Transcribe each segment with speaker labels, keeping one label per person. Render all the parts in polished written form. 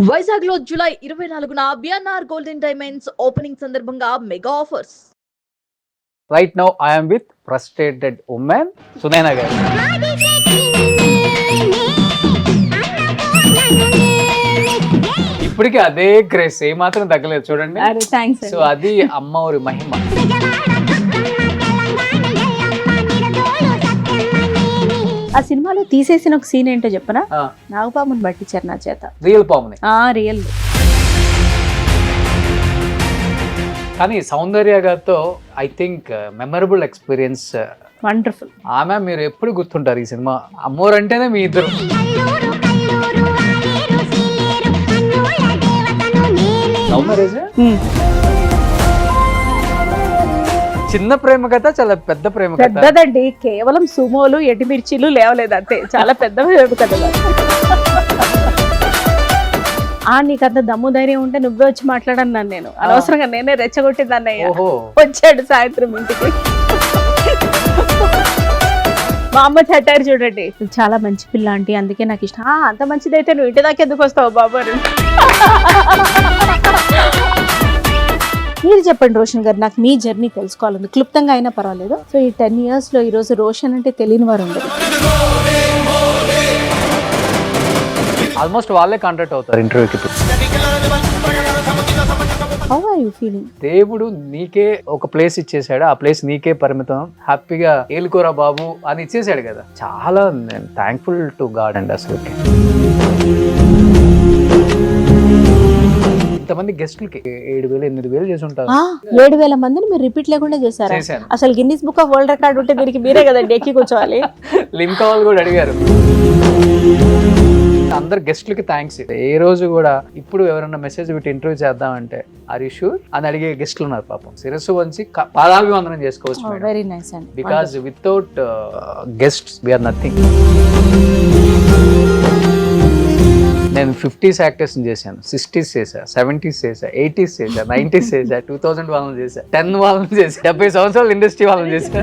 Speaker 1: వైజాగ్ లో జూలై 24న BNR golden diamonds opening సందర్భంగా mega offers.
Speaker 2: Right now I am with frustrated woman Sunaina garu. ఇప్పటికీ అదే craze ఏ మాత్రం తగ్గలేదు చూడండి. సో అది అమ్మ ఊరి మహిమ.
Speaker 3: ఆ సినిమాలో తీసేసిన ఒక సీన్ ఏంటో చెప్పనా? నాగపాముని పట్టించారు నా చేత.
Speaker 2: రియల్ పాముని.
Speaker 3: రియల్.
Speaker 2: కానీ సౌందర్య గారితో I think memorable experience.
Speaker 3: Wonderful.
Speaker 2: ఆమె మీరు ఎప్పుడు గుర్తుంటారు ఈ సినిమా. అమ్మోరు అంటేనే మీ ఇద్దరు. Love marriage? చిన్న ప్రేమ కథ, చాలా పెద్ద ప్రేమ కథ.
Speaker 3: పెద్దదండి, కేవలం సుమోలు ఎటిమిర్చీలు లేవలేదు అంతే. చాలా పెద్ద ప్రేమ కథ. నీకంత దమ్ము ధైర్యం ఉంటే నువ్వే వచ్చి మాట్లాడన్నాను నేను. అనవసరంగా నేనే రెచ్చగొట్టింది అన్నయ్య. వచ్చాడు సాయంత్రం ఇంటికి. మా అమ్మ చట్టారు చూడండి, చాలా మంచి పిల్ల ఆంటీ, అందుకే నాకు ఇష్టం. అంత మంచిదైతే నువ్వు ఇంటి దాకా ఎందుకు వస్తావు బాబు? మీరు చెప్పండి రోషన్ గారు, నాకు మీ జర్నీ తెలుసుకోవాలండి, క్లుప్తంగా అయినా పర్వాలేదు. సో ఈ 10 years లో ఈరోజు రోషన్ అంటే తెలియని వారు ఉండదు.
Speaker 2: ఆల్మోస్ట్ వాళ్ళే కాంటాక్ట్ అవుతారు ఇంటర్వ్యూకి.
Speaker 3: How are you feeling?
Speaker 2: దేవుడు నీకే ఒక ప్లేస్ ఇచ్చేసాడు, ఆ ప్లేస్ నీకే పరిమితం, హ్యాపీగా ఏలుకోరా బాబు అని ఇచ్చేసాడు కదా. చాలా నేను థ్యాంక్ఫుల్ టు గాడ్ అండి. అసలు ఇంతమంది గెస్ట్లకి 7,000 8,000 చేసి ఉంటారు.
Speaker 3: 7,000 మందిని మీరు రిపీట్ లేకుండా చేశారు. అసలు Guinness book of world record ఉంటే దీనికి మీరే కదండి ఎక్కి కూర్చోవాలి.
Speaker 2: లింక్ వాళ్ళు కూడా అడిగారు. అందరు గెస్ట్లకి థ్యాంక్స్. ఏ రోజు కూడా ఇప్పుడు ఎవరైనా మెసేజ్ పెట్టి ఇంటర్వ్యూ చేద్దామంటే ఆర్ యు షూర్ అని అడిగే గెస్ట్లు ఉన్నారు. పాపం శిరస్సు వంచి పాదాభివందనం చేసుకోవచ్చు.
Speaker 3: వెరీ నైస్ అండి.
Speaker 2: Because without guests we are nothing. నేను 50s యాక్టర్స్ చేశాను, 60s చేశా, 70s చేశా, 80s చేశా, 90s చేశా, 2000 వాళ్ళని చేశా, 10 వాళ్ళని చేశా, 70 సంవత్సరాలు ఇండస్ట్రీ వాళ్ళని చేశా.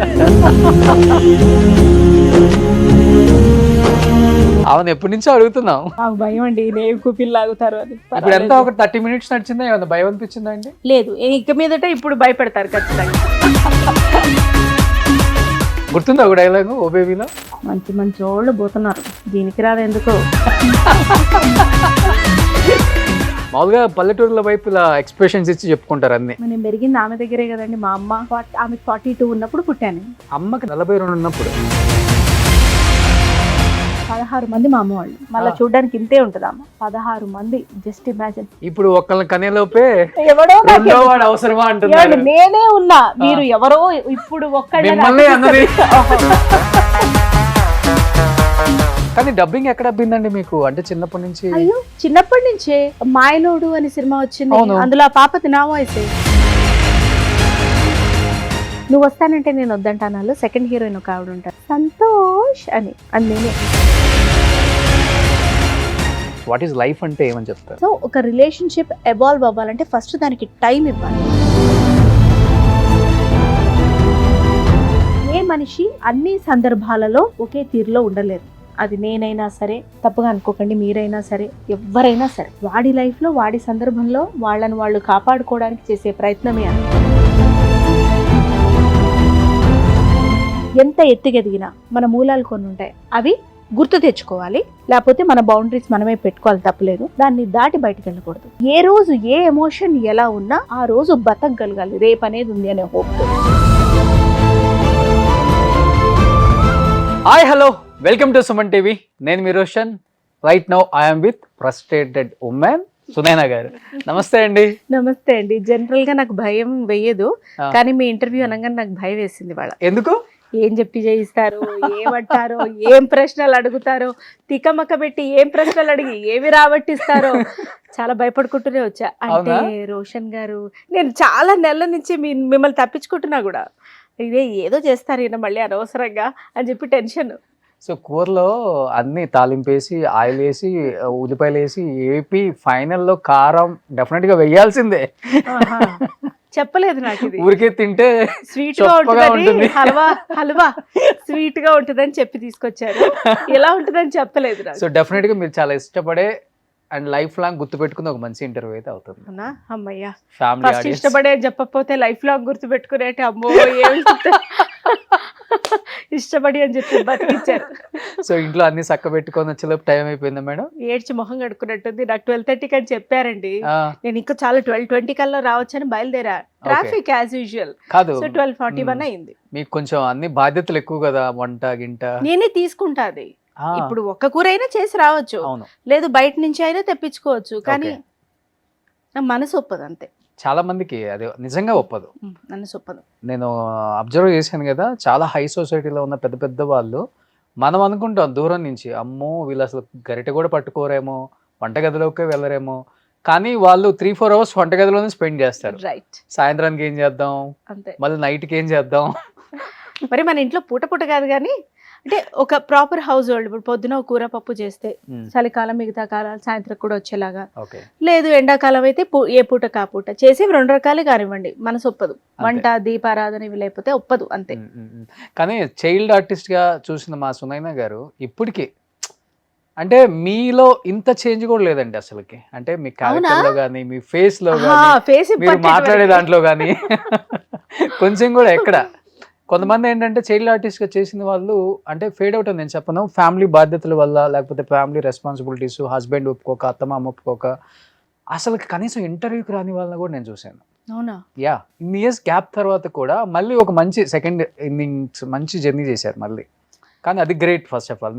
Speaker 2: అవును, ఎప్పటి నుంచో అడుగుతున్నాం.
Speaker 3: భయం అండి, కూపిల్ లాగుతారు అని.
Speaker 2: ఇప్పుడు ఎంత ఒక 30 minutes నడిచిందా? ఏమన్నా భయం అనిపించిందా అండి?
Speaker 3: లేదు, ఇక మీదట ఇప్పుడు భయపెడతారు ఖచ్చితంగా.
Speaker 2: గుర్తుందా ఒక డైలాగు ఓ బేబీలో?
Speaker 3: మంచి మంచి వాళ్ళు పోతున్నారు, దీనికి రాదు ఎందుకు.
Speaker 2: మామూలుగా పల్లెటూరుల వైపు ఇలా ఎక్స్ప్రెషన్స్ ఇచ్చి చెప్పుకుంటారు అన్ని.
Speaker 3: నేను పెరిగింది ఆమె దగ్గరే కదండి. మా అమ్మ ఆమె 42 ఉన్నప్పుడు పుట్టాను.
Speaker 2: అమ్మకి 42 ఉన్నప్పుడు
Speaker 3: 16 మంది మా అమ్మ వాళ్ళు. మళ్ళీ చూడడానికి ఇంతే ఉంటుంది అమ్మ. 16 మంది, జస్ట్ ఇమాజిన్.
Speaker 2: ఇప్పుడు ఒక్కళ్ళ కనేలోపే
Speaker 3: ఎవడో
Speaker 2: వాడు అవసరమా అంటున్నారు.
Speaker 3: నేనే ఉన్నా, మీరు ఎవరో ఇప్పుడు ఒక్కడే.
Speaker 2: కానీ డబ్బింగ్ ఎక్కడ అబ్బిందండి మీకు? అంటే చిన్నప్పటి నుంచి?
Speaker 3: అయ్యో, చిన్నప్పటి నుంచే. మాయనోడు అని సినిమా వచ్చింది, అందులో ఆ పాపతి నా వాయిసే. నువ్వు వస్తానంటే నేను వద్దంటాను. సెకండ్ హీరోయిన్ ఒక ఆవిడ ఉంటారు, సంతోష్ అని, అది నేనే.
Speaker 2: వాట్ ఈస్ లైఫ్ అంటే ఏమని చెప్తారు?
Speaker 3: సో ఒక రిలేషన్షిప్ ఎవాల్వ్ అవ్వాలంటే ఫస్ట్ దానికి టైం ఇవ్వాలి. ఏ మనిషి అన్ని సందర్భాలలో ఒకే తీరులో ఉండలేరు. అది నేనైనా సరే, తప్పుగా అనుకోకండి, మీరైనా సరే, ఎవరైనా సరే. వాడి లైఫ్లో వాడి సందర్భంలో వాళ్ళని వాళ్ళు కాపాడుకోవడానికి చేసే ప్రయత్నమే అది. ఎంత ఎత్తుకెదిగినా మన మూలాలు కొన్ని ఉంటాయి, అవి గుర్తు తెచ్చుకోవాలి. లేకపోతే మన బౌండరీస్ మనమే పెట్టుకోవాలి, తప్పలేదు. దాన్ని దాటి బయటకు వెళ్ళకూడదు. ఏ రోజు ఏ ఎమోషన్ ఎలా ఉన్నా ఆ రోజు బతకగలగాలి. రేపు అనేది ఉంది అనే hope.
Speaker 2: Hi, hello, welcome to Suman TV. నేను మీ Roshan. Right now I'm with frustrated women Sunaina garu. నమస్తే అండి.
Speaker 3: నమస్తే అండి. జనరల్ గా నాకు భయం వేయదు, కానీ మీ ఇంటర్వ్యూ అనగానే నాకు భయం వేసింది. వాళ్ళ
Speaker 2: ఎందుకు?
Speaker 3: ఏం చెప్పి చేయిస్తారు, ఏమంటారో, ఏం ప్రశ్నలు అడుగుతారో, తికమక పెట్టి ఏం ప్రశ్నలు అడిగి ఏమి రాబట్టిస్తారో చాలా భయపడుకుంటూనే వచ్చా. అంటే రోషన్ గారు, నేను చాలా నెలల నుంచి మిమ్మల్ని తప్పించుకుంటున్నా కూడా, ఇదే ఏదో చేస్తారు ఈయన మళ్ళీ అనవసరంగా అని చెప్పి టెన్షన్.
Speaker 2: సో కూరలో అన్ని తాలింపేసి, ఆయిల్ వేసి, ఉల్లిపాయలు వేసి ఏపీ ఫైనల్లో కారం డెఫినెట్ గా వేయాల్సిందే.
Speaker 3: చెప్పలేదు నాకు, ఇది
Speaker 2: ఊరికే తింటే
Speaker 3: స్వీట్ గా ఉంటుంది, హల్వా స్వీట్ గా ఉంటుందని చెప్పి తీసుకొచ్చారు. ఎలా ఉంటుందని చెప్పలేదు.
Speaker 2: సో డెఫినెట్ గా మీరు చాలా ఇష్టపడే అండ్ లైఫ్ లాంగ్ గుర్తుపెట్టుకుని ఒక మంచి ఇంటర్వ్యూ అయితే అవుతుంది.
Speaker 3: అవునా అమ్మయ్యా.
Speaker 2: ఫ్యామిలీ
Speaker 3: ఫస్ట్
Speaker 2: ఆడియన్స్
Speaker 3: ఇష్టపడే చెప్పకపోతే లైఫ్ లాంగ్ గుర్తు పెట్టుకునేటి అమ్మో ఏమి ఇష్టపడి అని చెప్పి బతికిచ్చారు.
Speaker 2: సో ఇంట్లో అన్ని చక్క పెట్టుకొని వచ్చేలోపు టైం అయిపోయిందా మేడం?
Speaker 3: ఏడ్చి మొహం కడుక్కున్నట్టుంది. నాకు 12:30 అని చెప్పారండి. నేను ఇంకా చాలా 12:20 కల్లా రావచ్చని బయలుదేరా. Traffic as usual.
Speaker 2: కాదు,
Speaker 3: సో 12:41 అయింది.
Speaker 2: మీకు కొంచెం అన్ని బాధ్యతలు ఎక్కువ కదా, వంట గింట.
Speaker 3: నేనే తీసుకుంటాది.
Speaker 2: ఆ,
Speaker 3: ఇప్పుడు ఒక్క కూర అయినా చేసి రావచ్చు,
Speaker 2: అవును.
Speaker 3: లేదు బయట నుంచి అయినా తెప్పించుకోవచ్చు, కానీ
Speaker 2: Okay.
Speaker 3: నా మనసు ఒప్పదు అంతే.
Speaker 2: చాలా మందికి అది నిజంగా ఒప్పదు.
Speaker 3: మనసు ఒప్పదు.
Speaker 2: నేను అబ్జర్వ్ చేశాను కదా, చాలా హై సొసైటీలో ఉన్న పెద్ద పెద్ద వాళ్ళు, మనం అనుకుంటాం దూరం నుంచి, అమ్మో వీళ్ళు అసలు గరిటె కూడా పట్టుకోరేమో, వంటగదిలోకే వెళ్ళరేమో, కానీ వాళ్ళు 3-4 అవర్స్ వంటగదిలోనే స్పెండ్ చేస్తారు.
Speaker 3: రైట్,
Speaker 2: సాయంత్రానికి ఏం చేద్దాం,
Speaker 3: అంతే.
Speaker 2: మళ్ళీ నైట్కి ఏం చేద్దాం.
Speaker 3: మరి మన ఇంట్లో పూట పూట కాదు కానీ, అంటే ఒక ప్రాపర్ హౌస్ హోల్డ్. ఇప్పుడు పొద్దున ఒక కూర పప్పు చేస్తే చలికాలం మిగతా కాలాలు సాయంత్రం కూడా వచ్చేలాగా,
Speaker 2: ఓకే.
Speaker 3: లేదు ఎండాకాలం అయితే ఏ పూట కాపూట చేసి 2 రకాలు కానివ్వండి, మనసు ఒప్పదు. వంట దీపారాధన ఇవి లేకపోతే ఒప్పదు అంతే.
Speaker 2: కానీ చైల్డ్ ఆర్టిస్ట్ గా చూసిన మా సునైనా గారు ఇప్పటికి అంటే మీలో ఇంత చేంజ్ కూడా లేదండి అసలుకి. అంటే మీ క్యారెక్టర్ లో కానీ, మీ ఫేస్ లో కానీ,
Speaker 3: ఫేస్
Speaker 2: మీరు మాట్లాడే దాంట్లో కానీ కొంచెం కూడా ఎక్కడ. కొంతమంది ఏంటంటే చైల్డ్ ఆర్టిస్ట్ గా చేసిన వాళ్ళు అంటే ఫేడ్ అవుట్ అని నేను చెప్పను, ఫ్యామిలీ బాధ్యతల వల్ల, లేకపోతే ఫ్యామిలీ రెస్పాన్సిబిలిటీస్, హస్బెండ్ ఒప్పుకోక, అత్తమామ ఒప్పుకోక, అసలు కనీసం ఇంటర్వ్యూకి రాని వాళ్ళని కూడా నేను చూశాను.
Speaker 3: అవునా?
Speaker 2: యా, ఇన్ని ఇయర్స్ గ్యాప్ తర్వాత కూడా మళ్ళీ ఒక మంచి సెకండ్ ఇన్నింగ్స్ మంచి జర్నీ చేశారు మళ్ళీ. కానీ అది great. First of all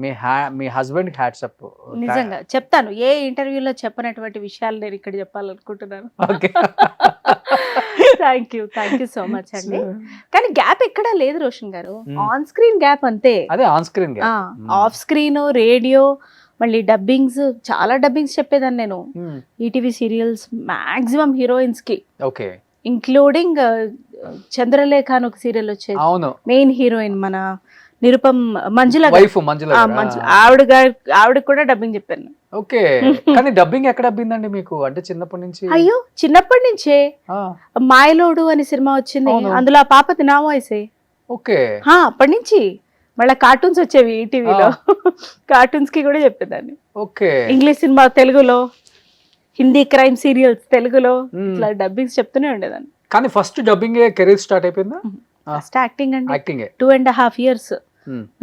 Speaker 2: me husband hats up.
Speaker 3: నిజంగా చెప్తాను, ఏ ఇంటర్వ్యూలో చెప్పనటువంటి విషయాలు నేను ఇక్కడ చెప్పాలనుకుంటున్నాను.
Speaker 2: Okay,
Speaker 3: thank you so much అండి. కానీ గ్యాప్ ఎక్కడా లేదు రోషన్ గారు, ఆన్ స్క్రీన్ గ్యాప్ అంతే.
Speaker 2: అదే on screen
Speaker 3: off screen, radio, మళ్ళీ డబ్బింగ్స్, చాలా డబ్బింగ్స్ చెప్పేదాన్ని నేను. ఈటీవీ సీరియల్స్ మాక్సిమం హీరోయిన్స్ కి,
Speaker 2: ఓకే,
Speaker 3: ఇంక్లూడింగ్ చంద్రలేఖ అని ఒక సీరియల్ వచ్చేది.
Speaker 2: అవును,
Speaker 3: మెయిన్ హీరోయిన్ మన నిరుపం మంజుల
Speaker 2: వైఫ్ మంజుల.
Speaker 3: ఆవిడ కూడా డబ్బింగ్ చెప్పాను.
Speaker 2: ఓకే, కానీ డబ్బింగ్ ఎక్కడ అబ్బిందండి మీకు? అంటే చిన్నప్పటి నుంచి?
Speaker 3: అయ్యో చిన్నప్పటి నుంచే. మాయలోడు అని సినిమా వచ్చింది, అందులో ఆ పాపది నా వాయిసే.
Speaker 2: ఓకే,
Speaker 3: అప్పటి నుంచి. మళ్ళీ కార్టూన్స్ వచ్చేవి ఈటీవీలో, కార్టూన్స్ కి కూడా చెప్పేదాన్ని.
Speaker 2: ఓకే,
Speaker 3: ఇంగ్లీష్ సినిమా తెలుగులో, హిందీ క్రైమ్ సీరియల్స్ తెలుగులో, ఇట్లా డబ్బింగ్స్ చెప్తూనే ఉండేదాన్ని.
Speaker 2: కానీ ఫస్ట్ డబ్బింగ్ కెరీర్ స్టార్ట్ అయిపోయిందా?
Speaker 3: ఫస్ట్ యాక్టింగ్ అండి.
Speaker 2: యాక్టింగ్
Speaker 3: 2.5 years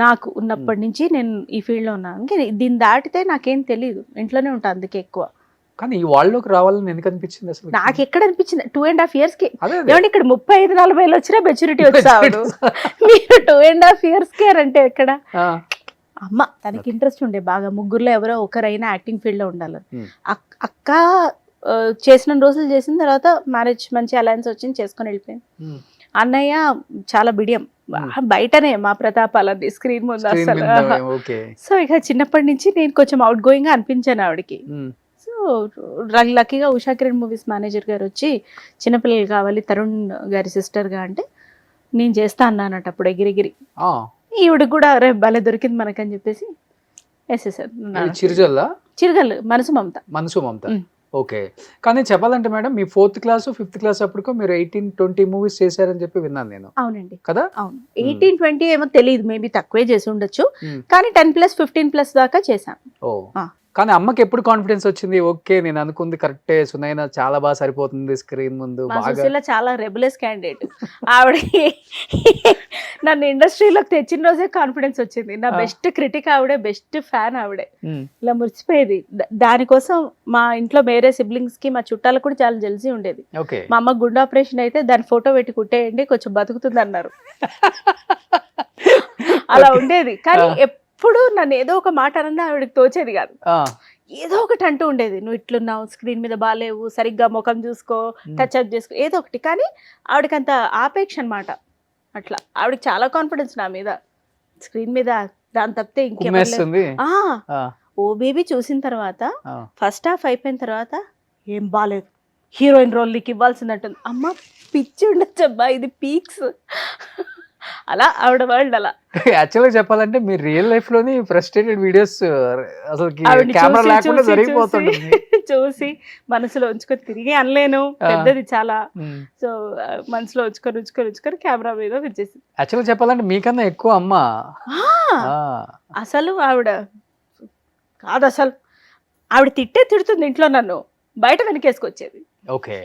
Speaker 3: నాకు ఉన్నప్పటి నుంచి నేను ఈ ఫీల్డ్ లో ఉన్నాను. దీన్ని దాటితే నాకేం తెలియదు, ఇంట్లోనే ఉంటాను అందుకే ఎక్కువ.
Speaker 2: కానీ ఈ వాళ్ళలోకి రావాలని ఎందుకు అనిపించింది అసలు?
Speaker 3: నాకు ఎక్కడ అనిపించింది 2.5 years కి.
Speaker 2: అదే
Speaker 3: ఏమంటే ఇక్కడ 35-40 వచ్చినా మెచ్యూరిటీ వచ్చాడు, మీరు 2.5 years కి అంటే ఎక్కడ? అమ్మ తనకి ఇంట్రెస్ట్ ఉండే బాగా, ముగ్గురులో ఎవరో ఒకరైనా యాక్టింగ్ ఫీల్డ్ లో ఉండాలి. అక్క చేసిన రోజులు చేసిన తర్వాత మ్యారేజ్ మంచి అలయన్స్ వచ్చింది, చేసుకొని వెళ్ళిపోయింది. అన్నయ్య చాలా బిడియం, బయటనే మా ప్రతాపాలన్నీ, స్క్రీన్ ముందు అసలు. సో ఇక చిన్నప్పటి నుంచి నేను కొంచెం అవుట్ గోయింగ్ గా అనిపించాను ఆవిడకి. సో లక్కీగా ఉషా కిరణ్ మూవీస్ మేనేజర్ గారు వచ్చి చిన్నపిల్లలు కావాలి తరుణ్ గారి సిస్టర్ గా అంటే నేను చేస్తా అన్నానట అప్పుడు ఎగిరిగిరి. ఈవిడికి కూడా రే భలే దొరికింది మనకని చెప్పేసి వేసేసారు. చిరుగల్లు మనసు మమత.
Speaker 2: ఓకే, కానీ చెప్పాలంటే మేడం మీ 4th class 5th class అప్పటికో మీరు 18-20 మూవీస్ చేశారని చెప్పి విన్నాను నేను.
Speaker 3: అవునండి
Speaker 2: కదా?
Speaker 3: అవును, 18-20 ఏమో తెలియదు, మేబీ తక్కువే చేసి ఉండొచ్చు, కానీ 10+, 15+ దాకా చేశాను.
Speaker 2: కానీ అమ్మకి ఎప్పుడు కాన్ఫిడెన్స్ వచ్చింది? ఓకే నేను అనుకుంది కరెక్టే, సునైనా చాలా బాగా సరిపోతుంది స్క్రీన్ ముందు.
Speaker 3: చాలా రెబులెస్ క్యాండిడేట్ ఆవిడ. నన్ను ఇండస్ట్రీలోకి తెచ్చిన రోజే కాన్ఫిడెన్స్ వచ్చింది. నా బెస్ట్ క్రిటిక్ ఆవిడే, బెస్ట్ ఫ్యాన్ ఆవిడే. ఇలా మురిసిపోయేది. దానికోసం మా ఇంట్లో వేరే సిబ్లింగ్స్ కి, మా చుట్టాలకు కూడా చాలా జెల్సీ ఉండేది. మా అమ్మ గుండె ఆపరేషన్ అయితే దాని ఫోటో పెట్టి కుట్టేయండి కొంచెం బతుకుతుంది అన్నారు. అలా ఉండేది. కానీ ఎప్పుడు నన్ను ఏదో ఒక మాట అన్నా ఆవిడకి తోచేది కాదు, ఏదో ఒకటి అంటూ ఉండేది. నువ్వు ఇట్లున్నావు, స్క్రీన్ మీద బాగాలేవు, సరిగ్గా ముఖం చూసుకో, టచ్ అప్ చేసుకో, ఏదో ఒకటి. కానీ ఆవిడకి అంత ఆపేక్ష అనమాట. అట్లా ఆవిడకి చాలా కాన్ఫిడెన్స్ నా మీద, స్క్రీన్ మీద. దాని తప్పితే ఇంకేమీ. ఓ బేబీ చూసిన తర్వాత ఫస్ట్ హాఫ్ అయిపోయిన తర్వాత ఏం బాగాలేదు, హీరోయిన్ రోల్ నీకు ఇవ్వాల్సిందంటుంది. అమ్మ పిచ్చి ఉండొచ్చబ్బా, ఇది పీక్స్. అలా ఆవిడ వరల్డ్ అలా.
Speaker 2: యాక్చువల్గా చెప్పాలంటే మీరు రియల్ లైఫ్ లోని ఫ్రస్ట్రేటెడ్ వీడియోస్ అసలు కెమెరా లేకుండా జరిగిపోతుంది.
Speaker 3: చూసి మనసులో ఉంచుకొని తిరిగి అనలేను, పెద్దది చాలా. సో మనసులో ఉంచుకొని కెమెరా మీద వచ్చేసి.
Speaker 2: యాక్చువల్గా చెప్పాలంటే మీకన్నా ఎక్కువ అమ్మ
Speaker 3: అసలు ఆవిడ కాదు. అసలు ఆవిడ తిడుతుంది ఇంట్లో నన్ను, బయట వెనకేసుకొచ్చేది.
Speaker 2: ఓకే.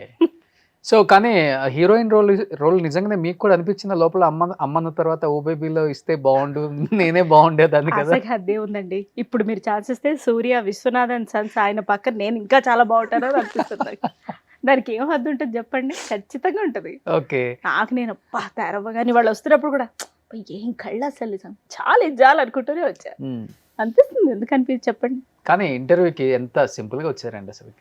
Speaker 2: సో కానీ హీరోయిన్ రోల్ నిజంగానే మీకు కూడా అనిపించిన లోపల అమ్మన్న తర్వాత ఓ బేబీలో ఇస్తే బాగుండు, నేనే బాగుండేదాన్ని కదా?
Speaker 3: అసలు అదే ఉందండి. ఇప్పుడు మీరు ఛాన్స్ ఇస్తే సూర్య, విశ్వనాథన్ సన్స్ ఆయన పక్కన నేను ఇంకా చాలా బాగుంటానో అని అనిపిస్తుంది నాకు. దానికి ఏం హద్దు ఉంటుంది చెప్పండి? ఖచ్చితంగా ఉంటుంది.
Speaker 2: ఓకే.
Speaker 3: నాకు నేను అబ్బా తెరవగాని వాళ్ళు వస్తున్నప్పుడు కూడా ఏం కళ్ళు అసలు నిజం చాలా ఇజ్జాలనుకుంటూనే వచ్చా అనిపిస్తుంది. ఎందుకు అనిపించి చెప్పండి?
Speaker 2: కానీ ఇంటర్వ్యూకి ఎంత సింపుల్ గా వచ్చారండి అసలు.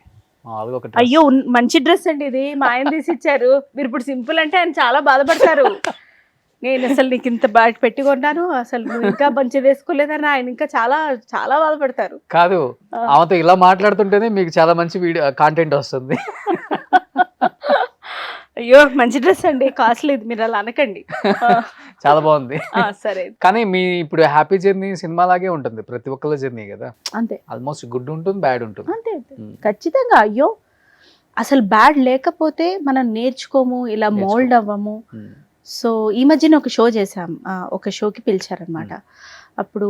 Speaker 2: మామూలుగా ఒక
Speaker 3: అయ్యో మంచి డ్రెస్ అండి ఇది, మా ఆయన తీసి ఇచ్చారు. మీరు ఇప్పుడు సింపుల్ అంటే ఆయన చాలా బాధపడతారు. నేను అసలు నీకు ఇంత బాగా పెట్టుకున్నాను, అసలు నువ్వు ఇంకా మంచిది వేసుకోలేదని ఆయన ఇంకా చాలా చాలా బాధపడతారు.
Speaker 2: కాదు, ఆమెతో ఇలా మాట్లాడుతుంటేనే మీకు చాలా మంచి వీడియో కాంటెంట్ వస్తుంది.
Speaker 3: అయ్యో మంచి డ్రెస్ అండి, కాస్ట్లీ, మీరు అలా అనకండి.
Speaker 2: చాలా బాగుంది.
Speaker 3: సరే.
Speaker 2: కానీ మీ ఇప్పుడు హ్యాపీ జర్నీ సినిమా లాగే ఉంటుంది, ప్రతి ఒక్కళ్ళ జర్నీ కదా.
Speaker 3: అంతే,
Speaker 2: ఆల్మోస్ట్ గుడ్ ఉంటుంది, బ్యాడ్ ఉంటుంది.
Speaker 3: అంతే ఖచ్చితంగా. అయ్యో అసలు బ్యాడ్ లేకపోతే మనం నేర్చుకోము, ఇలా మోల్డ్ అవ్వము. సో ఈ మధ్యన ఒక షో చేసాం, ఒక షోకి పిలిచారనమాట. అప్పుడు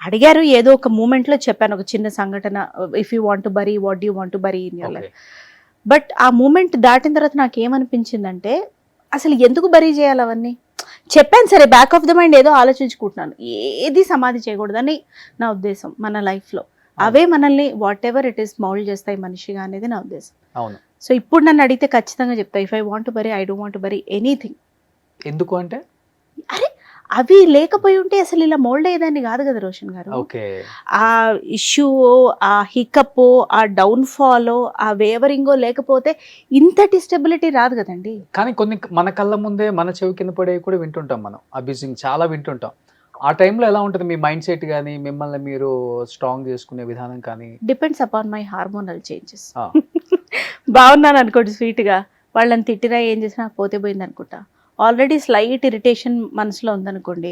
Speaker 3: అడిగారు, ఏదో ఒక మూమెంట్ లో చెప్పాను ఒక చిన్న సంఘటన, if you want to bury what you want to bury in your life. But ఆ మూమెంట్ దాటిన తర్వాత నాకు ఏమనిపించిందంటే అసలు ఎందుకు బరీ చేయాలి అవన్నీ. చెప్పాను సరే, బ్యాక్ ఆఫ్ ద మైండ్ ఏదో ఆలోచించుకుంటున్నాను, ఏది సమాధి చేయకూడదని నా ఉద్దేశం. మన లైఫ్లో అవే మనల్ని what ever it is mould చేస్తాయి మనిషిగా అనేది నా ఉద్దేశం.
Speaker 2: అవును.
Speaker 3: సో ఇప్పుడు నన్ను అడిగితే ఖచ్చితంగా చెప్తా, if I want to bury I don't want to bury anything.
Speaker 2: ఎందుకు అంటే
Speaker 3: అరే అవి లేకపోయి ఉంటే అసలు ఇలా మోల్డ్ అయ్యేదాన్ని కాదు కదా రోషన్ గారు. ఆ ఇష్యూ, ఆ హికప్, ఆ డౌన్ ఫాల్, ఆ వేవరింగో లేకపోతే ఇంతటి స్టెబిలిటీ రాదు కదండి.
Speaker 2: కానీ కొన్ని మన కళ్ళ ముందే మన చెవి కింద పడే కూడా వింటుంటాం మనం, అబ్యూజింగ్ చాలా వింటుంటాం. ఆ టైంలో ఎలా ఉంటుంది మీ మైండ్ సెట్ కానీ, మిమ్మల్ని మీరు స్ట్రాంగ్ చేసుకునే విధానం కానీ?
Speaker 3: Depends upon my hormonal changes. బాగున్నాను అనుకోండి స్వీట్గా, వాళ్ళని తిట్టినా ఏం చేసినా పోతే పోయింది అనుకుంటా. ఆల్రెడీ స్లైట్ ఇరిటేషన్ మనసులో ఉందనుకోండి,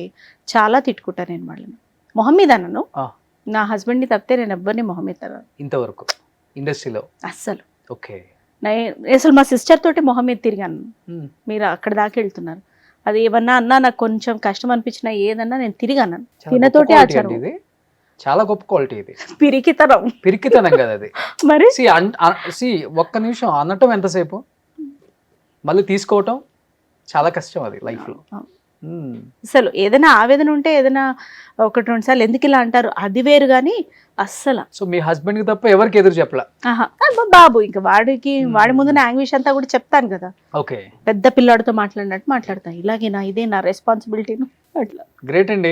Speaker 3: చాలా తిట్టుకుంటా నేను వాళ్ళని. మొహం మీద అన్నాను, నా హస్బెండ్ని తప్పితే నేను ఎవ్వరిని మొహం మీద అన్నాను
Speaker 2: ఇంతవరకు ఇండస్ట్రీలో అస్సలు.
Speaker 3: ఓకే. అసలు మా సిస్టర్ తోటి మొహం మీద తిరిగాను. మీరు అక్కడ దాకా వెళ్తున్నారు, అది ఏమన్నా అన్నా నాకు కొంచెం కష్టం అనిపించినా ఏదన్నా నేను తిరిగి అన్నాను. తినతోటి ఆచారం,
Speaker 2: చాలా గొప్ప క్వాలిటీ ఇది.
Speaker 3: పిరికితనం
Speaker 2: కదా అది.
Speaker 3: మరి
Speaker 2: ఒక్క నిమిషం అనటం ఎంతసేపు, మళ్ళీ తీసుకోవటం చాలా కష్టం అది లైఫ్ లో.
Speaker 3: అసలు ఏదైనా ఆవేదన ఉంటే ఏదైనా ఒకటి రెండు సార్లు ఎందుకు ఇలా అంటారు, అది వేరు కానీ అస్సలు.
Speaker 2: సో మీ హస్బెండ్ కి తప్ప ఎవరికి ఎదురు చెప్పలా?
Speaker 3: బాబు ఇంకా వాడి ముందు నా యాంగ్విష్ అంతా కూడా చెప్తాను కదా.
Speaker 2: ఓకే.
Speaker 3: పెద్ద పిల్లాడితో మాట్లాడినట్టు మాట్లాడతాను, ఇలాగేనా ఇదే నా రెస్పాన్సిబిలిటీను అట్లా.
Speaker 2: గ్రేట్ అండి.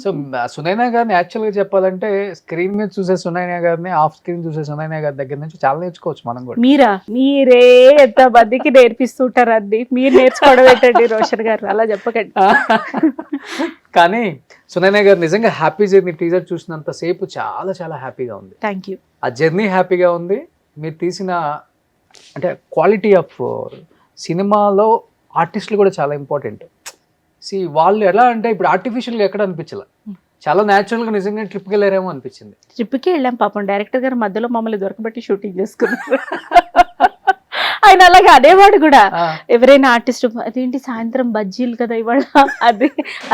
Speaker 2: సో సునైనా గారిని యాక్చువల్ గా చెప్పాలంటే స్క్రీన్ మీద చూసే సునైనా గారిని, ఆఫ్ స్క్రీన్ చూసే సునైనా గారి దగ్గర నుంచి చాలా నేర్చుకోవచ్చు మనం కూడా.
Speaker 3: మీరే ఎంత మందికి నేర్పిస్తుంటారు అండి, మీరు నేర్చుకోవడం ఏంటండి రోషన్ గారు, అలా చెప్పకండి.
Speaker 2: కానీ సునైనా గారు నిజంగా హ్యాపీ జర్నీ టీజర్ చూసినంత సేపు చాలా చాలా హ్యాపీగా ఉంది.
Speaker 3: Thank you.
Speaker 2: ఆ జర్నీ హ్యాపీగా ఉంది. మీరు తీసిన అంటే క్వాలిటీ ఆఫ్ సినిమాలో ఆర్టిస్టులు కూడా చాలా ఇంపార్టెంట్. వాళ్ళు ఎలా అంటే ఇప్పుడు ఆర్టిఫిషియల్గా ఎక్కడ అనిపించలే, చాలా న్యాచురల్గా నిజంగా ట్రిప్కి వెళ్ళారేమో అనిపించింది.
Speaker 3: ట్రిప్కి వెళ్ళాం పాపం, డైరెక్టర్ గారు మధ్యలో మమ్మల్ని దొరకబట్టి షూటింగ్ చేసుకున్నారు. ఆయన అలాగే అనేవాడు కూడా, ఎవరైనా ఆర్టిస్ట్ అదేంటి సాయంత్రం బజ్జీలు కదా ఇవాళ,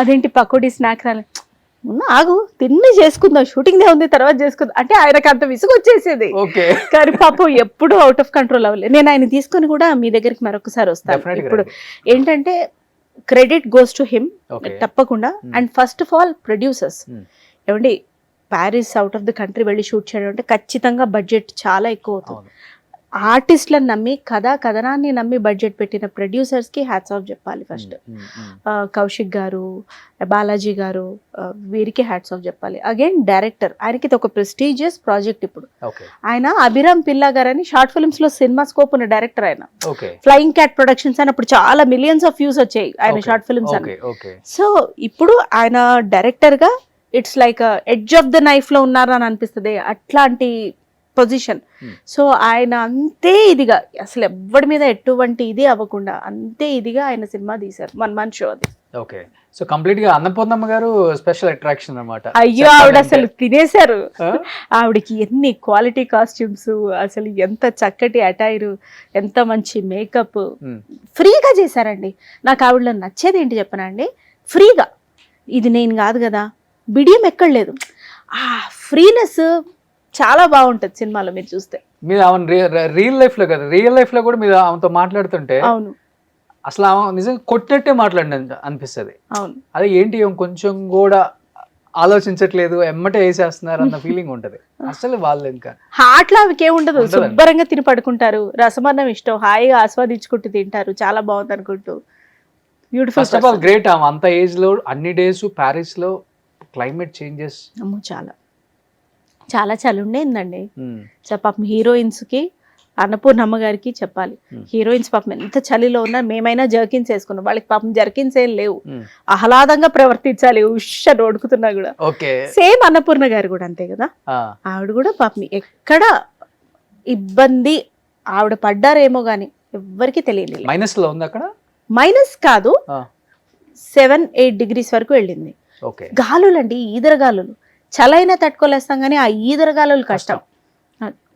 Speaker 3: అదేంటి పకోడీ స్నాక్ రాలే, ఆగు తిన్ని చేసుకుందాం, షూటింగ్ దే ఉంది తర్వాత చేసుకుందాం అంటే ఆయనకు అంత విసుగు వచ్చేసేది. కానీ పాపం ఎప్పుడు అవుట్ ఆఫ్ కంట్రోల్ అవ్వలేదు. నేను ఆయన తీసుకొని కూడా మీ దగ్గరికి మరొకసారి వస్తాను. ఇప్పుడు ఏంటంటే క్రెడిట్ గోస్ టు హిమ్ తప్పకుండా. And first of all producers, ఏమండి Paris out of the country వెళ్ళి షూట్ చేయడం అంటే ఖచ్చితంగా బడ్జెట్ చాలా ఎక్కువ అవుతుంది. ఆర్టిస్ట్లను నమ్మి కథనాన్ని నమ్మి బడ్జెట్ పెట్టిన ప్రొడ్యూసర్స్కి హ్యాట్స్ ఆఫ్ చెప్పాలి ఫస్ట్. కౌశిక్ గారు, బాలాజీ గారు, వీరికి హ్యాట్స్ ఆఫ్ చెప్పాలి. అగైన్ డైరెక్టర్, ఆయనకి ఇది ఒక ప్రెస్టీజియస్ ప్రాజెక్ట్. ఇప్పుడు ఆయన అభిరామ్ పిల్లా గారు అని షార్ట్ ఫిల్మ్స్ లో సినిమా స్కోప్ ఉన్న డైరెక్టర్. ఆయన ఫ్లయింగ్ క్యాట్ ప్రొడక్షన్స్ అని అప్పుడు చాలా మిలియన్స్ ఆఫ్ వ్యూస్ వచ్చాయి ఆయన షార్ట్ ఫిల్మ్స్ అని. సో ఇప్పుడు ఆయన డైరెక్టర్ గా it's like edge of the knife లో ఉన్నారు అని అనిపిస్తుంది, అట్లాంటి పొజిషన్. సో ఆయన అంతే ఇదిగా, అసలు ఎవ్వడి మీద ఎటువంటి ఇది అవ్వకుండా అంతే ఇదిగా ఆయన సినిమా తీశారు. 1 month షో అది.
Speaker 2: ఓకే. సో కంప్లీట్ గా అన్నపూర్ణమ్మ గారు స్పెషల్ అట్రాక్షన్ అన్నమాట.
Speaker 3: అయ్యో ఆవిడ అసలు తినేశారు. ఆవిడకి ఎన్ని క్వాలిటీ కాస్ట్యూమ్స్, అసలు ఎంత చక్కటి అటైర్, ఎంత మంచి మేకప్, ఫ్రీగా చేశారండి. నాకు ఆవిడలో నచ్చేది ఏంటి చెప్పనండి, ఫ్రీగా. ఇది నేను కాదు కదా, బిడియం ఎక్కడ లేదు, ఆ ఫ్రీనెస్ చాలా బాగుంటది సినిమాలో మీరు చూస్తే.
Speaker 2: మీరు ఆమె రియల్ లైఫ్ లో కదా, రియల్ లైఫ్ లో కూడా మీరు ఆమెతో మాట్లాడుతుంటే
Speaker 3: అవును
Speaker 2: అసలు ఆమె నిజంగా కొట్టినట్టే మాట్లాడిన అనిపిస్తుంది.
Speaker 3: అవును
Speaker 2: అదే ఏంటి ఏం కొంచెం కూడా ఆలోచించట్లేదు, ఎమ్మటే వేసేస్తున్నారు అన్న ఫీలింగ్ ఉంటది. అసలు వాళ్ళు ఇంకా
Speaker 3: హార్ట్ లో అవికే ఉండదు,
Speaker 2: ఉండదండి.
Speaker 3: శుభ్రంగా తిని పడుకుంటారు, రసమన్నం ఇష్టం, హాయిగా ఆస్వాదించుకుంటూ తింటారు, చాలా బాగుంది అనుకుంటూ. Beautiful.
Speaker 2: First of all great. ఆమె అంత ఏజ్ లో అన్ని డేస్ ప్యారిస్ లో క్లైమేట్ చేంజెస్
Speaker 3: అమ్మో చాలా చాలా చలి ఉండేందండి. పాపం హీరోయిన్స్ కి, అన్నపూర్ణమ్మ గారికి చెప్పాలి, హీరోయిన్స్ పాపం ఎంత చలిలో ఉన్నా మేమైనా జర్కిన్స్ వేసుకున్నాం, వాళ్ళకి పాపం జర్కిన్స్ ఏం లేవు, ఆహ్లాదంగా ప్రవర్తించాలి ఉష్షని వణుకుతున్నా కూడా. సేమ్ అన్నపూర్ణ గారు కూడా అంతే కదా, ఆవిడ కూడా పాపం ఎక్కడ ఇబ్బంది ఆవిడ పడ్డారేమో గాని ఎవ్వరికి తెలియలేదు.
Speaker 2: మైనస్ లో ఉంది అక్కడ,
Speaker 3: మైనస్ కాదు 7-8 degrees వరకు వెళ్ళింది. గాలులండి, ఈదరగాలులు, చలైనా తట్టుకోలేస్తాం కానీ ఆ ఈదరగాలులు కష్టం.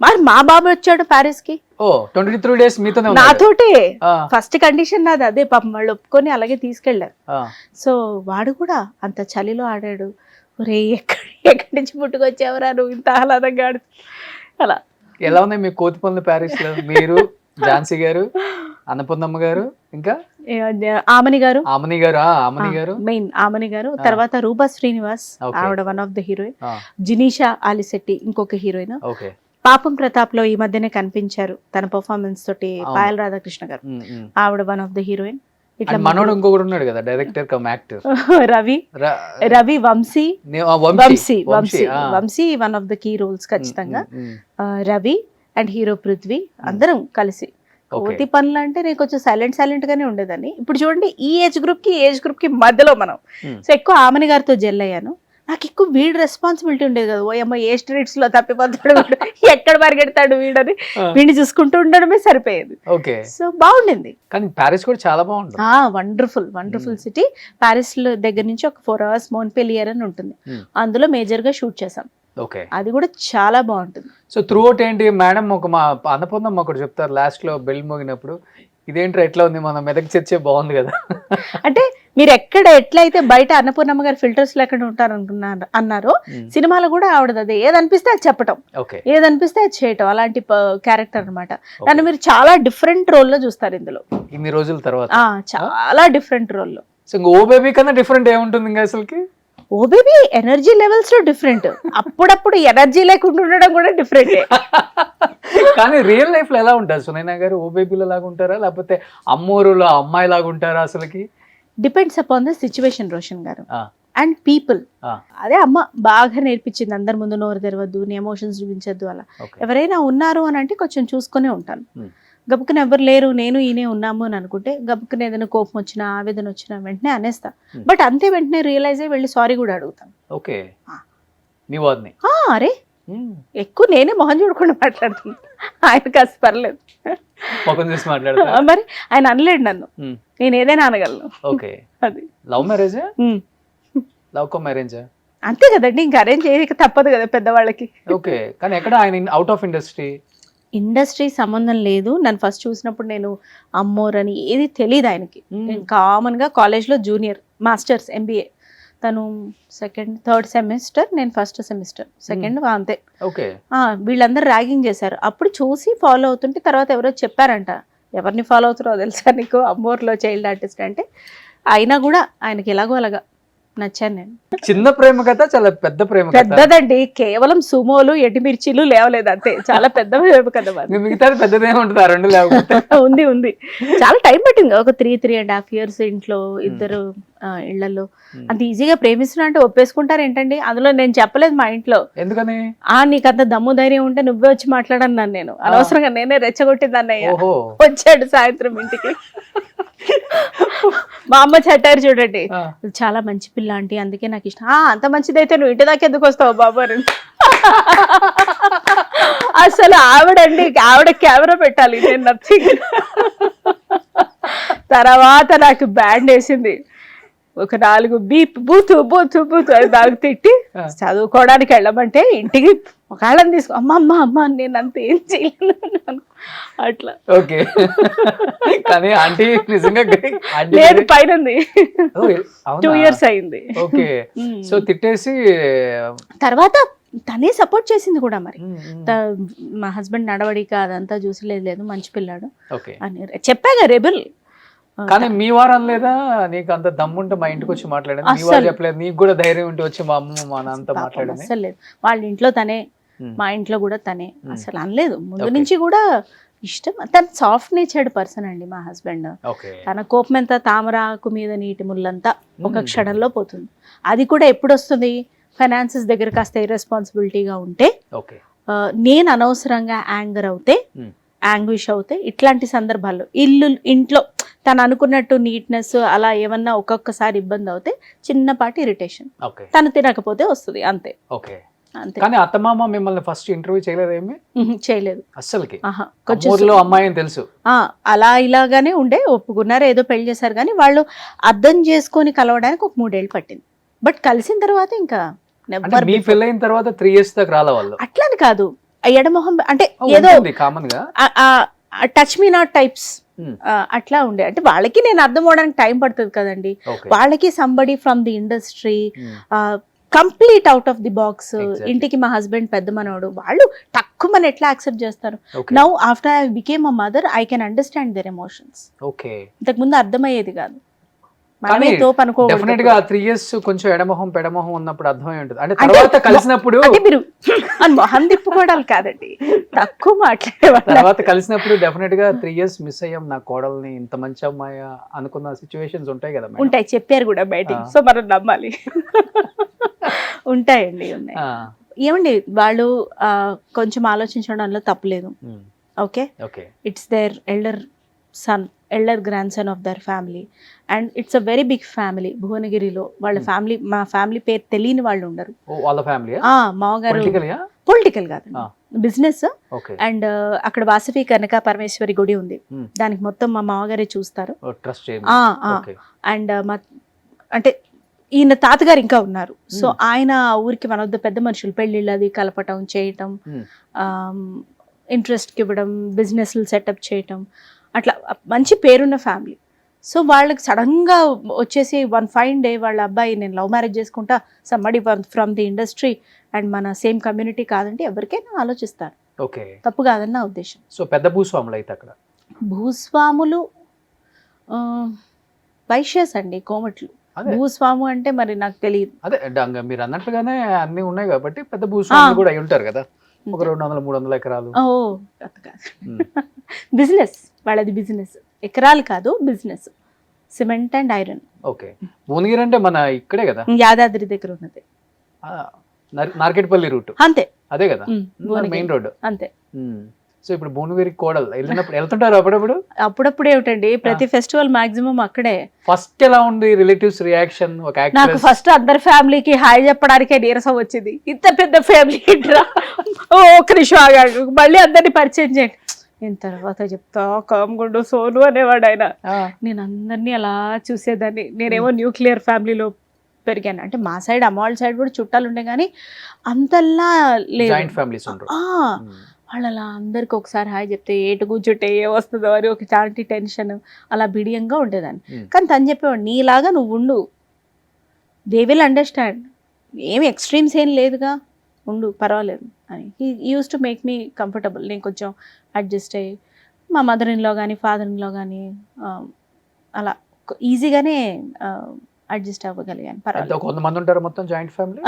Speaker 3: మరి మా బాబు వచ్చాడు ప్యారిస్ కి,
Speaker 2: 23 days మీతోనే
Speaker 3: నాతోటే. ఫస్ట్ కండిషన్ నాది అదే, పాపం వాళ్ళు ఒప్పుకొని అలాగే తీసుకెళ్లారు. సో వాడు కూడా అంత చలిలో ఆడాడు. ఒరే ఎక్కడి నుంచి పుట్టుకొచ్చావరా నువ్వు ఇంత ఆహ్లాదంగా ఆడు. అలా
Speaker 2: ఎలా ఉన్నాయి మీ కోతి పనులు ప్యారిస్ లో? మీరు, ఝాన్సీ గారు, అన్నపూర్ణమ్మ గారు, ఇంకా
Speaker 3: ఆమని గారు,
Speaker 2: ఆమని గారు
Speaker 3: మెయిన్ ఆమని గారు, తర్వాత రూపా శ్రీనివాస్ ఆవిడ వన్ ఆఫ్ ద హీరోయిన్, జినీషా ఆలిశెట్టి ఇంకొక హీరోయిన్, పాపం ప్రతాప్ లో ఈ మధ్యనే కనిపించారు తన పర్ఫార్మెన్స్ తోటి, పాయల్ రాధాకృష్ణ గారు ఆవిడ వన్ ఆఫ్ ద హీరోయిన్. ఇట్లా
Speaker 2: మనోడు ఇంకొకడు ఉన్నాడు కదా director cum actor,
Speaker 3: Ravi Vamsi one of the key roles ఖచ్చితంగా. రవి అండ్ హీరో పృథ్వీ అందరం కలిసి. కోతి పనులు అంటే నేను కొంచెం సైలెంట్ గానే ఉండేదాన్ని. ఇప్పుడు చూడండి ఈ ఏజ్ గ్రూప్ కి మధ్యలో మనం, సో ఎక్కువ ఆమని గారితో జెల్ అయ్యాను. నాకు ఎక్కువ వీడి రెస్పాన్సిబిలిటీ ఉండేది కదా, ఓ అమ్మ ఏ స్ట్రీట్స్ లో తప్పిపోతాడు ఎక్కడ పరిగెడతాడు వీడని, వీడిని చూసుకుంటూ ఉండడమే సరిపోయేది. సో బాగుండింది.
Speaker 2: కానీ ప్యారిస్ కూడా చాలా బాగుంటుంది.
Speaker 3: Wonderful city. ప్యారిస్ లో దగ్గర నుంచి ఒక 4 hours మోన్పెలియర్ అని ఉంటుంది, అందులో మేజర్ గా షూట్ చేసాం. అది కూడా చాలా బాగుంటుంది.
Speaker 2: సో త్రూ అవుట్ ఏంటి మేడం, ఒక మా అన్నపూర్ణమ్మ ఒకటి చెప్తారు లాస్ట్ లో బెల్ మోగినప్పుడు, ఇదేంట్రా ఎట్లా ఉంది మన మెదక్ చర్చే బాగుంది కదా.
Speaker 3: అంటే మీరు ఎట్లయితే బయట అన్నపూర్ణమ్మ గారు ఫిల్టర్స్ లేకుండా ఉంటారు అన్నారో, సినిమాలో కూడా ఆవిడది అదే, ఏదనిపిస్తే అది చెప్పటం, ఏదనిపిస్తే అది చేయటం, అలాంటి క్యారెక్టర్ అనమాట. నన్ను మీరు చాలా డిఫరెంట్ రోల్ లో చూస్తారు ఇందులో
Speaker 2: ఇన్ని రోజుల తర్వాత,
Speaker 3: చాలా డిఫరెంట్ రోల్ లో.
Speaker 2: సో ఓ బేబీ కన్నా డిఫరెంట్ ఏముంటుంది ఇంకా అసలుకి?
Speaker 3: ఓ బేబీ ఎనర్జీ లెవెల్స్ లో డిఫరెంట్, అప్పుడప్పుడు ఎనర్జీ లేకుండా ఉండడం కూడా డిఫరెంట్.
Speaker 2: కానీ రియల్ లైఫ్ లో ఎలా ఉంటారు సునైనా గారు? ఓ బేబీలో లాగా ఉంటారా, లేకపోతే అమ్మోరులో అమ్మాయి లాగా ఉంటారా అసలుకి?
Speaker 3: Depends upon the situation Roshan గారు అండ్ పీపుల్. అదే అమ్మ బాగా నేర్పించింది, అందరి ముందు నోరు తెరవద్దు, నీ ఎమోషన్స్ చూపించద్దు అలా. ఎవరైనా ఉన్నారు అని అంటే కొంచెం చూసుకునే ఉంటాను. గబుక్కున ఎవరు లేరు, నేను ఈయనే ఉన్నాము అని అనుకుంటే గబుక్కున ఏదైనా కోపం వచ్చినా ఆవేదన వచ్చినా వెంటనే అనేస్తా. బట్ అంతే వెంటనే రియలైజ్ అయ్యి వెళ్ళి సారీ కూడా అడుగుతాను. అరే ఎక్కువ నేనే మొహం చూడకుండా మాట్లాడుతున్నా, ఆయన కాస్త పర్లేదు. మరి ఆయన అనలేడు నన్ను, నేను ఏదైనా అనగలను. అది
Speaker 2: love marriage, love come marriage
Speaker 3: అంతే కదండి, ఇంకా అరేంజ్ చేయక తప్పదు కదా పెద్దవాళ్ళకి.
Speaker 2: ఓకే, కానీ ఎక్కడ ఆయన అవుట్ ఆఫ్ ఇండస్ట్రీ
Speaker 3: సంబంధం లేదు. నన్ను ఫస్ట్ చూసినప్పుడు నేను అమ్మోర్ అని ఏది తెలియదు ఆయనకి. నేను కామన్ గా కాలేజ్ లో జూనియర్, మాస్టర్స్ MBA, తను థర్డ్ సెమిస్టర్, నేను ఫస్ట్ సెమిస్టర్ సెకండ్, అంతే. వీళ్ళందరూ ర్యాగింగ్ చేశారు. అప్పుడు చూసి ఫాలో అవుతుంటే తర్వాత ఎవరో చెప్పారంట, ఎవరిని ఫాలో అవుతారో తెలుసా నీకు, అమ్మోర్లో చైల్డ్ ఆర్టిస్ట్ అంటే. అయినా కూడా ఆయనకి ఎలాగో అలాగా నచ్చాను నేను.
Speaker 2: చిన్న ప్రేమ కథ, చాలా పెద్ద ప్రేమ కథ.
Speaker 3: పెద్దదండి, కేవలం సుమోలు ఎటిమిర్చీలు లేవలేదు అంతే, చాలా పెద్ద ప్రేమ కథ.
Speaker 2: మిగతాది పెద్దదే ఉంటుంది, రెండు లేకపోతే.
Speaker 3: ఉంది చాలా టైం పట్టింది, ఒక 3.5 years ఇంట్లో, ఇద్దరు ఇళ్లలో. అంత ఈజీగా ప్రేమిస్తున్నా అంటే ఒప్పేసుకుంటారు ఏంటండి? అందులో నేను చెప్పలేదు మా ఇంట్లో.
Speaker 2: ఎందుకని?
Speaker 3: నీకు అంత దమ్ము ధైర్యం ఉంటే నువ్వే వచ్చి మాట్లాడన్నాను నేను. అనవసరంగా నేనే రెచ్చగొట్టింది అన్నయ్య. వచ్చాడు సాయంత్రం ఇంటికి, మా అమ్మ చట్టారు చూడండి, చాలా మంచి పిల్ల ఆంటీ, అందుకే నాకు ఇష్టం. అంత మంచిదైతే నువ్వు ఇంటి దాకా ఎందుకు వస్తావు బాబు అని. అసలు ఆవిడ కెమెరా పెట్టాలి, నేను నథింగ్. తర్వాత నాకు బ్యాండ్ వేసింది, ఒక 4 బీప్ బూతు బూతు బూతు అని దానికి తిట్టి, చదువుకోవడానికి వెళ్ళమంటే ఇంటికి ఒకళ్ళని తీసుకో, అమ్మ నేను అంత ఏం చేయలేను అట్లా.
Speaker 2: ఓకే, కానీ ఆంటీ నిజంగా
Speaker 3: లేదు పైన 2 years అయింది.
Speaker 2: ఓకే, సో తిట్టేసి
Speaker 3: తర్వాత తనే సపోర్ట్ చేసింది కూడా మరి. మా హస్బెండ్ నడవడిక అదంతా చూసి లేదు మంచి పిల్లాడు
Speaker 2: ఓకే
Speaker 3: అని చెప్పాగా రెబెల్.
Speaker 2: కానీ మీ వారం లేదా నీకు అంత దమ్ముంటే మా ఇంటికి వచ్చి మాట్లాడండి, మీ వారు చెప్పలేదు, నీకు కూడా ధైర్యం ఉంటే వచ్చి మా అమ్మ మా నాన్నతో మాట్లాడండి.
Speaker 3: అసలు లేదు, వాళ్ళ ఇంట్లో తనే, మా ఇంట్లో కూడా తనే, అసలు అనలేదు ముందు నుంచి కూడా. ఇష్టం, తను సాఫ్ట్ నేచర్డ్ పర్సన్ అండి మా హస్బెండ్. తన కోపం ఎంత తామరాకు మీద నీటి ముళ్ళంతా ఒక క్షణంలో పోతుంది. అది కూడా ఎప్పుడు వస్తుంది, ఫైనాన్సెస్ దగ్గర కాస్త ఇర్రెస్పాన్సిబిలిటీగా ఉంటే, నేను అనవసరంగా యాంగర్ అవుతే, యాంగ్విష్ అవుతే, ఇట్లాంటి సందర్భాల్లో ఇంట్లో తను అనుకున్నట్టు నీట్నెస్ అలా ఏమన్నా ఒక్కొక్కసారి ఇబ్బంది అవుతే చిన్నపాటి ఇరిటేషన్, తను తినకపోతే వస్తుంది అంతే. అంతే.
Speaker 2: కానీ అత్తమామ మిమ్మల్ని ఫస్ట్ ఇంటర్వ్యూ చేయలేదేమి?
Speaker 3: చేయలేదు
Speaker 2: అస్సలకి.
Speaker 3: కొంచెం
Speaker 2: అమ్మాయి అని తెలుసు,
Speaker 3: అలా ఇలాగానే ఉండే, ఒప్పుకున్నారు, ఏదో పెళ్లి చేశారు. కానీ వాళ్ళు అర్థం చేసుకొని కలవడానికి ఒక 3 ఏళ్ళు పట్టింది. బట్ కలిసిన తర్వాత ఇంకా
Speaker 2: మీ పెళ్ళైన తర్వాత 3 years దాకా రాలే వాళ్ళు.
Speaker 3: అట్లని కాదు, ఎడమొహం అంటే ఏదో
Speaker 2: కామన్ గా
Speaker 3: టచ్ మీ నాట్ టైప్స్ అట్లా ఉండే. అంటే వాళ్ళకి నేను అర్థం అవడానికి టైం పడుతుంది కదండి. వాళ్ళకి somebody from the industry, complete out of the box. ఇంటికి మా హస్బెండ్ పెద్ద మనోడు, వాళ్ళు తక్కువ మన ఎట్లా యాక్సెప్ట్ చేస్తారు. Now after I became a mother I can understand their emotions. ఇంతకు ముందు అర్థమయ్యేది కాదు.
Speaker 2: డెఫినెట్ గా 3 years కొంచెం ఎడమొహం పెడమొహం ఉన్నప్పుడు అర్థమై ఉంటుంది. అంటే తర్వాత కలిసినప్పుడు
Speaker 3: మీరు మొహం తిప్పుకోవడాలు కాదండి, తక్కువ మాట్లాడేవాళ్ళు.
Speaker 2: తర్వాత కలిసినప్పుడు డెఫినెట్ గా 3 years మిస్ అయ్యాం నా కోడల్ని, ఇంత మంచి అమ్మాయి అనుకున్న సిచ్యువేషన్స్ ఉంటాయి కదా.
Speaker 3: ఉంటాయి, చెప్పారు కూడా బయటికి, సో మనం నమ్మాలి. ఉంటాయండి, ఉన్నాయి. ఏమండి వాళ్ళు కొంచెం ఆలోచించడంలో తప్పులేదు. Okay, it's their elder grandson of their family and it's a very big family. భువనగిరిలో వాళ్ళ ఫ్యామిలీ, మా ఫ్యామిలీ పేరు తెలియని వాళ్ళు ఉండరు. మామగారు పొలిటికల్ కాదు, బిజినెస్. అండ్ అక్కడ వాసవి కనక పరమేశ్వరి గుడి ఉంది, దానికి మొత్తం మా మామగారే చూస్తారు. అండ్ అంటే ఈయన తాతగారు ఇంకా ఉన్నారు. సో ఆయన ఊరికి మన వద్ద పెద్ద మనుషులు, పెళ్లిళ్ళు అది కలపటం చేయటం, ఇంట్రెస్ట్కి ఇవ్వడం, బిజినెస్లు సెటప్ చేయటం, అట్లా మంచి పేరున్న ఫ్యామిలీ. సో వాళ్ళకి సడన్గా వచ్చేసి వన్ ఫైన్ డే వాళ్ళ అబ్బాయి నేను లవ్ మ్యారేజ్ చేసుకుంటా, సమ్మడి ఫ్రమ్ ది ఇండస్ట్రీ అండ్ మన సేమ్ కమ్యూనిటీ కాదంటే ఎవరికైనా ఆలోచిస్తారు, తప్పు కాదని నా ఉద్దేశం.
Speaker 2: సో పెద్ద భూస్వాములు అయితే అక్కడ
Speaker 3: భూస్వాములు వైశ్యస్ అండి, కోమట్లు. భూస్వాము అంటే మరి నాకు తెలియదు.
Speaker 2: అదే మీరు అన్నట్టుగానే అన్ని ఉన్నాయి కాబట్టి పెద్ద భూస్వాములు కూడా అయి ఉంటారు కదా, ఒక 200-300 ఎకరాలు.
Speaker 3: బిజినెస్ వాళ్ళది, బిజినెస్ ఎకరాలు కాదు, business cement and iron.
Speaker 2: Okay, Bhuvanagiri అంటే మన ఇక్కడే కదా,
Speaker 3: యాదాద్రి దగ్గర ఉన్నది,
Speaker 2: నార్కెట్పల్లి రూట్.
Speaker 3: అంతే,
Speaker 2: అదే కదా మెయిన్ రోడ్,
Speaker 3: అంతే.
Speaker 2: సో ఇప్పుడు భువనగిరి కోడలు వెళ్ళినప్పుడు వెళ్తుంటారు అప్పుడప్పుడు?
Speaker 3: అప్పుడప్పుడు ఏమిటండి, ప్రతి ఫెస్టివల్ మాక్సిమం అక్కడే.
Speaker 2: ఫస్ట్ ఎలా ఉంది రిలేటివ్స్ రియాక్షన్?
Speaker 3: నాకు ఫస్ట్ అందరి ఫ్యామిలీకి హాయ్ చెప్పడానికే నీరసం వచ్చింది. ఇంత పెద్ద ఫ్యామిలీ ఒక నిమిషం ఆగాడు, మళ్ళీ అందరినీ పరిచయం చేయండి. నేను తర్వాత చెప్తా కామ్గుండు సోను అనేవాడు ఆయన. నేను అందరినీ అలా చూసేదాన్ని. నేనేమో న్యూక్లియర్ ఫ్యామిలీలో పెరిగాను, అంటే మా సైడ్ అమ్మ వాళ్ళ సైడ్ కూడా చుట్టాలు ఉండే కానీ అంతల్లా లేదు. వాళ్ళు అలా అందరికి ఒకసారి హాయ్ చెప్తే ఏటు కూర్చుంటే ఏ వస్తుందో అని ఒక చాంటి టెన్షన్, అలా బిడియంగా ఉండేదాన్ని. కానీ తను చెప్పేవాడు నీలాగా నువ్వు ఉండు, దే విల్ అండర్స్టాండ్, ఏమి ఎక్స్ట్రీమ్స్ ఏం లేదుగా, ఉండు పర్వాలేదు అని. He use to make me comfortable. నేను కొంచెం అడ్జస్ట్ అయ్యి మా మదర్ ఇన్లో కానీ ఫాదర్ ఇన్లో కానీ అలా ఈజీగానే అడ్జస్ట్ అవ్వగలిగాను.
Speaker 2: కొంతమంది ఉంటారు మొత్తం జాయింట్ ఫ్యామిలీ,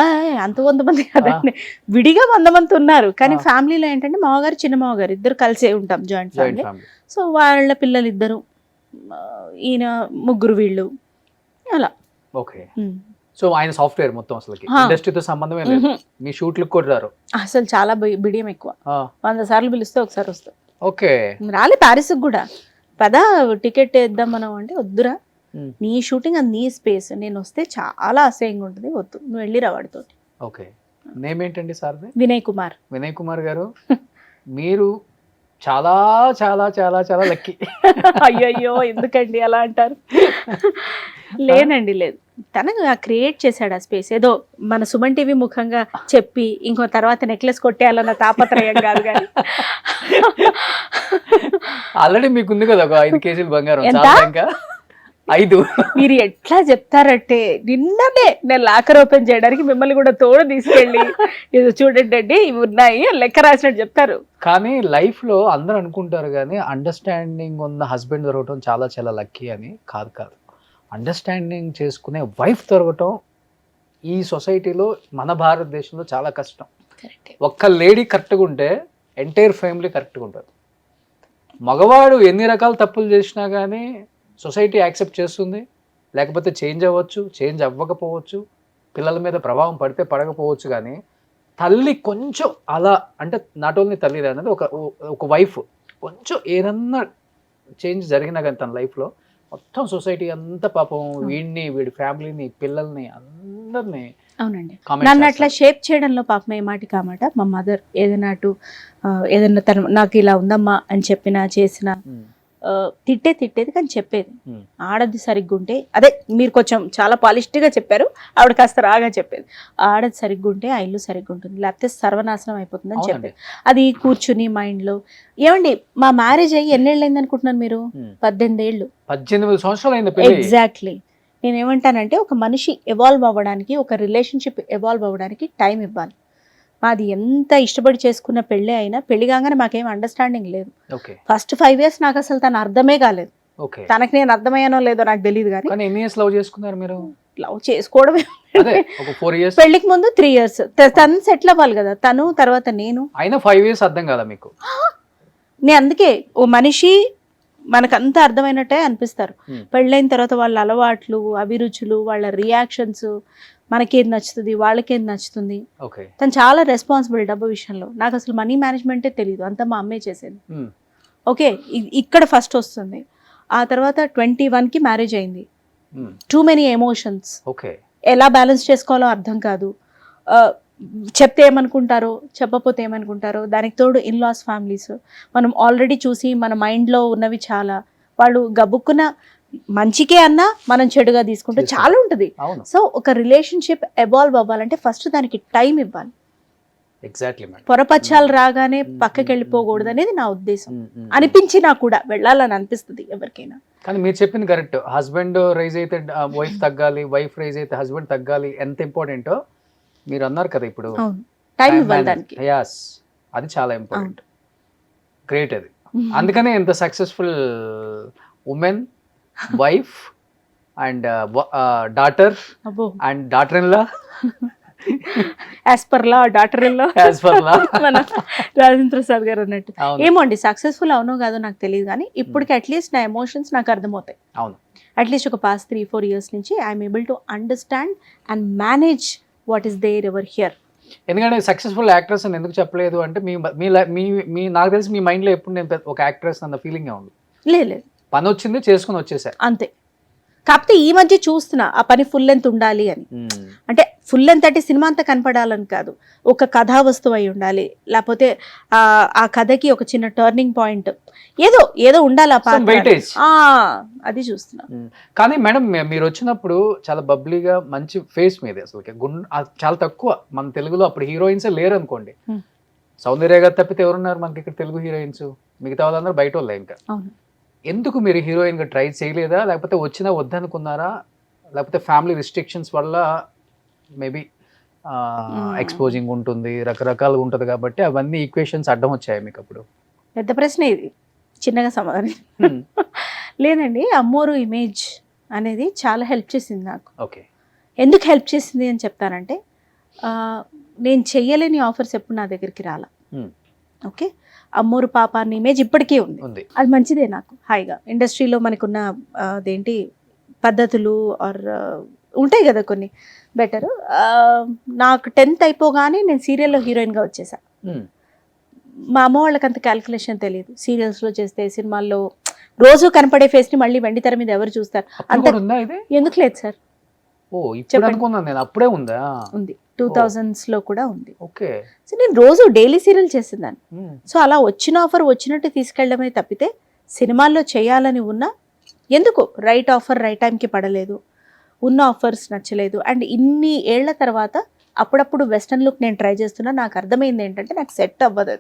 Speaker 3: అంత 100 మంది కదండి, విడిగా 100 మంది ఉన్నారు. కానీ ఫ్యామిలీలో ఏంటంటే మామగారు చిన్న మామగారు ఇద్దరు కలిసే ఉంటాం, జాయింట్ ఫ్యామిలీ. సో వాళ్ళ పిల్లలు 2, ఈయన 3 వీళ్ళు అలా.
Speaker 2: ఓకే, సో ఆయన సాఫ్ట్వేర్ మొత్తం అసలు ఇండస్ట్రీతో సంబంధమే లేదు, మీ షూట్లకు కూడా రారు
Speaker 3: అసలు. చాలా బిడియం ఎక్కువ, 100 సార్లు పిలిస్తే ఒకసారి వస్తాం.
Speaker 2: ఓకే,
Speaker 3: రాలే ప్యారిస్కి కూడా, పదా టికెట్ వేద్దాం మనం అంటే వద్దురా, నీ షూటింగ్ అది నీ స్పేస్, నేను వస్తే చాలా అసహ్యంగా ఉంటుంది, వద్దు నువ్వు వెళ్ళి రావాడితో.
Speaker 2: ఓకే, నేమ్ ఏంటండి సార్?
Speaker 3: వినయ్ కుమార్.
Speaker 2: వినయ్ కుమార్ గారు, మీరు చాలా చాలా చాలా చాలా లక్కీ.
Speaker 3: అయ్యయ్యో ఎందుకండి అలా అంటారు? లేనండి, లేదు, తనకు క్రియేట్ చేశాడు ఆ స్పేస్. ఏదో మన సుమన్ టీవీ ముఖంగా చెప్పి ఇంకో తర్వాత నెక్లెస్ కొట్టేయాలన్న తాపత్రయం కాదు కానీ.
Speaker 2: ఆల్రెడీ మీకుంది కదా ఒక 5 కేజీలు బంగారం. 5
Speaker 3: మీరు ఎట్లా చెప్తారంటే నిన్ననే నేను లాకర్ ఓపెన్ చేయడానికి మిమ్మల్ని కూడా తోడు తీసుకెళ్ళి ఇది చూడండి అండి ఇవి ఉన్నాయి లెక్క రాసినట్టు చెప్తారు.
Speaker 2: కానీ లైఫ్ లో అందరూ అనుకుంటారు కానీ అండర్స్టాండింగ్ ఉన్న హస్బెండ్ దొరకటం చాలా చాలా లక్కీ అని. కాదు, అండర్స్టాండింగ్ చేసుకునే వైఫ్ దొరకటం ఈ సొసైటీలో మన భారతదేశంలో చాలా కష్టం. ఒక్క లేడీ కరెక్ట్గా ఉంటే ఎంటైర్ ఫ్యామిలీ కరెక్ట్గా ఉంటుంది. మగవాడు ఎన్ని రకాల తప్పులు చేసినా కానీ సొసైటీ యాక్సెప్ట్ చేస్తుంది, లేకపోతే చేంజ్ అవ్వచ్చు, చేంజ్ అవ్వకపోవచ్చు, పిల్లల మీద ప్రభావం పడితే పడకపోవచ్చు. కానీ తల్లి కొంచెం అలా అంటే నాట్ ఓన్లీ తల్లి అనేది ఒక వైఫ్ కొంచెం ఏదన్నా చేంజ్ జరిగినా కానీ తన లైఫ్లో మొత్తం సొసైటీ అంతా పాపం వీడిని, వీడి ఫ్యామిలీని, పిల్లల్ని అందరినీ.
Speaker 3: అవునండి, నన్ను అట్లా షేప్ చేయడంలో పాపం ఏ మాటి కామాట మా మదర్ ఏదైనా ఏదైనా తను నాకు ఇలా ఉందమ్మా అని చెప్పినా చేసినా తిట్టేది కానీ చెప్పేది. ఆడది సరిగ్గా ఉంటే అదే మీరు కొంచెం చాలా పాలిష్డ్గా చెప్పారు, ఆవిడ కాస్త రాగా చెప్పేది. ఆడది సరిగ్గా ఉంటే ఆ ఇల్లు సరిగ్గా ఉంటుంది, లేకపోతే సర్వనాశనం అయిపోతుంది అని చెప్పేది. అది కూర్చుని మైండ్లో. ఏమండి మా మ్యారేజ్ అయ్యి ఎన్నేళ్ళు అయింది అనుకుంటున్నారు మీరు? 18 ఏళ్ళు.
Speaker 2: 18 సంవత్సరాలు.
Speaker 3: ఎగ్జాక్ట్లీ. నేనేమంటానంటే ఒక మనిషి ఎవాల్వ్ అవ్వడానికి, ఒక రిలేషన్షిప్ ఎవాల్వ్ అవ్వడానికి టైం ఇవ్వాలి. మాది ఎంత ఇష్టపడి చేసుకున్న పెళ్ళే అయినా పెళ్లి కాగానే మాకేం అండర్స్టాండింగ్ లేదు. ఫస్ట్ 5 years నాకు అసలు తను అర్థమే కాలేదు. తనకి నేను అర్థమయ్యానో లేదో నాకు తెలియదు. కానీ లవ్ చేసుకోవడమే. పెళ్లికి ముందు 3 years తను సెటిల్ అవ్వాలి కదా, తను తర్వాత నేను.
Speaker 2: 5 years అర్థం కదా మీకు?
Speaker 3: నేను అందుకే ఓ మనిషి మనకు అంత అర్థమైనట్టే అనిపిస్తారు. పెళ్ళైన తర్వాత వాళ్ళ అలవాట్లు, అభిరుచులు, వాళ్ళ రియాక్షన్స్, మనకేది నచ్చుతుంది, వాళ్ళకేది నచ్చుతుంది. తను చాలా రెస్పాన్సిబుల్ డబ్బు విషయంలో. నాకు అసలు మనీ మేనేజ్మెంటే తెలియదు, అంతా మా అమ్మే చేసేది. ఓకే, ఇక్కడ ఫస్ట్ వస్తుంది. ఆ తర్వాత 21కి మ్యారేజ్ అయింది. టూ మెనీ ఎమోషన్స్, ఎలా బ్యాలెన్స్ చేసుకోవాలో అర్థం కాదు. చెప్తే ఏమనుకుంటారో, చెప్పకపోతే ఏమనుకుంటారో. దానికి తోడు ఇన్లాస్ ఫ్యామిలీస్ మనం ఆల్రెడీ చూసి మన మైండ్లో ఉన్నవి చాలా. వాళ్ళు గబుక్కున మంచికే అన్నా మనం చెడుగా తీసుకుంటే చాలా ఉంటుంది. సో ఒక రిలేషన్షిప్ ఎవాల్వ్ అవ్వాలంటే ఫస్ట్ దానికి టైం ఇవ్వాలి. పొరపచ్చాలు రాగానే పక్కకి వెళ్ళిపోకూడదు అనేది నా ఉద్దేశం. అనిపించినా కూడా వెళ్ళాలని అనిపిస్తుంది ఎవరికైనా.
Speaker 2: కానీ మీరు చెప్పింది కరెక్ట్. హస్బెండ్ రైజ్ అయితే వైఫ్ తగ్గాలి, వైఫ్ రైజ్ అయితే హస్బెండ్ తగ్గాలి. ఎంత ఇంపార్టెంటో మీరు అన్నారు కదా ఇప్పుడు.
Speaker 3: టైం ఇవ్వాలి దానికి.
Speaker 2: అది చాలా ఇంపార్టెంట్. గ్రేట్ అది. అందుకనే ఎంత successful women, wife and daughter and daughter in law,
Speaker 3: as per law daughter in law, మన రాజేంద్ర ప్రసాద్ గారు అన్నట్టు. ఏమో అండి, సక్సెస్ఫుల్ అవునో కాదో నాకు తెలియదు, కానీ ఇప్పటికి అట్లీస్ట్ నా ఎమోషన్స్ నాకు అర్థమవుతాయి. అట్లీస్ట్ ఒక పాస్ట్ 3-4 years నుంచి I'm able to understand and manage what is there ever here.
Speaker 2: ఎందుకంటే సక్సెస్ఫుల్ యాక్ట్రెస్ అని ఎందుకు చెప్పలేదు అంటే మీ నాకు తెలిసి మీ మైండ్లో ఎప్పుడు నేను ఒక యాక్ట్రెస్ అన్న ఫీలింగ్ ఉంది.
Speaker 3: లేదు,
Speaker 2: పని వచ్చింది చేసుకుని వచ్చేసా అంతే.
Speaker 3: కాకపోతే ఈ మధ్య చూస్తున్నా ఆ పని ఫుల్ లెంత్ ఉండాలి అని. అంటే ఫుల్ లెంత్ అంటే సినిమా అంతా కనపడాలని కాదు, ఒక కథా వస్తువు అయి ఉండాలి, లేకపోతే ఆ కథకి ఒక చిన్న టర్నింగ్ పాయింట్ ఏదో ఉండాలి. అది చూస్తున్నా.
Speaker 2: కానీ మేడం మీరు వచ్చినప్పుడు చాలా బబ్లీగా మంచి ఫేస్ మీద, అసలు చాలా తక్కువ మన తెలుగులో అప్పుడు హీరోయిన్స్ లేరు అనుకోండి. సౌందర్య గారు తప్పితే ఎవరున్నారు మనకి ఇక్కడ తెలుగు హీరోయిన్స్? మిగతా వాళ్ళందరూ బయట వాళ్ళే. ఇంకా ఎందుకు మీరు హీరోయిన్ గా ట్రై చేయలేదా, లేకపోతే వచ్చినా వద్దనుకున్నారా, లేకపోతే ఫ్యామిలీ రిస్ట్రిక్షన్స్ వల్ల మేబీ ఎక్స్పోజింగ్ ఉంటుంది, రకరకాలుగా ఉంటుంది కాబట్టి అవన్నీ ఈక్వేషన్స్ అడ్డం వచ్చాయి మీకు అప్పుడు?
Speaker 3: పెద్ద ప్రశ్న ఇది, చిన్నగా సమాధానం. లేదండి, అమ్మోరు ఇమేజ్ అనేది చాలా హెల్ప్ చేసింది నాకు. ఎందుకు హెల్ప్ చేసింది అని చెప్తానంటే, నేను చెయ్యలేని ఆఫర్స్ ఎప్పుడు నా దగ్గరికి రాలా. ఓకే, అమ్మోరు పాప అన్న ఇమేజ్ ఇప్పటికీ ఉంది. అది మంచిదే నాకు. హాయిగా ఇండస్ట్రీలో మనకున్న అదేంటి పద్ధతులు ఆర్ ఉంటాయి కదా కొన్ని, బెటర్. నాకు 10th అయిపోగానే నేను సీరియల్లో హీరోయిన్గా వచ్చేసా. మా అమ్మ వాళ్ళకి అంత క్యాల్కులేషన్ తెలియదు. సీరియల్స్లో చేస్తే సినిమాల్లో రోజు కనపడే ఫేస్ని మళ్ళీ వెండి తెర మీద ఎవరు చూస్తారు? అంత ఎందుకు లేదు సార్? ఉంది, 2000s లో కూడా ఉంది. సో నేను రోజు డైలీ సీరియల్ చేసేదాన్ని. సో అలా వచ్చిన ఆఫర్ వచ్చినట్టు తీసుకెళ్ళడమే తప్పితే సినిమాల్లో చేయాలని ఉన్నా ఎందుకు రైట్ ఆఫర్ రైట్ టైంకి పడలేదు, ఉన్న ఆఫర్స్ నచ్చలేదు. అండ్ ఇన్ని ఏళ్ల తర్వాత అప్పుడప్పుడు వెస్టర్న్ లుక్ నేను ట్రై చేస్తున్నా. నాకు అర్థమైంది ఏంటంటే నాకు సెట్ అవ్వదు.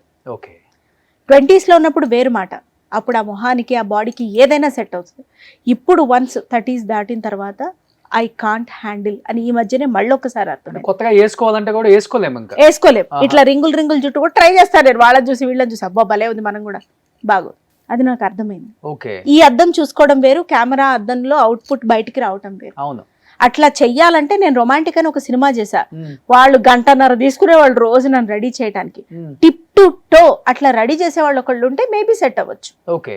Speaker 3: 20s లో ఉన్నప్పుడు వేరు మాట, అప్పుడు ఆ మొహానికి ఆ బాడీకి ఏదైనా సెట్ అవుతుంది. ఇప్పుడు వన్స్ 30s దాటిన తర్వాత ఐ కాంట్ హ్యాండిల్ అని ఈ మధ్యనే మళ్ళీ ఒకసారి అర్థం.
Speaker 2: కొత్తగా వేసుకోవాలంటే కూడా వేసుకోలేము, ఇంకా
Speaker 3: వేసుకోలేము.
Speaker 2: ఆహా.
Speaker 3: ఇట్లా రింగులు జుట్టు కూడా ట్రై చేస్తారు నేను, వాళ్ళని చూసి వీళ్ళని చూసి అబ్బా భలే ఉంది మనం కూడా బాగోదు. అది నాకు అర్థమైంది.
Speaker 2: ఓకే,
Speaker 3: ఈ అద్దం చూసుకోవడం వేరు, కెమెరా అద్దంలో అవుట్పుట్ బయటికి రావటం వేరు.
Speaker 2: అవును.
Speaker 3: అట్లా చెయ్యాలంటే నేను రొమాంటిక్ అని ఒక సినిమా చేశా. వాళ్ళు 1.5 గంట తీసుకునే వాళ్ళు రోజు నన్ను రెడీ చేయడానికి, టిప్ టు టో అట్లా రెడీ చేసే వాళ్ళు ఒకళ్ళు ఉంటే మేబీ సెట్ అవ్వచ్చు.
Speaker 2: ఓకే,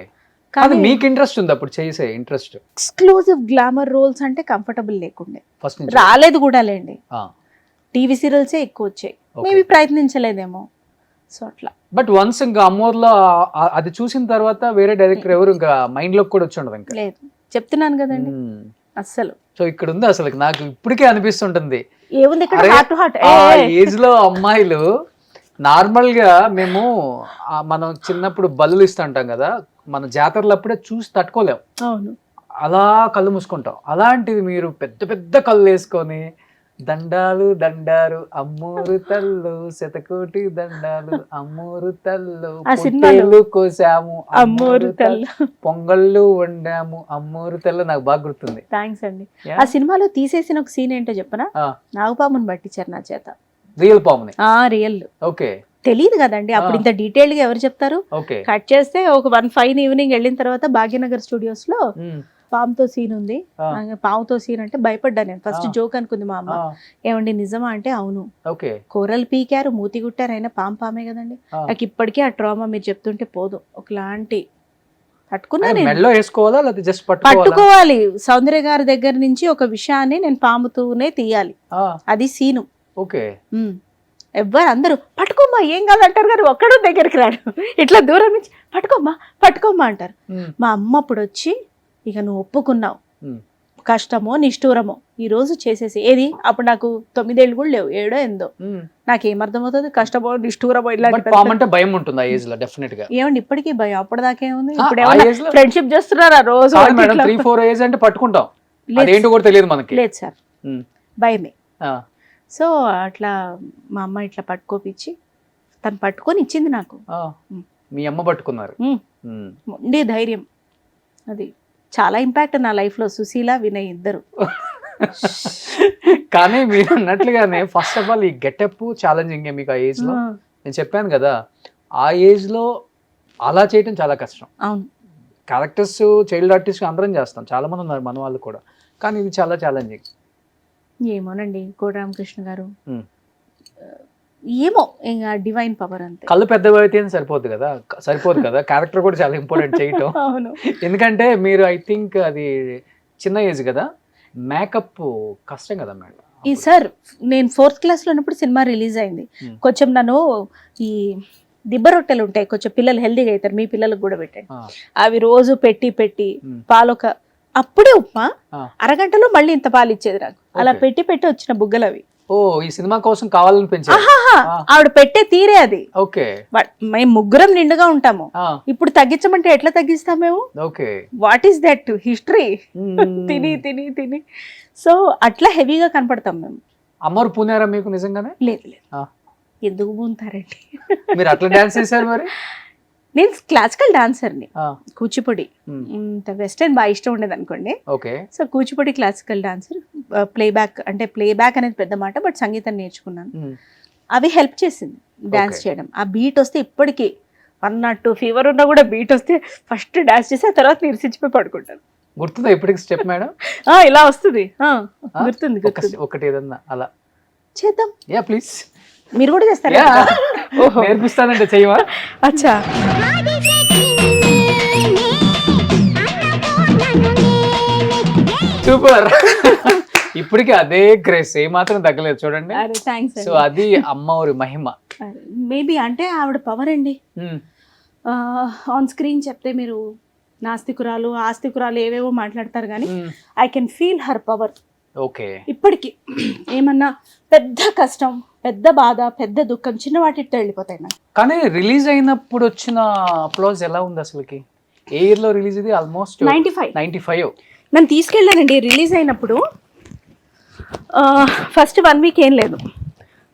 Speaker 2: కానీ మీకు ఇంట్రెస్ట్ ఉంది అప్పుడు చేసే ఇంట్రెస్ట్?
Speaker 3: ఎక్స్క్లూజివ్ గ్లామర్ రోల్స్ అంటే కంఫర్టబుల్ లేకుండే,
Speaker 2: ఫస్ట్
Speaker 3: రాలేదు కూడా లేండి. టీవీ సీరియల్సే ఎక్కువ వచ్చాయి, మేబీ ప్రయత్నించలేదేమో. సో అట్లా.
Speaker 2: బట్ వన్స్ ఇంకా అమ్మోర్లో అది చూసిన తర్వాత వేరే డైరెక్టర్ ఎవరు ఇంకా మైండ్ లోకి కూడా వచ్చి ఉండదు ఇంకా?
Speaker 3: లేదు, చెప్తున్నాను కదండి అస్సలు.
Speaker 2: సో ఇక్కడ ఉంది అసలు నాకు ఇప్పటికే అనిపిస్తుంటుంది,
Speaker 3: ఏముంది ఇక్కడ హార్ట్ టు హార్ట్.
Speaker 2: ఏజ్ లో అమ్మాయిలు నార్మల్ గా మేము మనం చిన్నప్పుడు బల్లులు ఇస్తుంటాం కదా, మన జాతరలు అప్పుడే చూసి తట్టుకోలేం,
Speaker 3: అవును,
Speaker 2: అలా కళ్ళు మూసుకుంటాం. అలాంటిది మీరు పెద్ద పెద్ద కళ్ళు వేసుకొని దండాలు దండారు అమ్మూరు తల్లు శతకోటి దండాలు అమ్మూరు తల్లు పొట్టేలు కోసాము అమ్మూరు తల్లు పొంగళ్ళు వండాము అమ్మూరు తల్లు నాకు బాగా గుర్తుంది.
Speaker 3: థ్యాంక్స్ అండి. ఆ సినిమాలో తీసేసిన ఒక సీన్ ఏంటో చెప్పనా? నాగపాముని పట్టించారు నా చేత.
Speaker 2: రియల్ పాముని?
Speaker 3: రియల్.
Speaker 2: ఓకే,
Speaker 3: తెలియదు కదండి అప్పుడు, ఇంత డీటెయిల్ గా ఎవరు చెప్తారు? కట్ చేస్తే ఒక 1 ఫైన్ ఈవినింగ్ వెళ్ళిన తర్వాత భాగ్యనగర్ స్టూడియోస్ లో పాముతో సీన్ ఉంది. పాముతో సీన్ అంటే భయపడ్డా నేను. ఫస్ట్ జోక్ అనుకుంది మా అమ్మ. ఏమండి నిజమా అంటే అవును. కూరలు పీకారు, మూతి గుట్టారు, అయినా పామే కదండి. నాకు ఇప్పటికీ ఆ ట్రామా మీరు చెప్తుంటే పోదు, ఒకలాంటి పట్టుకోవాలి. సౌందర్య గారి దగ్గర నుంచి ఒక విషయాన్ని నేను పాముతూనే తీయాలి, అది సీను. ఎవ్వరు అందరూ పట్టుకోమ్మా ఏం కాదంటారు కానీ ఒక్కడో దగ్గరికి రాడు, ఇట్లా దూరం నుంచి పట్టుకోమ్మా అంటారు. మా అమ్మ అప్పుడు వచ్చి ఇక నువ్వు ఒప్పుకున్నావు, కష్టమో నిష్ఠూరమో ఈ రోజు చేసేసి. ఏది అప్పుడు నాకు 9 ఏళ్ళు కూడా లేవు, 7 8 నాకేమర్థమవుతుంది కష్టమో నిష్ఠూరమో ఇలాంటి
Speaker 2: భయం ఉంటుంది ఆ ఏజ్ లో డెఫినెట్ గా.
Speaker 3: ఏమండి ఇప్పటికీ భయం, అప్పటిదాకా ఏముంది, ఇప్పుడు ఫ్రెండ్షిప్ చేస్తున్నారా రోజు?
Speaker 2: 3-4 ఏజ్ అంటే పట్టుకుంటాం, అదేంటో కూడా తెలియదు మనకి.
Speaker 3: లేదు సార్, భయమే. సో అట్లా మా అమ్మ ఇట్లా పట్టుకోపిచ్చి తను పట్టుకొని ఇచ్చింది నాకు.
Speaker 2: మీ అమ్మ పట్టుకున్నారు,
Speaker 3: ఉండే ధైర్యం అది చాలా ఇంపాక్ట్ నా లైఫ్ లో. సుశీల, వినయ్ ఇద్దరు.
Speaker 2: కానీ మీరు అన్నట్లుగానే ఫస్ట్ ఆఫ్ ఆల్ ఈ గెటప్ ఛాలెంజింగ్ మీకు ఆ ఏజ్ లో. నేను చెప్పాను కదా, ఆ ఏజ్ లో అలా చేయటం చాలా కష్టం.
Speaker 3: అవును,
Speaker 2: క్యారెక్టర్స్ చైల్డ్ ఆర్టిస్ట్ అందరం చేస్తాం, చాలా మంది ఉన్నారు మన వాళ్ళు కూడా, కానీ ఇది చాలా ఛాలెంజింగ్.
Speaker 3: ఏమోనండి కోట రామకృష్ణ గారు, ఏమో ఇంకా డివైన్ పవర్ అంతే.
Speaker 2: కళ్ళు పెద్దవి అయితే సరిపోదు కదా, క్యారెక్టర్ కూడా చాలా ఇంపార్టెంట్ చేయటం.
Speaker 3: అవును,
Speaker 2: ఎందుకంటే మీరు ఐ థింక్ అది చిన్న ఏజ్ కదా, మేకప్ కష్టం కదా మేడం.
Speaker 3: ఈ సార్ నేను 4th క్లాస్ లో ఉన్నప్పుడు సినిమా రిలీజ్ అయింది. కొంచెం నన్ను ఈ దిబ్బ రొట్టెలు ఉంటాయి, కొంచెం పిల్లలు హెల్దీగా అవుతారు, మీ పిల్లలకు కూడా పెట్టండి, అవి రోజు పెట్టి పాలొక అప్పుడే ఉప్మా అరగంటలో మళ్ళీ ఇంత పాలు ఇచ్చేది నాకు. అలా పెట్టి వచ్చిన బుగ్గలు అవి.
Speaker 2: ఈ సినిమా కోసం కావాలని పెంచారు.
Speaker 3: ఆవిడ పెట్టే తీరే అది.
Speaker 2: ఓకే,
Speaker 3: మేము ముగ్గురం నిండుగా ఉంటాము, ఇప్పుడు తగ్గించమంటే ఎట్లా తగ్గిస్తాం మేము? What is that history? తిని సో అట్లా హెవీగా కనపడతాం మేము.
Speaker 2: అమ్మవారు పూనారా మీకు నిజంగానే?
Speaker 3: లేదు, ఎందుకు పూనుతారండి?
Speaker 2: మీరు అట్లా డాన్స్ చేశారు మరి?
Speaker 3: నేను క్లాసికల్ డాన్సర్ని, కూచిపూడి. వెస్టర్న్ బాగా ఇష్టం ఉండేది అనుకోండి. So Kuchipudi classical dancer. Playback అనేది పెద్ద మాట, బట్ సంగీతం నేర్చుకున్నాను. అవి హెల్ప్ చేసింది డాన్స్ చేయడం. ఆ బీట్ వస్తే ఇప్పటికీ 102 ఫీవర్ ఉన్నా కూడా బీట్ వస్తే ఫస్ట్ డాన్స్ చేసి ఆ తర్వాత నిరసించిపోయి పడుకుంటాను.
Speaker 2: గుర్తుందా ఇప్పటికి స్టెప్ మేడం?
Speaker 3: ఇలా వస్తుంది, గుర్తుంది.
Speaker 2: ఒకటి ఏదన్నా అలా
Speaker 3: చేద్దాం.
Speaker 2: Yeah please.
Speaker 3: మీరు కూడా చేస్తారా?
Speaker 2: నేర్పిస్తానంటే చెయ్యవా?
Speaker 3: అచ్చా,
Speaker 2: సూపర్. ఇప్పటికి అదే గ్రేస్ ఏమాత్రం తగ్గలేదు చూడండి. సో అది అమ్మవారి మహిమ
Speaker 3: మేబీ. అంటే ఆవిడ పవర్ అండి. ఆన్ స్క్రీన్ చెప్తే మీరు నాస్తికురాలు ఆస్తికురాలు ఏవేవో మాట్లాడతారు కానీ I can feel her power.
Speaker 2: Okay,
Speaker 3: ఇప్పటికి ఏమన్నా పెద్ద కష్టం, పెద్ద బాధ, పెద్ద దుఃఖం, చిన్న వాటితో వెళ్ళిపోతాయి నాకు.
Speaker 2: కానీ రిలీజ్ అయినప్పుడు వచ్చిన అప్లాజ్ ఎలా ఉంది అసలుకి? ఏ ఇయర్ లో రిలీజ్ ఇది? ఆల్మోస్ట్ 95.
Speaker 3: నన్ను తీసుకెళ్ళానండి రిలీజ్ అయినప్పుడు. ఫస్ట్ 1 వీక్ ఏం లేదు,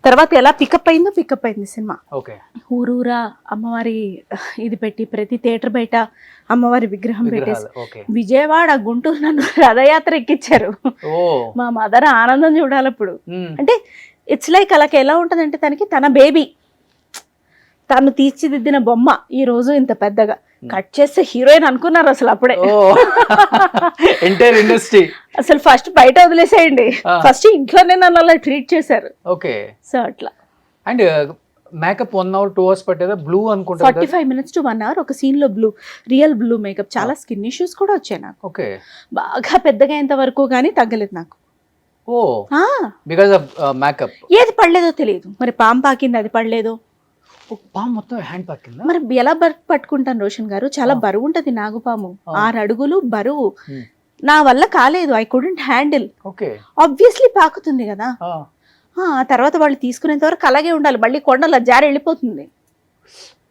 Speaker 3: తర్వాత ఎలా పికప్ అయింది సినిమా.
Speaker 2: ఓకే.
Speaker 3: ఊరూరా అమ్మవారి ఇది పెట్టి ప్రతి థియేటర్ బయట అమ్మవారి విగ్రహం పెట్టేసి
Speaker 2: ఓకే.
Speaker 3: విజయవాడ గుంటూరు నన్ను రథయాత్ర ఎక్కించారు.
Speaker 2: ఓ.
Speaker 3: మా మదర్ ఆనందం చూడాలి అప్పుడు. అంటే ఇట్స్ లైక్ అలాగే ఎలా ఉంటదంటే తనకి తన బేబీ తను తీర్చిదిద్దిన బొమ్మ ఈ రోజు ఇంత పెద్దగా కట్ చేస్తే హీరోయిన్ అనుకున్నారు అసలు అప్పుడే.
Speaker 2: ఎంటైర్ ఇండస్ట్రీ
Speaker 3: అసలు ఫస్ట్ బయట వదిలేసేయండి, ఫస్ట్ ఇంట్లోనే నన్ను అలా ట్రీట్ చేశారు.
Speaker 2: ఓకే.
Speaker 3: సో అట్లా.
Speaker 2: అండ్ మేకప్ 1 hour 2 hours పట్టేదా? బ్లూ అనుకుంటా.
Speaker 3: 45 minutes to 1 hour ఒక సీన్ లో బ్లూ, రియల్ బ్లూ మేకప్. చాలా స్కిన్ ఇష్యూస్ కూడా వచ్చాయి నాకు.
Speaker 2: ఓకే.
Speaker 3: బాగా పెద్దగా అయ్యేంత వరకు కానీ తగ్గలేదు నాకు.
Speaker 2: ఓ, బికాజ్ ఆఫ్ మేకప్.
Speaker 3: ఏది పడలేదో తెలియదు, మరి పాము పాకింది అది పడలేదో.
Speaker 2: పాము మొత్తం హ్యాండ్ పాకిందా?
Speaker 3: మరి ఎలా పట్టుకుంటాను రోషన్ గారు, చాలా బరువు ఉంటది నాగుపాము, 6 అడుగులు బరువు. నా వల్ల కాలేదు, I couldn't handle.
Speaker 2: Okay.
Speaker 3: Obviously పాకుతుంది కదా. తర్వాత వాళ్ళు తీసుకునేంత వరకు అలాగే ఉండాలి, మళ్ళీ కొండల జారి వెళ్ళిపోతుంది.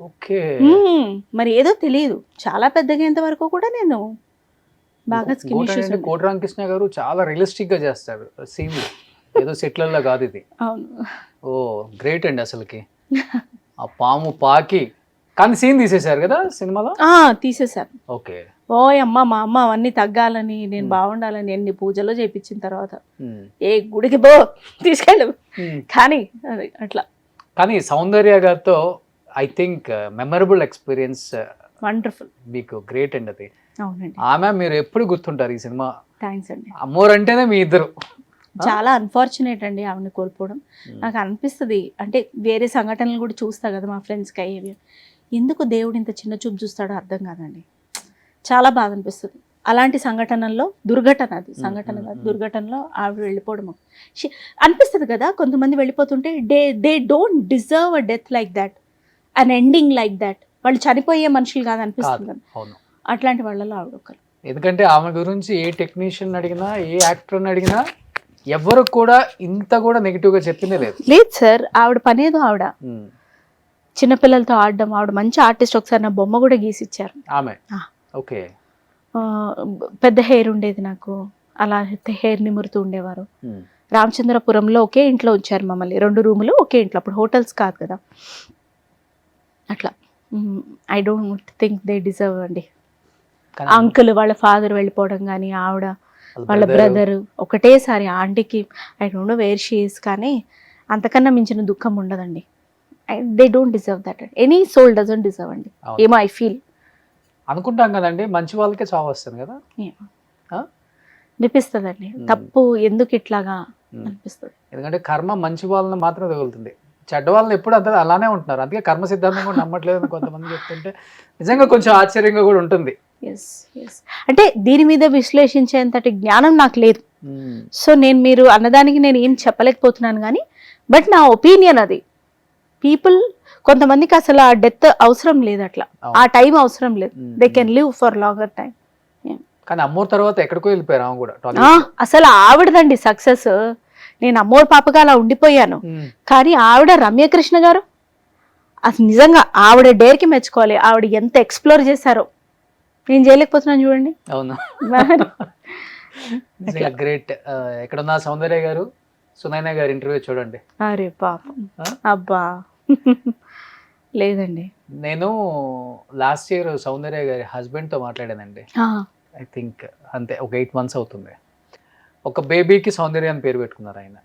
Speaker 2: ఓకే.
Speaker 3: మరి ఏదో తెలియదు, చాలా పెద్దగా అయ్యేంత వరకు కూడా నేను బాగా స్కిన్ ఇష్యూస్.
Speaker 2: కోటి రామకృష్ణ గారు చాలా రియలిస్టిక్ గా చేస్తారు సీన్, ఏదో సెట్లల్లో కాదు ఇది.
Speaker 3: అవును.
Speaker 2: ఓ గ్రేట్ అండి అసలుకి. ఆ పాము పాకి కానీ సీన్ తీసేశారు కదా సినిమాలో?
Speaker 3: తీసేశారు.
Speaker 2: ఓకే.
Speaker 3: ఓ అమ్మ, మా అమ్మ అవన్నీ తగ్గాలని, నేను బాగుండాలని ఎన్ని పూజలో చేయించిన తర్వాత ఏ గుడికి పో తీసుకెళ్ళు కానీ అది అట్లా.
Speaker 2: కానీ సౌందర్య గారితో I think memorable experience.
Speaker 3: Wonderful.
Speaker 2: మీకు గ్రేట్ అండి అది.
Speaker 3: అవునండి.
Speaker 2: ఆమె మీరు ఎప్పుడు గుర్తుంటారు ఈ సినిమా.
Speaker 3: థ్యాంక్స్ అండి.
Speaker 2: అమ్మోరు అంటేనే మీ ఇద్దరు.
Speaker 3: చాలా అన్ఫార్చునేట్ అండి ఆవిడని కోల్పోవడం. నాకు అనిపిస్తుంది, అంటే వేరే సంఘటనలు కూడా చూస్తా కదా మా ఫ్రెండ్స్కి అయ్యేవి, ఎందుకు దేవుడు ఇంత చిన్న చూపు చూస్తాడో అర్థం కాదండి. చాలా బాధ అనిపిస్తుంది. అలాంటి సంఘటనల్లో దుర్ఘటన, అది సంఘటన కాదు, దుర్ఘటనలో ఆవిడ వెళ్ళిపోవడం అనిపిస్తుంది కదా. కొంతమంది వెళ్ళిపోతుంటే they don't deserve a death like that, an ending like that. వాళ్ళు చనిపోయే మనుషులు కాదు అనిపిస్తుంది కదా. అట్లాంటి వాళ్ళలో ఆవిడ ఒకరు.
Speaker 2: ఎందుకంటే ఆమె గురించి ఏ టెక్నీషియన్ అడిగినా, ఏ యాక్టర్ని అడిగినా ఎవరు కూడా ఇంత కూడా నెగిటివ్ గా చెప్పిందే లేదు.
Speaker 3: లేదు సార్, ఆవిడ పనేదో ఆవిడ చిన్నపిల్లలతో ఆడడం. ఆవిడ మంచి ఆర్టిస్ట్. ఒకసారి నా బొమ్మ కూడా గీసిచ్చారు
Speaker 2: ఆమె. ఓకే.
Speaker 3: పెద్ద హెయిర్ ఉండేది నాకు, అలా హెయిర్ నిమురుతూ ఉండేవారు. రామచంద్రపురంలో ఒకే ఇంట్లో ఉంచారు మమ్మల్ని, 2 రూములు ఒకే ఇంట్లో. అప్పుడు హోటల్స్ కాదు కదా అట్లా. I don't think they deserve అండి. అంకుల్ వాళ్ళ ఫాదర్ వెళ్ళిపోవడం కానీ, ఆవిడ వాళ్ళ బ్రదర్ ఒకటేసారి ఆంటీకి, I don't know where she is, కానీ అంతకన్నా మించిన దుఃఖం ఉండదండి. They don't deserve that. Any soul doesn't deserve అండి. ఏమో ఐ ఫీల్.
Speaker 2: అనుకుంటాం కదండి, మంచి వాళ్ళకే చావు వస్తుంది కదా
Speaker 3: అనిపిస్తుందండి. తప్పు ఎందుకు ఇట్లాగా అనిపిస్తుంది.
Speaker 2: ఎందుకంటే కర్మ మంచి వాళ్ళని మాత్రమే తగులుతుంది, చెడ్డ వాళ్ళని ఎప్పుడు అంతా అలానే ఉంటున్నారు. అందుకే కర్మ సిద్ధాంతం కూడా నమ్మట్లేదు కొంతమంది చెప్తుంటే నిజంగా కొంచెం ఆశ్చర్యంగా కూడా ఉంటుంది.
Speaker 3: అంటే దీని మీద విశ్లేషించేంతటి జ్ఞానం నాకు లేదు. సో మీరు అన్నదానికి నేను ఏం చెప్పలేకపోతున్నాను కానీ, బట్ నా ఒపీనియన్ అది. పీపుల్ కొంతమందికి అసలు ఆ డెత్ అవసరం లేదు, అట్లా ఆ టైం అవసరం లేదు. They can live for longer time.
Speaker 2: కానీ అమ్మోరు తర్వాత ఎక్కడికో వెళ్ళిపోయారు ఆమె కూడా.
Speaker 3: అసలు ఆవిడదండి సక్సెస్. నేను అమ్మోరు పాపగా అలా ఉండిపోయాను, కానీ ఆవిడ రమ్యకృష్ణ గారు అసలు నిజంగా ఆవిడ డేర్కి మెచ్చుకోవాలి. ఆవిడ ఎంత ఎక్స్ప్లోర్ చేశారో నేను చేయలేకపోతున్నాను చూడండి.
Speaker 2: అవునా, గ్రేట్. ఎక్కడున్నా సౌందర్య గారు, సునైనా గారి ఇంటర్వ్యూ చూడండి.
Speaker 3: అరే పాపం, అబ్బా లేదండి.
Speaker 2: నేను లాస్ట్ ఇయర్ సౌందర్య గారి హస్బెండ్తో మాట్లాడానండి. ఐ థింక్ అంతే, ఒక 8 months అవుతుంది. ఒక బేబీకి సౌందర్య అని పేరు పెట్టుకున్నారు ఆయన.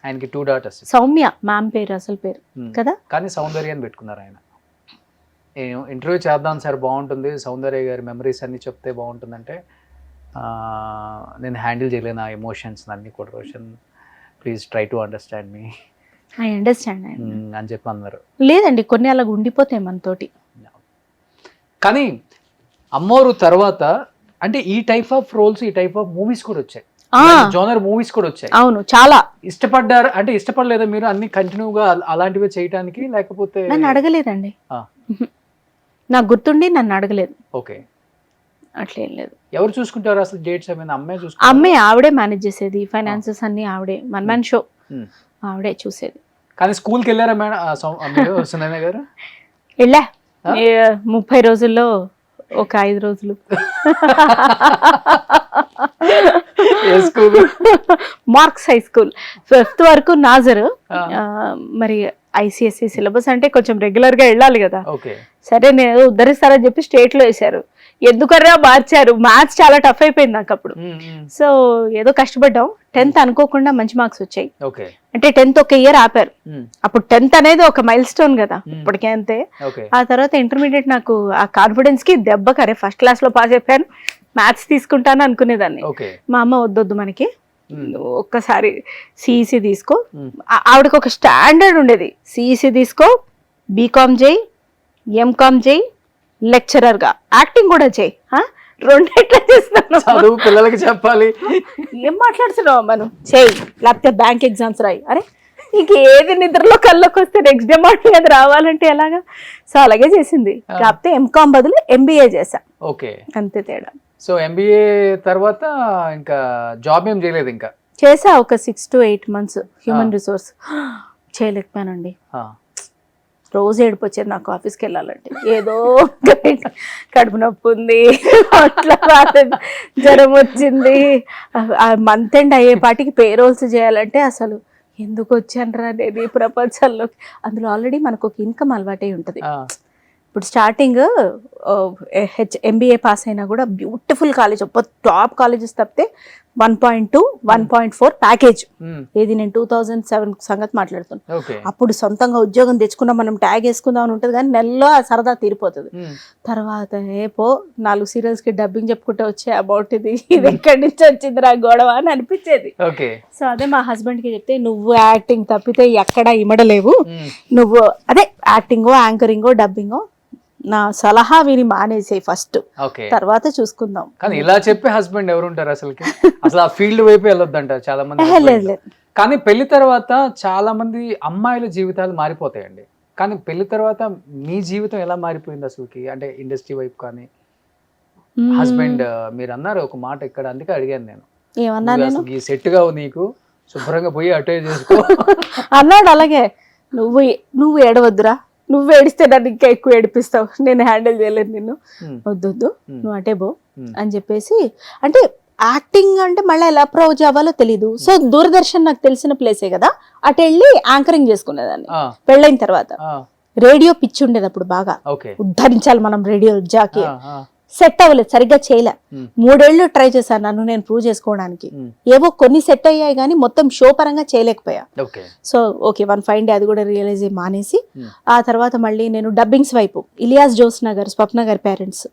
Speaker 2: ఆయనకి 2 daughters.
Speaker 3: సౌమ్య మ్యామ్ పేరు, అసలు పేరు కదా,
Speaker 2: కానీ సౌందర్య అని పెట్టుకున్నారు ఆయన. ఇంటర్వ్యూ చేద్దాం సార్, బాగుంటుంది, సౌందర్య గారి మెమరీస్ అన్ని చెప్తే బాగుంటుందంటే నేను హ్యాండిల్ చేయలేను ఆ ఎమోషన్స్ అన్ని కూడా. Roshan please try to understand me.
Speaker 3: I understand
Speaker 2: అని చెప్పి అన్నారు.
Speaker 3: లేదండి, కొన్ని అలాగ ఉండిపోతాయి మనతోటి.
Speaker 2: కానీ అమ్మోరు తర్వాత అంటే ఈ టైప్ ఆఫ్ రోల్స్, ఈ టైప్ ఆఫ్ మూవీస్ కూడా వచ్చాయి, జోనర్ మూవీస్ కూడా వచ్చాయి.
Speaker 3: అవును, చాలా
Speaker 2: ఇష్టపడ్డారు. అంటే ఇష్టపడలేదా మీరు అన్ని కంటిన్యూగా అలాంటివి చేయడానికి? లేకపోతే
Speaker 3: నన్ను అడగలేదండి, నాకు గుర్తుండి నన్ను అడగలేదు.
Speaker 2: ఓకే,
Speaker 3: అట్లేం లేదు.
Speaker 2: ఎవరు చూసుకుంటారు అసలు డేట్స్? అమ్మాయి చూసుకుంటారు.
Speaker 3: అమ్మే ఆవిడే మేనేజ్ చేసేది, ఫైనాన్సెస్ అన్ని ఆవిడే, వన్ మ్యాన్ షో ఆవిడే చూసేది.
Speaker 2: కానీ స్కూల్కి వెళ్ళారా మేడం సునైనా గారు?
Speaker 3: వెళ్ళా, 30 రోజుల్లో ఒక 5 రోజులు.
Speaker 2: ఏ school?
Speaker 3: Marks high school. 5th వరకు నాజర్. మరి ఐసిఎస్సి సిలబస్ అంటే కొంచెం రెగ్యులర్ గా వెళ్ళాలి కదా.
Speaker 2: ఓకే.
Speaker 3: సరే నేను ఉద్ధరిస్తారని చెప్పి స్టేట్ లో వేశారు. ఎందుకన్నా మార్చారు, మ్యాథ్స్ చాలా టఫ్ అయిపోయింది నాకు అప్పుడు. సో ఏదో కష్టపడ్డాం. 10th అనుకోకుండా మంచి మార్క్స్ వచ్చాయి.
Speaker 2: ఓకే.
Speaker 3: అంటే 10th ఒక ఇయర్ ఆపారు. అప్పుడు 10th అనేది ఒక మైల్ స్టోన్ కదా, ఇప్పటికే అంతే.
Speaker 2: ఓకే.
Speaker 3: ఆ తర్వాత ఇంటర్మీడియట్ నాకు ఆ కాన్ఫిడెన్స్ కి దెబ్బ కరే. ఫస్ట్ క్లాస్ లో పాస్ అయిపోయాను, మ్యాథ్స్ తీసుకుంటాను అనుకునేదాన్ని.
Speaker 2: ఓకే.
Speaker 3: మా అమ్మ వద్దొద్దు మనకి, ఒక్కసారి సిఈసి తీసుకో. ఆవిడకి ఒక స్టాండర్డ్ ఉండేది, సిఈసి తీసుకో, బీకామ్ చేయి, ఎంకామ్ చేయి, లెక్చరర్ గా యాక్టింగ్ కూడా చేయి. రెండేట్లా చేస్తాను,
Speaker 2: చదువు పిల్లలకి చెప్పాలి.
Speaker 3: ఏం మాట్లాడుతున్నావు మనం, చేయి, లేకపోతే బ్యాంక్ ఎగ్జామ్స్ రాయి. అరే నీకు ఏది నిద్రలో కళ్ళకి వస్తే నెక్స్ట్ డే మార్నింగ్ అది రావాలంటే ఎలాగా? సో అలాగే చేసింది. కాకపోతే ఎంకామ్ బదులు ఎంబీఏ చేశా.
Speaker 2: ఓకే.
Speaker 3: అంతే తేడా.
Speaker 2: సో ఎంబీఏ తర్వాత ఇంకా జాబ్ ఏం చేయలేదు ఇంకా?
Speaker 3: చేసా ఒక 6 to 8 months హ్యూమన్ రిసోర్స్. చేయలేకపోయానండి. రోజు ఏడుపు వచ్చేది నాకు ఆఫీస్కి వెళ్ళాలంటే. ఏదో కడుపు నొప్పి ఉంది, అట్లా జ్వరం వచ్చింది. ఆ మంత్ ఎండ్ అయ్యేపాటికి పేరోల్స్ చేయాలంటే అసలు ఎందుకు వచ్చానరా నేను ఈ ప్రపంచంలో. అందులో ఆల్రెడీ మనకు ఒక ఇన్కమ్ అలవాటే ఉంటుంది. ఇప్పుడు స్టార్టింగ్ ఎంబీఏ పాస్ అయినా కూడా బ్యూటిఫుల్ కాలేజ్, టాప్ కాలేజెస్ తప్పితే 1.2, 1.4 ప్యాకేజ్. ఏది నేను 2007 సంగతి మాట్లాడుతున్నాను. అప్పుడు సొంతంగా ఉద్యోగం తెచ్చుకున్నా మనం ట్యాగ్ వేసుకుందాం అని ఉంటుంది, కానీ నెలలో ఆ సరదా తీరిపోతుంది. తర్వాత ఏపో 4 సీరియల్స్ కి డబ్బింగ్ చెప్పుకుంటే వచ్చే అబౌట్ ఇది ఎక్కడి నుంచి వచ్చింది రా గొడవ అని అనిపించేది. సో అదే మా హస్బెండ్ కి చెప్తే, నువ్వు యాక్టింగ్ తప్పితే ఎక్కడా ఇమడలేవు, నువ్వు అదే యాక్టింగో యాంకరింగో డబ్బింగో నా సలహా విని మానేసేయి ఫస్ట్, తర్వాత చూసుకుందాం.
Speaker 2: కానీ ఇలా చెప్పే హస్బెండ్ ఎవరు ఉంటారు అసలు? అసలు ఆ ఫీల్డ్ వైపు వెళ్ళొద్దంటారు చాలా మంది.
Speaker 3: లేదు.
Speaker 2: కానీ పెళ్లి తర్వాత చాలా మంది అమ్మాయిల జీవితాలు మారిపోతాయండి. కానీ పెళ్లి తర్వాత మీ జీవితం ఎలా మారిపోయింది అసలుకి? అంటే ఇండస్ట్రీ వైపు కానీ హస్బెండ్, మీరు అన్నారు ఒక మాట ఇక్కడ, అందుకే అడిగాను నేను.
Speaker 3: ఏమన్నా నేను
Speaker 2: ఈ సెట్ గా నీకు శుభ్రంగా పోయి అటే చేసుకో
Speaker 3: అన్నాడు. అలాగే నువ్వు ఏడవద్దురా, నువ్వు ఏడిస్తే నన్ను ఇంకా ఎక్కువ ఏడిపిస్తావు, నేను హ్యాండిల్ చేయలేను నిన్ను, వద్దొద్దు నువ్వు అటే బో అని చెప్పేసి. అంటే యాక్టింగ్ అంటే మళ్ళీ ఎలా అప్రోచ్ అవ్వాలో తెలీదు. సో దూరదర్శన్ నాకు తెలిసిన ప్లేసే కదా, అటు వెళ్ళి యాంకరింగ్ చేసుకునేదాన్ని. పెళ్ళైన తర్వాత రేడియో పిచ్చి ఉండేది అప్పుడు బాగా, ఉద్ధరించాలి మనం రేడియో జాకీ. సెట్ అవ్వలేదు, సరిగ్గా చేయలే. 3 ఏళ్ళు ట్రై చేశాను నన్ను నేను ప్రూవ్ చేసుకోవడానికి. ఏవో కొన్ని సెట్ అయ్యాయి కానీ మొత్తం షో పరంగా చేయలేకపోయా. సో ఓకే, 1 fine day అది కూడా రియలైజ్ అయ్యి మానేసి, ఆ తర్వాత మళ్ళీ నేను డబ్బింగ్స్ వైపు, ఇలియాస్ జోస్నా గారు, స్వప్న గారి పేరెంట్స్,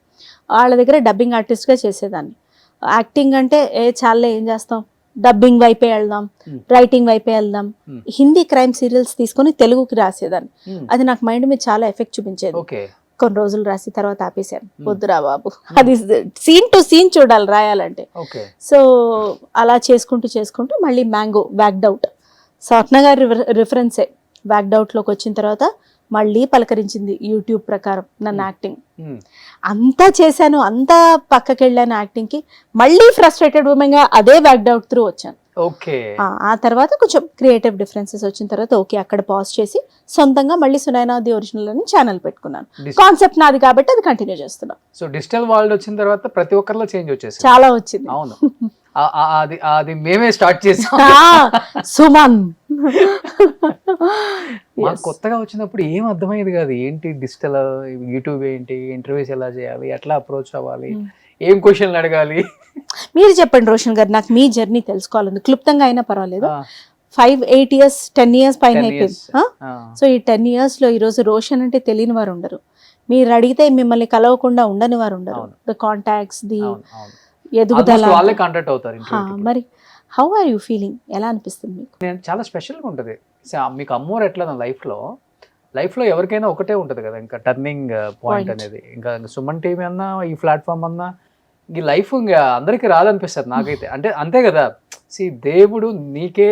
Speaker 3: వాళ్ళ దగ్గర డబ్బింగ్ ఆర్టిస్ట్ గా చేసేదాన్ని. యాక్టింగ్ అంటే చాలే ఏం చేస్తాం, డబ్బింగ్ వైపే వెళ్దాం, రైటింగ్ వైపే వెళ్దాం. హిందీ క్రైమ్ సీరియల్స్ తీసుకొని తెలుగుకి రాసేదాన్ని. అది నాకు మైండ్ మీద చాలా ఎఫెక్ట్ చూపించేది. కొన్ని రోజులు రాసి తర్వాత ఆపేశాను, వద్దురా బాబు, అది సీన్ టు సీన్ చూడాలి రాయాలంటే. సో అలా చేసుకుంటూ మళ్ళీ మ్యాంగో వ్యాక్డ్ అవుట్, స్వప్న గారి రిఫరెన్సే వ్యాక్డ్ అవుట్ లోకి వచ్చిన తర్వాత మళ్ళీ పలకరించింది యూట్యూబ్ ప్రకారం నన్ను. యాక్టింగ్ అంతా చేశాను, అంతా పక్కకి వెళ్ళాను యాక్టింగ్ కి. మళ్ళీ ఫ్రస్ట్రేటెడ్ ఉమెన్ గా అదే వ్యాక్డ్ అవుట్ త్రూ వచ్చాను. ఆ తర్వాత కొంచెం క్రియేటివ్ డిఫరెన్సెస్ వచ్చిన తర్వాత ఓకే అక్కడ పాజ్ చేసి సొంతంగా మళ్ళీ సునైనా ది ఒరిజినల్ అని ఛానల్ పెట్టుకున్నాను. కాన్సెప్ట్ నాది కాబట్టి అది కంటిన్యూ చేస్తున్నా.
Speaker 2: సో డిజిటల్ వరల్డ్ వచ్చిన తర్వాత ప్రతి ఒక్కరిలో చేంజ్ వచ్చేసి
Speaker 3: చాలా వచ్చింది.
Speaker 2: అవును, అది మేమే స్టార్ట్ చేసాం.
Speaker 3: సుమన్
Speaker 2: మాకు కొత్తగా వచ్చినప్పుడు ఏం అర్థమయ్యేది కాదు, ఏంటి డిజిటల్, యూట్యూబ్ ఏంటి, ఇంటర్వ్యూస్ ఎలా చేయాలి, ఎట్లా అప్రోచ్ అవ్వాలి, ఏం క్వశ్చన్లు అడగాలి.
Speaker 3: మీరు చెప్పండి రోషన్ గారు, నాకు మీ జర్నీ తెలుసుకోవాలండి, క్లుప్తంగా అయినా పర్వాలేదు. 5, 8 years 10 years పైన అయిపోయింది. సో ఈ 10 years లో ఈరోజు రోషన్ అంటే తెలియని వారు ఉండరు, మీరు అడిగితే మిమ్మల్ని కలవకుండా ఉండని వారు ఉండరు. ద కాంటాక్ట్స్, ది ఎదుగుదల, మరి హౌ ఆర్ యూ ఫీలింగ్, ఎలా అనిపిస్తుంది మీకు?
Speaker 2: నేను చాలా స్పెషల్గా ఉంటుంది. మీకు అమ్మోరు ఎట్లా నా లైఫ్లో ఎవరికైనా ఒకటే ఉంటుంది కదా, ఇంకా టర్నింగ్ పాయింట్ అనేది. ఇంకా సుమన్ టీవీ అన్నా, ఈ ప్లాట్ఫామ్ అన్నా, ఈ లైఫ్ ఇంకా అందరికీ రాదనిపిస్తుంది నాకైతే. అంటే అంతే కదా, దేవుడు నీకే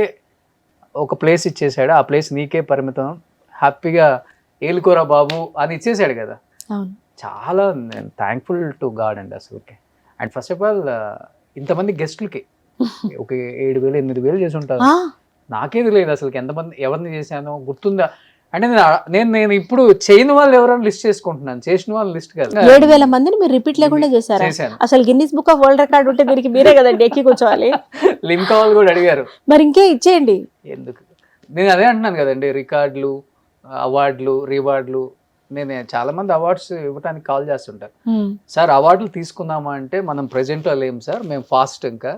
Speaker 2: ఒక ప్లేస్ ఇచ్చేసాడు, ఆ ప్లేస్ నీకే పరిమితం, హ్యాపీగా ఏలుకోరా బాబు అని ఇచ్చేసాడు కదా. చాలా నేను థ్యాంక్ఫుల్ టు గాడ్ అండి అసలుకి. అండ్ ఫస్ట్ ఆఫ్ ఆల్ ఇంతమంది గెస్టులకి ఒక 7,000 8,000 చేసి ఉంటారు. నాకేది లేదు అసలుకి, ఎంతమంది ఎవరిని చేశానో గుర్తుందా. అంటే నేను ఇప్పుడు చేయని వాళ్ళు ఎవరైనా లిస్ట్ చేసుకుంటున్నాను, చేసిన వాళ్ళు లిస్ట్ కాదు.
Speaker 3: 7,000 మందిని మీరు రిపీట్ లేకుండా చేశారు.
Speaker 2: చేశాను.
Speaker 3: అసలు Guinness book of world record ఉంటే దీనికి మీరే కదండి ఎక్కి కూర్చోవాలి.
Speaker 2: లింక్ వాళ్ళు కూడా అడిగారు
Speaker 3: మరి ఇంకే ఇచ్చేయండి.
Speaker 2: ఎందుకు, నేను అదే అంటున్నాను కదండి, రికార్డులు, అవార్డులు, రివార్డులు. నేను చాలా మంది అవార్డ్స్ ఇవ్వడానికి కాల్ చేస్తుంటారు. సార్ అవార్డులు తీసుకుందామా అంటే మనం ప్రెజెంట్ లో లేము సార్, మేము ఫాస్ట్, ఇంకా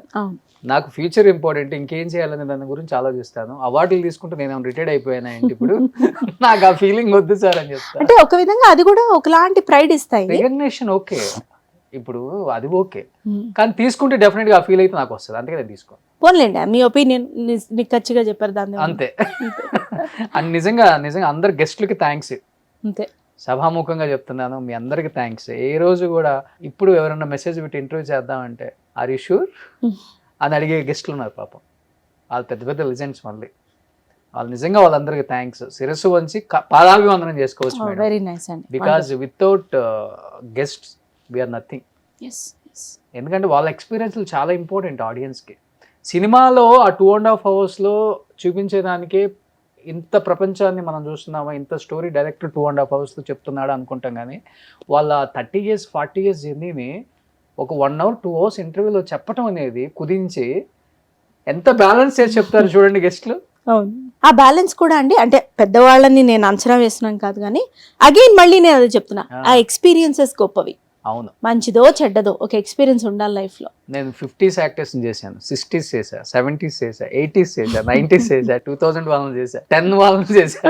Speaker 2: నాకు ఫ్యూచర్ ఇంపార్టెంట్, ఇంకేం చేయాలని దాని గురించి ఆలోచిస్తాను. అవార్డులు తీసుకుంటే నేను రిటైర్డ్ అయిపోయాను ఏంటి ఇప్పుడు, నాకు ఆ ఫీలింగ్ వద్దు సార్ అని చెప్తాను.
Speaker 3: అంటే ఒక విధంగా అది కూడా ఒకలాంటి ప్రైడ్ ఇస్తాయి.
Speaker 2: రికగ్నిషన్ ఓకే, ఇప్పుడు అది ఓకే, కానీ తీసుకుంటే డెఫినెట్ గా ఆ ఫీల్ అయితే నాకు వస్తుంది, అందుకే నేను తీసుకోను.
Speaker 3: పోన్లేండి, మీ ఒపీనియన్ నిక్కచ్చిగా చెప్పారు దాన్ని.
Speaker 2: అంతే. అండ్ నిజంగా అందరు గెస్ట్లకి థ్యాంక్స్,
Speaker 3: అంతే
Speaker 2: సభాముఖంగా చెప్తున్నాను, మీ అందరికి థ్యాంక్స్. ఏ రోజు కూడా ఇప్పుడు ఎవరైనా మెసేజ్ పెట్టి ఇంటర్వ్యూ చేద్దామంటే ఆర్ యూ షూర్ అని అడిగే గెస్ట్లు ఉన్నారు పాపం, వాళ్ళు పెద్ద పెద్ద లెజెండ్స్. మళ్ళీ వాళ్ళు నిజంగా వాళ్ళందరికీ థ్యాంక్స్, శిరస్సు వంచి పాదాభివందనం చేసుకోవచ్చు.
Speaker 3: వెరీ నైస్ అండి,
Speaker 2: because without guests we are nothing. ఎందుకంటే వాళ్ళ ఎక్స్పీరియన్స్లు చాలా ఇంపార్టెంట్ ఆడియన్స్కి. సినిమాలో ఆ 2.5 hours చూపించేదానికే ఇంత ప్రపంచాన్ని మనం చూస్తున్నామా, ఇంత స్టోరీ డైరెక్టర్ 2.5 hours చెప్తున్నాడు అనుకుంటాం, కానీ వాళ్ళ 30 years 40 years జర్నీని ఒక 1 hour 2 hours ఇంటర్వ్యూలో చెప్పటం అనేది కుదించి ఎంత బ్యాలెన్స్ చేసి చెప్తారు చూడండి గెస్ట్లు.
Speaker 3: అవును, ఆ బ్యాలెన్స్ కూడా అండి, అంటే పెద్దవాళ్ళని నేను అంచనా వేస్తున్నాను కాదు, కానీ అగైన్ మళ్ళీ నేను అదే చెప్తున్నా, ఆ ఎక్స్పీరియన్సెస్ గొప్పవి.
Speaker 2: అవును,
Speaker 3: మంచిదో చెడ్డదో ఒక ఎక్స్పీరియన్స్ ఉండాలి లైఫ్ లో.
Speaker 2: నేను 50s యాక్టర్స్ చేశాను, 60s చేశా, 70s చేశా, 80s చేశా, 90s చేశా, 2000 వాళ్ళని చేశా, 10 వాళ్ళని చేశా,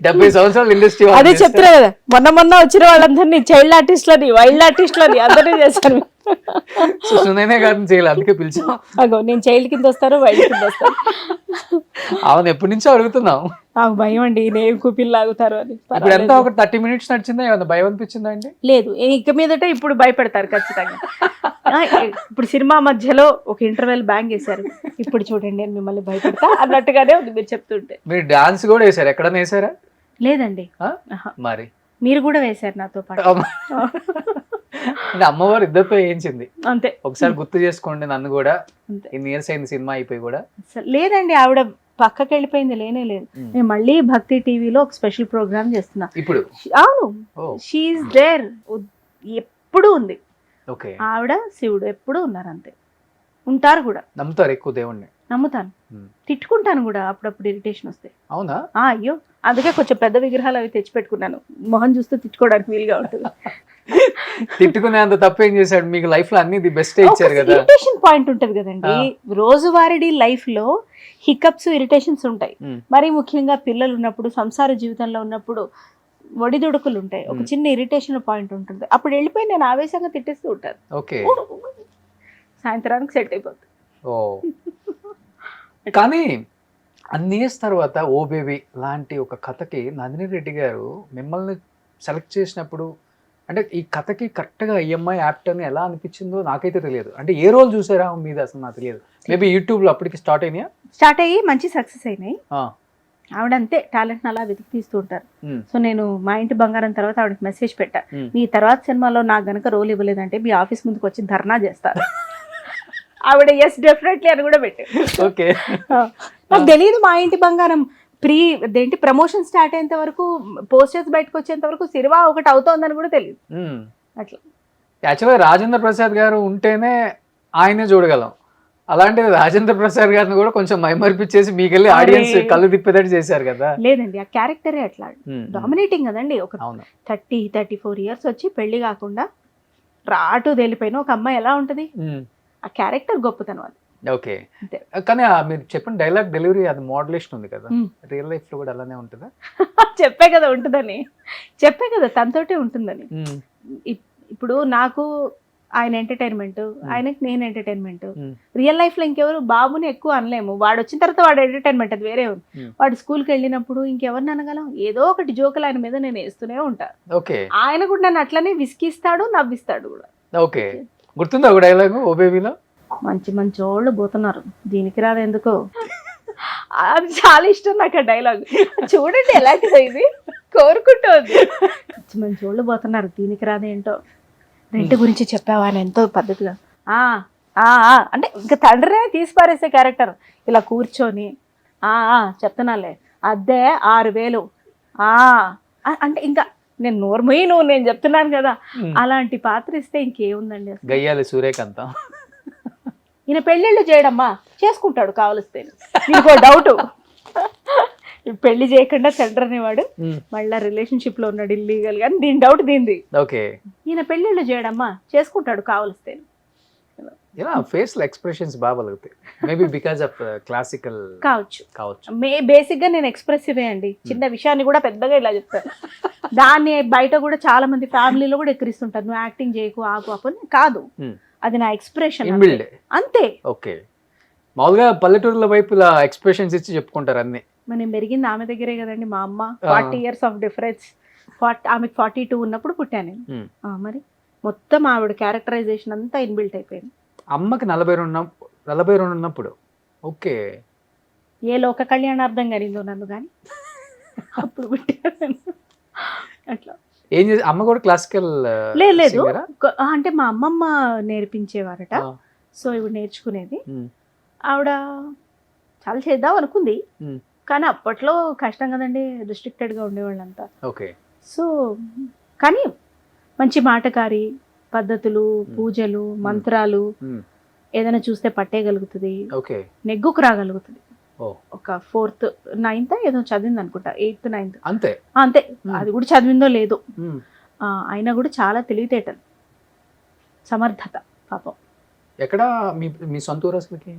Speaker 2: 70 సంవత్సరాలు ఇండస్ట్రీ.
Speaker 3: అదే చెప్తున్నా కదా, మొన్న వచ్చిన వాళ్ళందరినీ చైల్డ్ ఆర్టిస్ట్లని, వైల్డ్ ఆర్టిస్ట్లని అందరినీ చేశాను.
Speaker 2: సునైనా గారిని చేయాలి, అందుకే పిలిచాం.
Speaker 3: అగో నేను చైల్డ్ కింద వస్తాను, వైల్డ్ కింద వస్తాను.
Speaker 2: అవును, ఎప్పటి నుంచో అడుగుతున్నాం.
Speaker 3: నాకు భయం అండి, నేను కూపిల్ లాగుతారు అని.
Speaker 2: ఇప్పుడు ఎంత ఒక 30 minutes నడిచిందా, ఏమన్నా భయం అనిపించిందా అండి?
Speaker 3: లేదు, ఇక మీదట ఇప్పుడు భయపెడతారు ఖచ్చితంగా. ఇప్పుడు సినిమా మధ్యలో ఒక ఇంటర్వెల్ బ్యాంగ్ వేశారు, ఇప్పుడు చూడండి నేను మిమ్మల్ని భయపెడతా అన్నట్టుగానే ఉంది మీరు చెప్తుంటే.
Speaker 2: మీరు డాన్స్ కూడా వేసారు, ఎక్కడన్నా వేసారా?
Speaker 3: లేదండి.
Speaker 2: మరి
Speaker 3: మీరు కూడా వేశారు నాతో పాటు.
Speaker 2: అంటే అమ్మవారు ఇద్దరితో వేయించింది
Speaker 3: అంతే.
Speaker 2: ఒకసారి గుర్తు చేసుకోండి నన్ను కూడా, ఇన్ని ఇయర్స్ అయింది సినిమా అయిపోయి కూడా.
Speaker 3: లేదండి, ఆవిడ పక్కకి వెళ్ళిపోయింది, లేనే లేదు. నేను మళ్ళీ భక్తి టీవీలో ఒక స్పెషల్ ప్రోగ్రామ్ చేస్తున్నా ఇప్పుడు. అవును, షీఈస్ దేర్, ఎప్పుడు ఉంది.
Speaker 2: ఓకే,
Speaker 3: ఆవిడ శివుడు ఎప్పుడు ఉన్నారు, అంతే ఉంటారు కూడా.
Speaker 2: నమ్ముతారు ఎక్కువ దేవుణ్ణి?
Speaker 3: నమ్ముతాను, తిట్టుకుంటాను కూడా అప్పుడప్పుడు ఇరిటేషన్ వస్తే.
Speaker 2: అవునా?
Speaker 3: అయ్యో, అందుకే కొంచెం పెద్ద విగ్రహాలు అవి తెచ్చి పెట్టుకున్నాను, మొహం చూస్తే తిట్టుకోవడానికి వీలుగా ఉంటుంది.
Speaker 2: తిట్టుకునే అంత తప్పేం చేశాడు మీకు లైఫ్ లో? అన్ని ది బెస్ట్ ఇచ్చారు కదా.
Speaker 3: ఇరిటేషన్ పాయింట్ ఉంటది కదండి, రోజువారీ లైఫ్ లో హికప్స్, ఇరిటేషన్స్ ఉంటాయి. మరి ముఖ్యంగా పిల్లలు ఉన్నప్పుడు, సంసార జీవితంలో ఉన్నప్పుడు ఒడిదుడుకులు ఉంటాయి, ఒక చిన్న ఇరిటేషన్ పాయింట్ ఉంటుంది. అప్పుడు వెళ్ళిపోయి నేను ఆవేశంగా తిట్టేస్తూ ఉంటాను.
Speaker 2: ఓకే,
Speaker 3: సాయంత్రానికి సెట్ అయిపోతుంది.
Speaker 2: ఓ, కానీ అన్ని ఇయర్స్ తర్వాత ఓ బేబీ లాంటి ఒక కథకి నందిని రెడ్డి గారు మిమ్మల్ని సెలెక్ట్ చేసినప్పుడు, అంటే ఈ కథకి కరెక్ట్గా ఈఎంఐ యాప్ట్ అని ఎలా అనిపించిందో నాకైతే తెలియదు. అంటే ఏ రోజు చూసారా మీద అసలు నాకు తెలియదు. మేబీ యూట్యూబ్లో అప్పటికి స్టార్ట్
Speaker 3: అయ్యి మంచి సక్సెస్ అయినాయి. ఆవిడ అంతే టాలెంట్ అలా వెతికి తీస్తూ ఉంటారు. సో నేను మా ఇంటి బంగారం తర్వాత ఆవిడకి మెసేజ్ పెట్టా, మీ తర్వాత సినిమాలో నాకు గనక రోల్ ఇవ్వలేదంటే మీ ఆఫీస్ ముందుకు వచ్చి ధర్నా చేస్తారు. ఆవిడ ఎస్ డెఫినెట్లీ అని కూడా పెట్టారు.
Speaker 2: ఓకే,
Speaker 3: నాకు తెలియదు మా ఇంటి బంగారం ప్రమోషన్ స్టార్ట్ అయ్యేంత వరకు, పోస్టర్స్ బయటకు వచ్చేంత వరకు సినిమా ఒకటి అవుతోందని కూడా తెలియదు. అట్లా
Speaker 2: యాక్చువల్గా రాజేంద్ర ప్రసాద్ గారు ఉంటేనే ఆయనే చూడగలం. అలాంటిది రాజేంద్ర ప్రసాద్ గారిని కూడా కొంచెం మైమర్పిచ్చేసి మీకెళ్ళి ఆడియన్స్ కళ్ళు తిప్పేటట్టు చేశారు కదా.
Speaker 3: లేదండి, ఆ క్యారెక్టరే అట్లా డామినేటింగ్ కదండి. ఒక 30-34 years వచ్చి పెళ్లి కాకుండా రాటు తెలిపోయిన ఒక అమ్మాయి ఎలా ఉంటది, ఆ క్యారెక్టర్ గొప్పతనం అది.
Speaker 2: ఓకే, కానీ మీరు చెప్పిన డైలాగ్ డెలివరీ అది మోడ్యులేషన్ ఉంది కదా, రియల్ లైఫ్ లో కూడా అలానే ఉంటుందా?
Speaker 3: చెప్పే కదా ఉంటుందని, చెప్పే కదా తనతోటే ఉంటుందని. ఇప్పుడు నాకు ఆయన ఎంటర్టైన్మెంట్, ఆయనకి నేను ఎంటర్టైన్మెంట్. రియల్ లైఫ్ లో ఇంకెవరు బాబుని ఎక్కువ అనలేము, వాడు వచ్చిన తర్వాత వాడు ఎంటర్టైన్మెంట్ అది వేరే ఉంది. వాడు స్కూల్కి వెళ్ళినప్పుడు ఇంకెవరిని అనగలం, ఏదో ఒకటి జోకులు ఆయన మీద నేను వేస్తూనే ఉంటాను. ఆయన కూడా నన్ను అట్లనే విసిగిస్తాడు, నవ్విస్తాడు కూడా.
Speaker 2: ఓకే, గుర్తుందా ఒక డైలాగ్ ఓ బేబీలో?
Speaker 3: మంచి మంచి వాళ్ళు పోతున్నారు దీనికి రాదు ఎందుకో, అది చాలా ఇష్టం నాకు ఆ డైలాగ్. చూడండి ఎలాంటిదో ఇది, కోరుకుంటోంది. మంచి మంచి వాళ్ళు పోతున్నారు దీనికి రాదేంటో. రెంట్ గురించి చెప్పావా అని ఎంతో పద్ధతిగా, అంటే ఇంకా తండ్రినే తీసి పారేసే క్యారెక్టర్. ఇలా కూర్చొని చెప్తున్నాలే అద్దె 6,000. అంటే ఇంకా నేను నోర్మయ్యి నేను చెప్తున్నాను కదా, అలాంటి పాత్ర ఇస్తే ఇంకేముందండి అసలు.
Speaker 2: గయ్యాలి సూర్యకాంతం.
Speaker 3: ఈయన పెళ్ళిళ్ళు చేయడమ్మా, చేసుకుంటాడు కావలిస్తే. నీకు డౌట్, పెళ్లి చేయకుండా సెంటర్ అనేవాడు మళ్ళా రిలేషన్షిప్ లో ఉన్నాడు ఇల్లీగల్ గా, దీని డౌట్ దీనిది.
Speaker 2: ఓకే,
Speaker 3: ఈయన పెళ్ళిళ్ళు చేయడమ్మా, చేసుకుంటాడు కావలిస్తే.
Speaker 2: ఫేషియల్ ఎక్స్ప్రెషన్స్ బాగా పలుకుతాయి. మేబీ బికాజ్ ఆఫ్ క్లాసికల్ కావచ్చు.
Speaker 3: బేసిక్ గా నేను ఎక్స్ప్రెసివే అండి, చిన్న విషయాన్ని కూడా పెద్దగా ఇలా చెప్తాను. దాన్ని బయట కూడా చాలా మంది ఫ్యామిలీలో కూడా ఎక్కిరిస్తుంటారు, నువ్వు యాక్టింగ్ చేయకు ఆకు అప్పుడు. కాదు, అది నా ఎక్స్ప్రెషన్ అంతే.
Speaker 2: ఓకే, మామూలుగా పల్లెటూరుల వైపు ఇలా ఎక్స్ప్రెషన్స్ ఇచ్చి చెప్పుకుంటారు అన్ని.
Speaker 3: నేను పెరిగింది ఆమె దగ్గరే కదండి, మా అమ్మ 40 years ఆఫ్ డిఫరెన్స్. ఆమెకు 42 ఉన్నప్పుడు పుట్టాను నేను. మరి మొత్తం ఆవిడ క్యారెక్టరైజేషన్ అంతా ఇన్బిల్ట్ అయిపోయింది.
Speaker 2: అమ్మకి 42 ఉన్నప్పుడు. ఓకే,
Speaker 3: ఏ లోక కళ్యాణార్థం కనిందో నన్ను కానీ అప్పుడు పుట్టాను. అట్లా
Speaker 2: ఏం చేసి అమ్మ కూడా క్లాసికల్
Speaker 3: లేదు, అంటే మా అమ్మమ్మ నేర్పించేవారట. సో ఇవి నేర్చుకునేది. ఆవిడ చాలా చేద్దాం అనుకుంది, కానీ అప్పట్లో కష్టం కదండి, రిస్ట్రిక్టెడ్ గా ఉండేవాళ్ళంతా.
Speaker 2: ఓకే,
Speaker 3: సో కానీ మంచి మాటకారి, పద్ధతులు, పూజలు, మంత్రాలు, ఏదైనా చూస్తే పట్టేయగలుగుతుంది, నెగ్గుకు రాగలుగుతుంది. ఒక 4th 9th ఏదో చదివింది అనుకుంటా, 8th 9th అంతే. అది కూడా చదివిందో లేదో, అయినా కూడా చాలా తెలివితేటలు, సమర్థత పాపం.
Speaker 2: ఎక్కడ మీ సొంత ఊరు అసలుకి?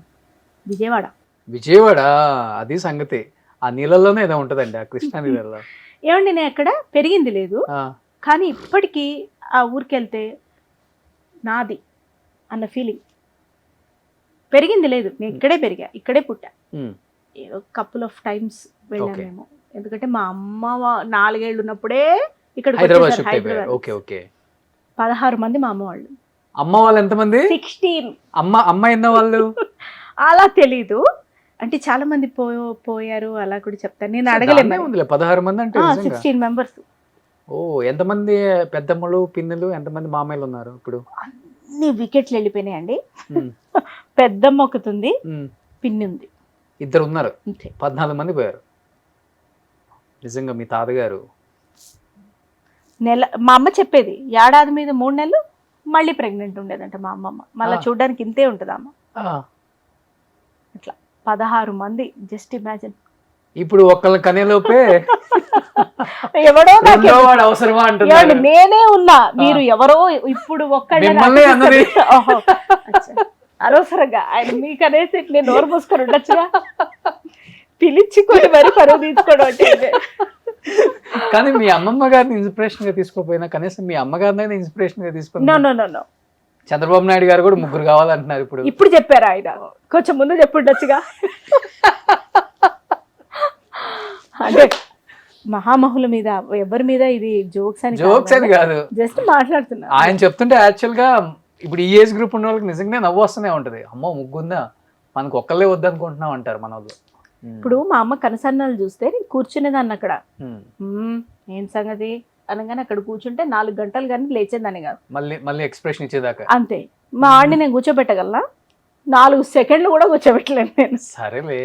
Speaker 3: విజయవాడ.
Speaker 2: అది సంగతి. ఆ నీళ్ళలోనే ఏదో ఉంటదండి, ఆ కృష్ణా నీళ్ళలో.
Speaker 3: ఏమండి, నేను ఎక్కడ పెరిగింది లేదు, కానీ ఇప్పటికీ ఆ ఊరికి వెళ్తే నాది అన్న ఫీలింగ్. పెరిగింది లేదు, నేను ఇక్కడే పెరిగా, ఇక్కడే పుట్టా. ఏదో కపుల్ ఆఫ్ టైమ్స్ వెళ్ళాను మేము, ఎందుకంటే మా అమ్మ 4 ఏళ్ళు ఉన్నప్పుడే ఇక్కడ హైదరాబాద్. 16 మంది మా అమ్మ వాళ్ళు.
Speaker 2: అమ్మ వాళ్ళు ఎంతమంది?
Speaker 3: 16.
Speaker 2: అమ్మ ఎన్న వాళ్ళు
Speaker 3: అలా తెలీదు, అంటే చాలా మంది పోయారు అలా కూడా చెప్తాను, నేను అడగలేదు.
Speaker 2: 16 మంది అంటే
Speaker 3: 16 members.
Speaker 2: ఓ, ఎంతమంది పెద్దమ్మలు పిన్నులు, ఎంతమంది మామయ్యలు ఉన్నారు ఇప్పుడు?
Speaker 3: అన్ని వికెట్లు వెళ్ళిపోయినాయండి. పెద్దమ్మ ఒకటి ఉంది, పిన్ని ఉంది,
Speaker 2: 2 ఉన్నారు, 14 మంది పోయారు. నిజంగా మీ తాతగారు
Speaker 3: మా అమ్మ చెప్పేది, ఏడాది మీద 3 నెలలు మళ్ళీ ప్రెగ్నెంట్ ఉండేదంట మా అమ్మమ్మ. మళ్ళీ చూడడానికి ఇంతే ఉంటుంది అమ్మ. అట్లా 16 మంది, జస్ట్ ఇమాజిన్.
Speaker 2: ఇప్పుడు ఒక్కళ్ళ కనేలోపే
Speaker 3: ఎవడో
Speaker 2: అవసరమా అంటున్నాడు.
Speaker 3: నేనే ఉన్నా, మీరు ఎవరో ఇప్పుడు అనవసరంగా ఆయన మీకు అనేసి నేను నోరు మూసుకొని ఉండొచ్చుగా, పిలిచికొని మరి పరువు తీసుకోవడం అంటే.
Speaker 2: కానీ మీ అమ్మమ్మ గారిని ఇన్స్పిరేషన్ గా తీసుకోపోయినా కనీసం మీ అమ్మగారిని ఇన్స్పిరేషన్ గా తీసుకుని.
Speaker 3: నో
Speaker 2: చంద్రబాబు నాయుడు గారు కూడా 3 కావాలంటున్నారు ఇప్పుడు.
Speaker 3: ఇప్పుడు చెప్పారు ఆయన, కొంచెం ముందు చెప్పుండొచ్చుగా. అంటే మహామహుల మీద, ఎవరి మీద ఇది జోక్స్ అని
Speaker 2: కాదు,
Speaker 3: జస్ట్ మాట్లాడుతున్నా.
Speaker 2: ఆయన చెప్తుంటే యాక్చువల్ గా ఇప్పుడు ఈ ఏజ్ గ్రూప్ ఉన్న వాళ్ళకి నిజంగా నవ్వు వస్తూనే ఉంటది. అమ్మో, ముగ్గుందా, మనకు ఒక్కళ్ళే వద్దనుకుంటున్నాం అంటారు మన వాళ్ళు.
Speaker 3: ఇప్పుడు మా అమ్మ కనసన్నాలు చూస్తే నేను కూర్చునేదాన్ని అక్కడ, ఏం సంగతి అనగానే అక్కడ కూర్చుంటే 4 గంటలు కానీ లేచేదాన్ని కాదు,
Speaker 2: మళ్ళీ ఎక్స్ప్రెషన్ ఇచ్చేదాకా
Speaker 3: అంతే. మా ఆడిని నేను కూర్చోబెట్టగలనా? 4 సెకండ్లు కూడా కూర్చోబెట్టలేను నేను.
Speaker 2: సరేలే,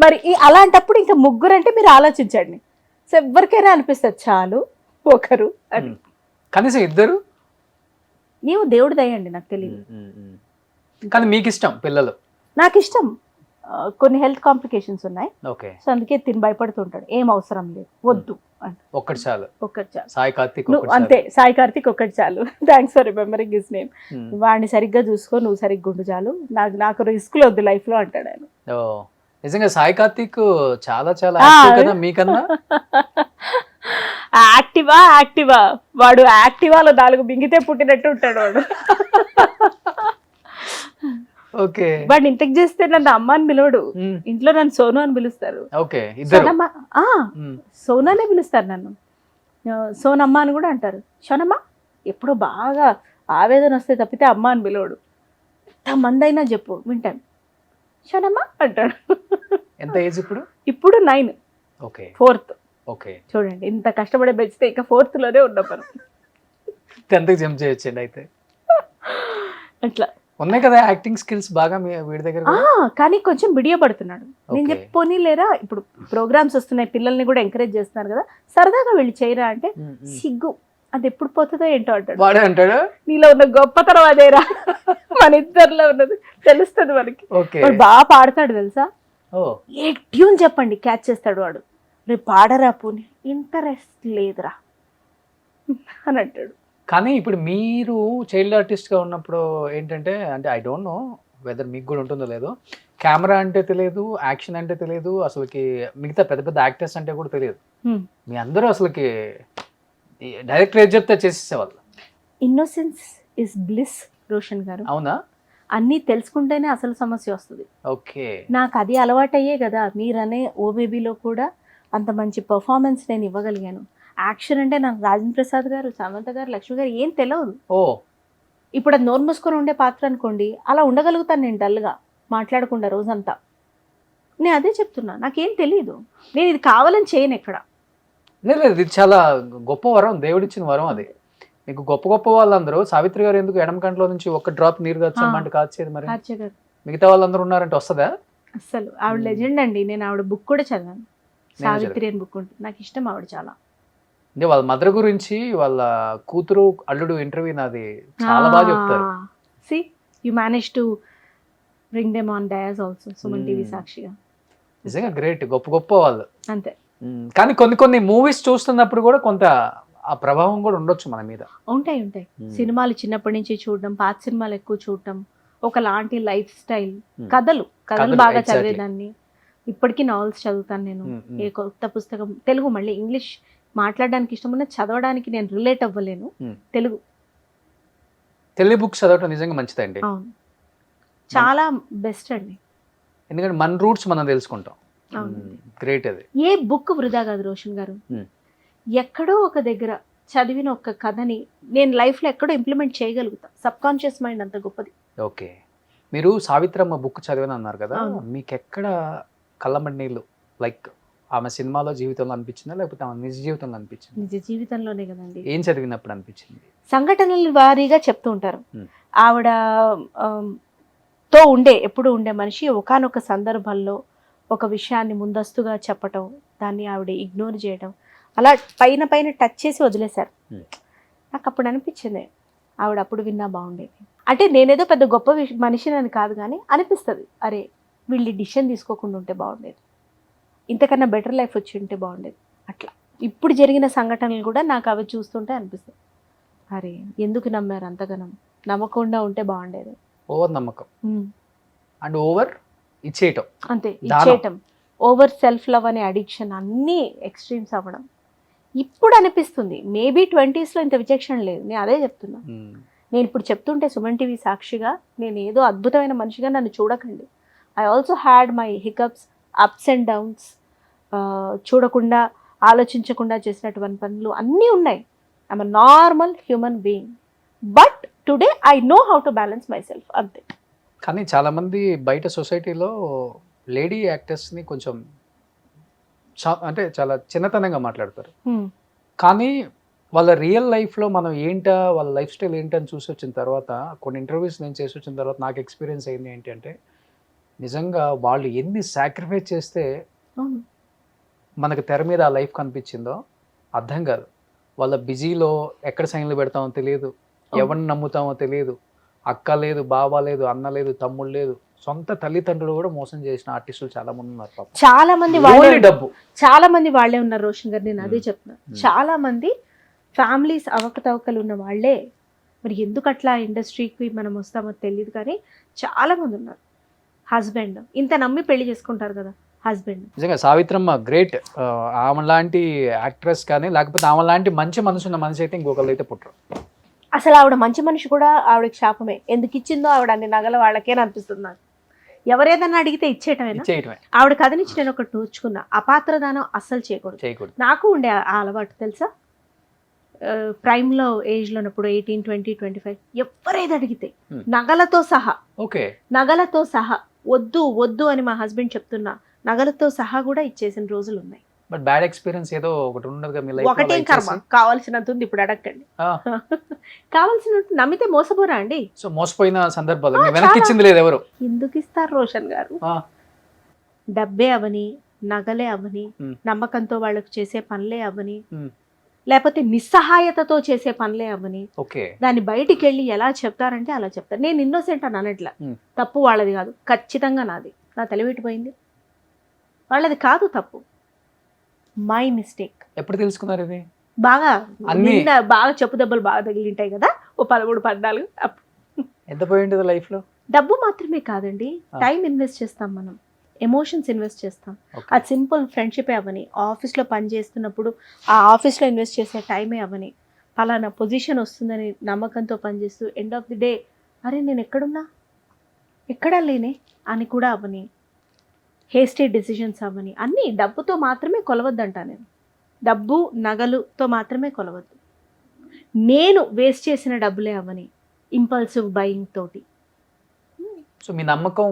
Speaker 2: మరి
Speaker 3: అలాంటప్పుడు ఇంకా ముగ్గురు అంటే మీరు ఆలోచించండి, సో ఎవరికైనా అనిపిస్తుంది చాలు ఒకరు అని.
Speaker 2: కనీసం 2
Speaker 3: ఏమో దేవుడి దయండి, నాకు తెలియదు.
Speaker 2: కానీ మీకు ఇష్టం పిల్లలు?
Speaker 3: నాకు ఇష్టం, కొన్ని హెల్త్ కాంప్లికేషన్స్ ఉన్నాయి, సో అందుకే తిని భయపడుతుంటాడు. ఏం అవసరం లేదు, వద్దు
Speaker 2: ఒక్కటి చాలు.
Speaker 3: సాయి కార్తిక్ అంతే, సాయి కార్తిక్ ఒక్కటి చాలు. Thanks for remembering his name. వాడిని సరిగ్గా చూసుకో, నువ్వు సరిగ్గా ఉండు చాలు, నాకు రిస్క్ వద్దు లైఫ్ లో అంటాడు ఆయన.
Speaker 2: నిజంగా సాయి కార్తిక్ చాలా యాక్టివ్ కదా మీకన్నా.
Speaker 3: యాక్టివా వాడు యాక్టివాలో 4 బింగితే పుట్టినట్టు ఉంటాడు వాడు. వాడిని ఇంటికి చేస్తే నన్ను అమ్మ అని పిలవడు, ఇంట్లో నన్ను సోను అని పిలుస్తారు. సోనానే పిలుస్తారు నన్ను, సోనమ్మ అని కూడా అంటారు. షోనమ్మ ఎప్పుడో బాగా ఆవేదన వస్తే తప్పితే అమ్మ అని పిలవడు. ఎంతమంది అయినా చెప్పు వింటాను, షోనమ్మ అంటాడు.
Speaker 2: ఎంత ఏజ్ ఇప్పుడు?
Speaker 3: ఇప్పుడు 9, 4th. చూడండి, ఇంత కష్టపడే పెంచితే ఇక 4th లోనే ఉన్న పని.
Speaker 2: 10th జంప్ చేయొచ్చండి అయితే.
Speaker 3: అట్లా
Speaker 2: ఉన్నాయి కదా యాక్టింగ్ స్కిల్స్ బాగా వీడి దగ్గర
Speaker 3: ఆ, కానీ కొంచెం బిడియ పడుతున్నాడు. నేను
Speaker 2: Okay.
Speaker 3: చెప్పి పోనీ లేరా, ఇప్పుడు ప్రోగ్రామ్స్ వస్తున్నాయి, పిల్లల్ని కూడా ఎంకరేజ్ చేస్తున్నారు కదా, సరదాగా వెళ్ళి చేయరా అంటే సిగ్గు, అది ఎప్పుడు పోతుందో ఏంటో అంటాడు.
Speaker 2: వాడే అంటాడు.
Speaker 3: నీలో ఉన్న గొప్పతనం అదేరా, మన ఇద్దరిలో ఉన్నది తెలుస్తుంది మనకి.
Speaker 2: ఓకే.
Speaker 3: వాడు బాగా పాడతాడు తెలుసా,
Speaker 2: ఓ
Speaker 3: ఏ ట్యూన్ చెప్పండి క్యాచ్ చేస్తాడు వాడు. రేపు పాడరా పోనీ, ఇంట్రెస్ట్ లేదురా అని అంటాడు.
Speaker 2: కానీ ఇప్పుడు మీరు చైల్డ్ ఆర్టిస్ట్గా ఉన్నప్పుడు ఏంటంటే, అంటే ఐ డోంట్ నో వెదర్ మీకు కూడా ఉంటుందో లేదో, కెమెరా అంటే తెలియదు, యాక్షన్ అంటే తెలియదు, అసలుకి మిగతా పెద్ద పెద్ద యాక్టర్స్ అంటే కూడా తెలియదు. మీ అందరూ అసలుకి డైరెక్ట్ ఏది చెప్తే చేసేసేవాళ్ళు.
Speaker 3: ఇన్నోసెన్స్ ఇస్ బ్లిస్ రోషన్ గారు.
Speaker 2: అవునా?
Speaker 3: అన్నీ తెలుసుకుంటేనే అసలు సమస్య వస్తుంది.
Speaker 2: ఓకే.
Speaker 3: నాకు అది అలవాటయ్యే కదా, మీరనే ఓ బేబీలో కూడా అంత మంచి పర్ఫార్మెన్స్ నేను ఇవ్వగలిగాను. యాక్షన్ అంటే నాకు రాజేంద్ర ప్రసాద్ గారు, సమంత గారు, లక్ష్మి గారు ఏం తెలియదు.
Speaker 2: ఓ
Speaker 3: ఇప్పుడు అది నోరు మూసుకొని ఉండే పాత్ర అనుకోండి, అలా ఉండగలుగుతాను నేను డల్గా మాట్లాడకుండా రోజంతా. నేను అదే చెప్తున్నా, నాకేం తెలియదు, నేను ఇది కావాలని చేయను ఎక్కడ.
Speaker 2: లేదు, ఇది చాలా గొప్ప వరం, దేవుడిచ్చిన వరం అది. మీకు గొప్ప గొప్ప వాళ్ళందరూ, సావిత్రి గారు ఎందుకు ఎడమ కంట్లో నుంచి ఒక్క డ్రాప్ నీరు కాచమంటే కాచేది, మరి
Speaker 3: ఆర్చే గారు
Speaker 2: మిగతా వాళ్ళందరూ ఉన్నారంటే వస్తుందా?
Speaker 3: అస్సలు ఆవిడ లెజెండ్ అండి. నేను ఆవిడ బుక్ కూడా చదివాను, సావిత్రి అని బుక్ ఉంటుంది, నాకు ఇష్టం ఆవిడ చాలా.
Speaker 2: అంటే వాళ్ళ మదర్ గురించి, వాళ్ళ కూతురు అల్లుడు ఇంటర్వ్యూ నాది చాలా బాగా చెప్తారు.
Speaker 3: C you manage to bring them on dais also, Suman TV సాక్షిగా.
Speaker 2: నిజంగా గ్రేట్, గొప్ప గొప్ప వాళ్ళు.
Speaker 3: అంతే.
Speaker 2: కానీ కొన్ని కొన్ని మూవీస్ చూస్తున్నప్పుడు కూడా కొంత ఆ ప్రభావం కూడా ఉండొచ్చు మన మీద.
Speaker 3: ఉంటాయి. సినిమాలు చిన్నప్పటి నుంచి చూడడం, పాత సినిమాలు ఎక్కువ చూడటం, ఒకలాంటి లైఫ్ స్టైల్, కథలు బాగా
Speaker 2: exactly.
Speaker 3: చదివేదాన్ని. ఇప్పటికీ నావెల్స్ చదువుతాను నేను. ఏ కొత్త పుస్తకం, తెలుగు మళ్ళీ ఇంగ్లీష్ మాట్లాడడానికి ఇష్టం ఉన్న, చదవడానికి నేను రిలేట్ అవ్వలేను. తెలుగు
Speaker 2: బుక్స్ చదవటం నిజంగా మంచిదండి.
Speaker 3: అవును, చాలా బెస్ట్ అండి.
Speaker 2: ఎందుకంటే మన రూట్స్ మనం తెలుసుకుంటాం. గ్రేట్ అది.
Speaker 3: ఏ బుక్ వృధా కాదు రోషన్ గారు. ఎక్కడో ఒక దగ్గర చదివిన ఒక కథని నేను లైఫ్లో ఎక్కడో ఇంప్లిమెంట్ చేయగలుగుతా. సబ్ కాన్షియస్ మైండ్ అంత గొప్పది.
Speaker 2: ఓకే. మీరు సావిత్రమ్మ బుక్ చదివాను అన్నారు కదా,
Speaker 3: అవును.
Speaker 2: మీకు ఎక్కడ కళ్ళమడి నీళ్ళు, లైక్ ఆమె సినిమాలో జీవితంలో అనిపించిందా, లేకపోతే ఆమె నిజ జీవితంలో అనిపించింది?
Speaker 3: నిజ జీవితంలోనే కదండి.
Speaker 2: ఏం చదివినప్పుడు అనిపించింది?
Speaker 3: సంఘటనల వారీగా చెప్తూ ఉంటారు. ఆవిడ ఎప్పుడు ఉండే మనిషి ఒకానొక సందర్భంలో ఒక విషయాన్ని ముందస్తుగా చెప్పటం, దాన్ని ఆవిడ ఇగ్నోర్ చేయడం, అలా పైన టచ్ చేసి వదిలేశారు. నాకు అప్పుడు అనిపించింది, ఆవిడ అప్పుడు విన్నా బాగుండేది. అంటే నేనేదో పెద్ద గొప్ప మనిషిని అని కాదు, కానీ అనిపిస్తుంది, అరే వీళ్ళు డిసిషన్ తీసుకోకుండా ఉంటే బాగుండేది, ఇంతకన్నా బెటర్ లైఫ్ వచ్చి ఉంటే బాగుండేది. అట్లా ఇప్పుడు జరిగిన సంఘటనలు కూడా నాకు అవి చూస్తుంటే అనిపిస్తుంది, అరే ఎందుకు నమ్మారు అంతగానం, నమ్మకుండా ఉంటే బాగుండేది.
Speaker 2: ఓవర్ నమ్మకం అండ్ ఓవర్ ఇచ్చేయటం,
Speaker 3: అంతే, ఇచ్చేయటం, ఓవర్ సెల్ఫ్ లవ్ అనే అడిక్షన్, అన్నీ ఎక్స్ట్రీమ్స్ అవ్వడం. ఇప్పుడు అనిపిస్తుంది మేబీ 20s లో ఇంత విచక్షణ లేదు. నేను అదే చెప్తున్నా. నేను ఇప్పుడు చెప్తుంటే సుమన్ టీవీ సాక్షిగా నేను ఏదో అద్భుతమైన మనిషిగా నన్ను చూడకండి. I also had my hiccups, ups and downs. చూడకుండా ఆలోచించకుండా చేసినటువంటి పనులు అన్నీ ఉన్నాయి. I'm a normal human being, but today I know how to balance my self, అంతే.
Speaker 2: కానీ చాలామంది బయట సొసైటీలో లేడీ యాక్టర్స్ని కొంచెం అంటే చాలా చిన్నతనంగా మాట్లాడతారు. కానీ వాళ్ళ రియల్ లైఫ్లో మనం ఏంటా, వాళ్ళ లైఫ్ స్టైల్ ఏంటని చూసి వచ్చిన తర్వాత, కొన్ని ఇంటర్వ్యూస్ నేను చేసి వచ్చిన తర్వాత నాకు ఎక్స్పీరియన్స్ అయింది ఏంటి అంటే, నిజంగా వాళ్ళు ఎన్ని సాక్రిఫైస్ చేస్తే మనకు తెర మీద ఆ లైఫ్ కనిపించిందో అర్థం కాదు. వాళ్ళ బిజీలో ఎక్కడ సైన్లు పెడతామో తెలియదు, ఎవరిని నమ్ముతామో తెలియదు, అక్క లేదు, బావ లేదు, అన్న లేదు, తమ్ముడు లేదు, సొంత తల్లిదండ్రులు కూడా మోసం చేసిన ఆర్టిస్టులు చాలా మంది ఉన్నారు.
Speaker 3: చాలా మంది
Speaker 2: డబ్బు,
Speaker 3: చాలా మంది వాళ్ళే ఉన్నారు రోషన్ గారు. నేను అదే చెప్తున్నా, చాలా మంది ఫ్యామిలీస్ అవకతవకలు ఉన్న వాళ్ళే. మరి ఎందుకు అట్లా ఇండస్ట్రీకి మనం వస్తామో తెలియదు, కానీ చాలా మంది ఉన్నారు. హస్బెండ్ ఇంత నమ్మి పెళ్లి చేసుకుంటారు కదా, హస్బెండ్.
Speaker 2: నిజంగా సావిత్రమ్మ గ్రేట్. ఆమె లాంటి యాక్ట్రెస్ కానీ, లేకపోతే ఆమె లాంటి మంచి మనసు ఉన్న మనిషి అయితే ఇంకొకళ్ళు అయితే పుట్టరు.
Speaker 3: అసలు ఆవిడ మంచి మనిషి కూడా ఆవిడకి శాపమే. ఎందుకు ఇచ్చిందో ఆవిడ అన్ని నగల వాళ్ళకే అనిపిస్తుంది నాకు. ఎవరేదన్నా అడిగితే ఇచ్చేయటమేనా? ఆవిడ కథ నుంచి నేను ఒకటి నూర్చుకున్నా, అపాత్రదానం అస్సలు చేయకూడదు. నాకు ఉండే ఆ అలవాటు తెలుసా, ప్రైమ్లో ఏజ్లో ఉన్నప్పుడు 18, 20, 25 ఎవరేది అడిగితే నగలతో సహా, నగలతో సహా వద్దు వద్దు అని మా హస్బెండ్ చెప్తున్నా, నగలతో సహా కూడా ఇచ్చేసిన రోజులు ఉన్నాయి.
Speaker 2: బట్ బ్యాడ్ ఎక్స్పీరియన్స్ ఏదో ఒకటి ఉండదు మీ లైఫ్
Speaker 3: ఒకటే కర్మ, కావాల్సినంత ఉంది, ఇప్పుడు అడగండి. కావాల్సినంత నమ్మితే మోసపోరా అండి?
Speaker 2: సో మోసపోయిన సందర్భాలు వెనక్కి ఇచ్చింది లేదు ఎవరు?
Speaker 3: ఎందుకు ఇస్తారు రోషన్ గారు? డబ్బే అవని, నగలే అవని, నమ్మకంతో వాళ్ళకు చేసే పనులే అవని, లేకపోతే నిస్సహాయతతో చేసే పనులే అవని, దాన్ని బయటికి వెళ్ళి ఎలా చెప్తారంటే అలా చెప్తారు. నేను ఇన్నోసెంట్ అని అనట్లా, తప్పు వాళ్ళది కాదు, ఖచ్చితంగా నాది. నా తెలివిటిపోయింది, వాళ్ళది కాదు తప్పు, మై మిస్టేక్.
Speaker 2: ఎప్పుడు తెలుసుకున్నారు ఇది?
Speaker 3: బాగా బాగా చెప్పు దెబ్బలు బాగా తగిలింటాయి కదా, ఓ 13-14.
Speaker 2: ఎంత పోయింది లైఫ్ లో?
Speaker 3: డబ్బు మాత్రమే కాదండి, టైం ఇన్వెస్ట్ చేస్తాం మనం, ఎమోషన్స్ ఇన్వెస్ట్ చేస్తాం. అది సింపుల్ ఫ్రెండ్షిపే అవని, ఆఫీస్లో పని చేస్తున్నప్పుడు ఆ ఆఫీస్లో ఇన్వెస్ట్ చేసే టైమే అవని, పలానా పొజిషన్ వస్తుందని నమ్మకంతో పనిచేస్తూ ఎండ్ ఆఫ్ ది డే అరే నేను ఎక్కడున్నా, ఎక్కడా లేనే అని కూడా అవని, హేస్టీ డెసిషన్స్ అవని, అన్నీ డబ్బుతో మాత్రమే కొలవద్దంట నేను. డబ్బు నగలుతో మాత్రమే కొలవద్దు. నేను వేస్ట్ చేసిన డబ్బులే అవని, ఇంపల్సివ్ బయింగ్ తోటి.
Speaker 2: సో మీ నమ్మకం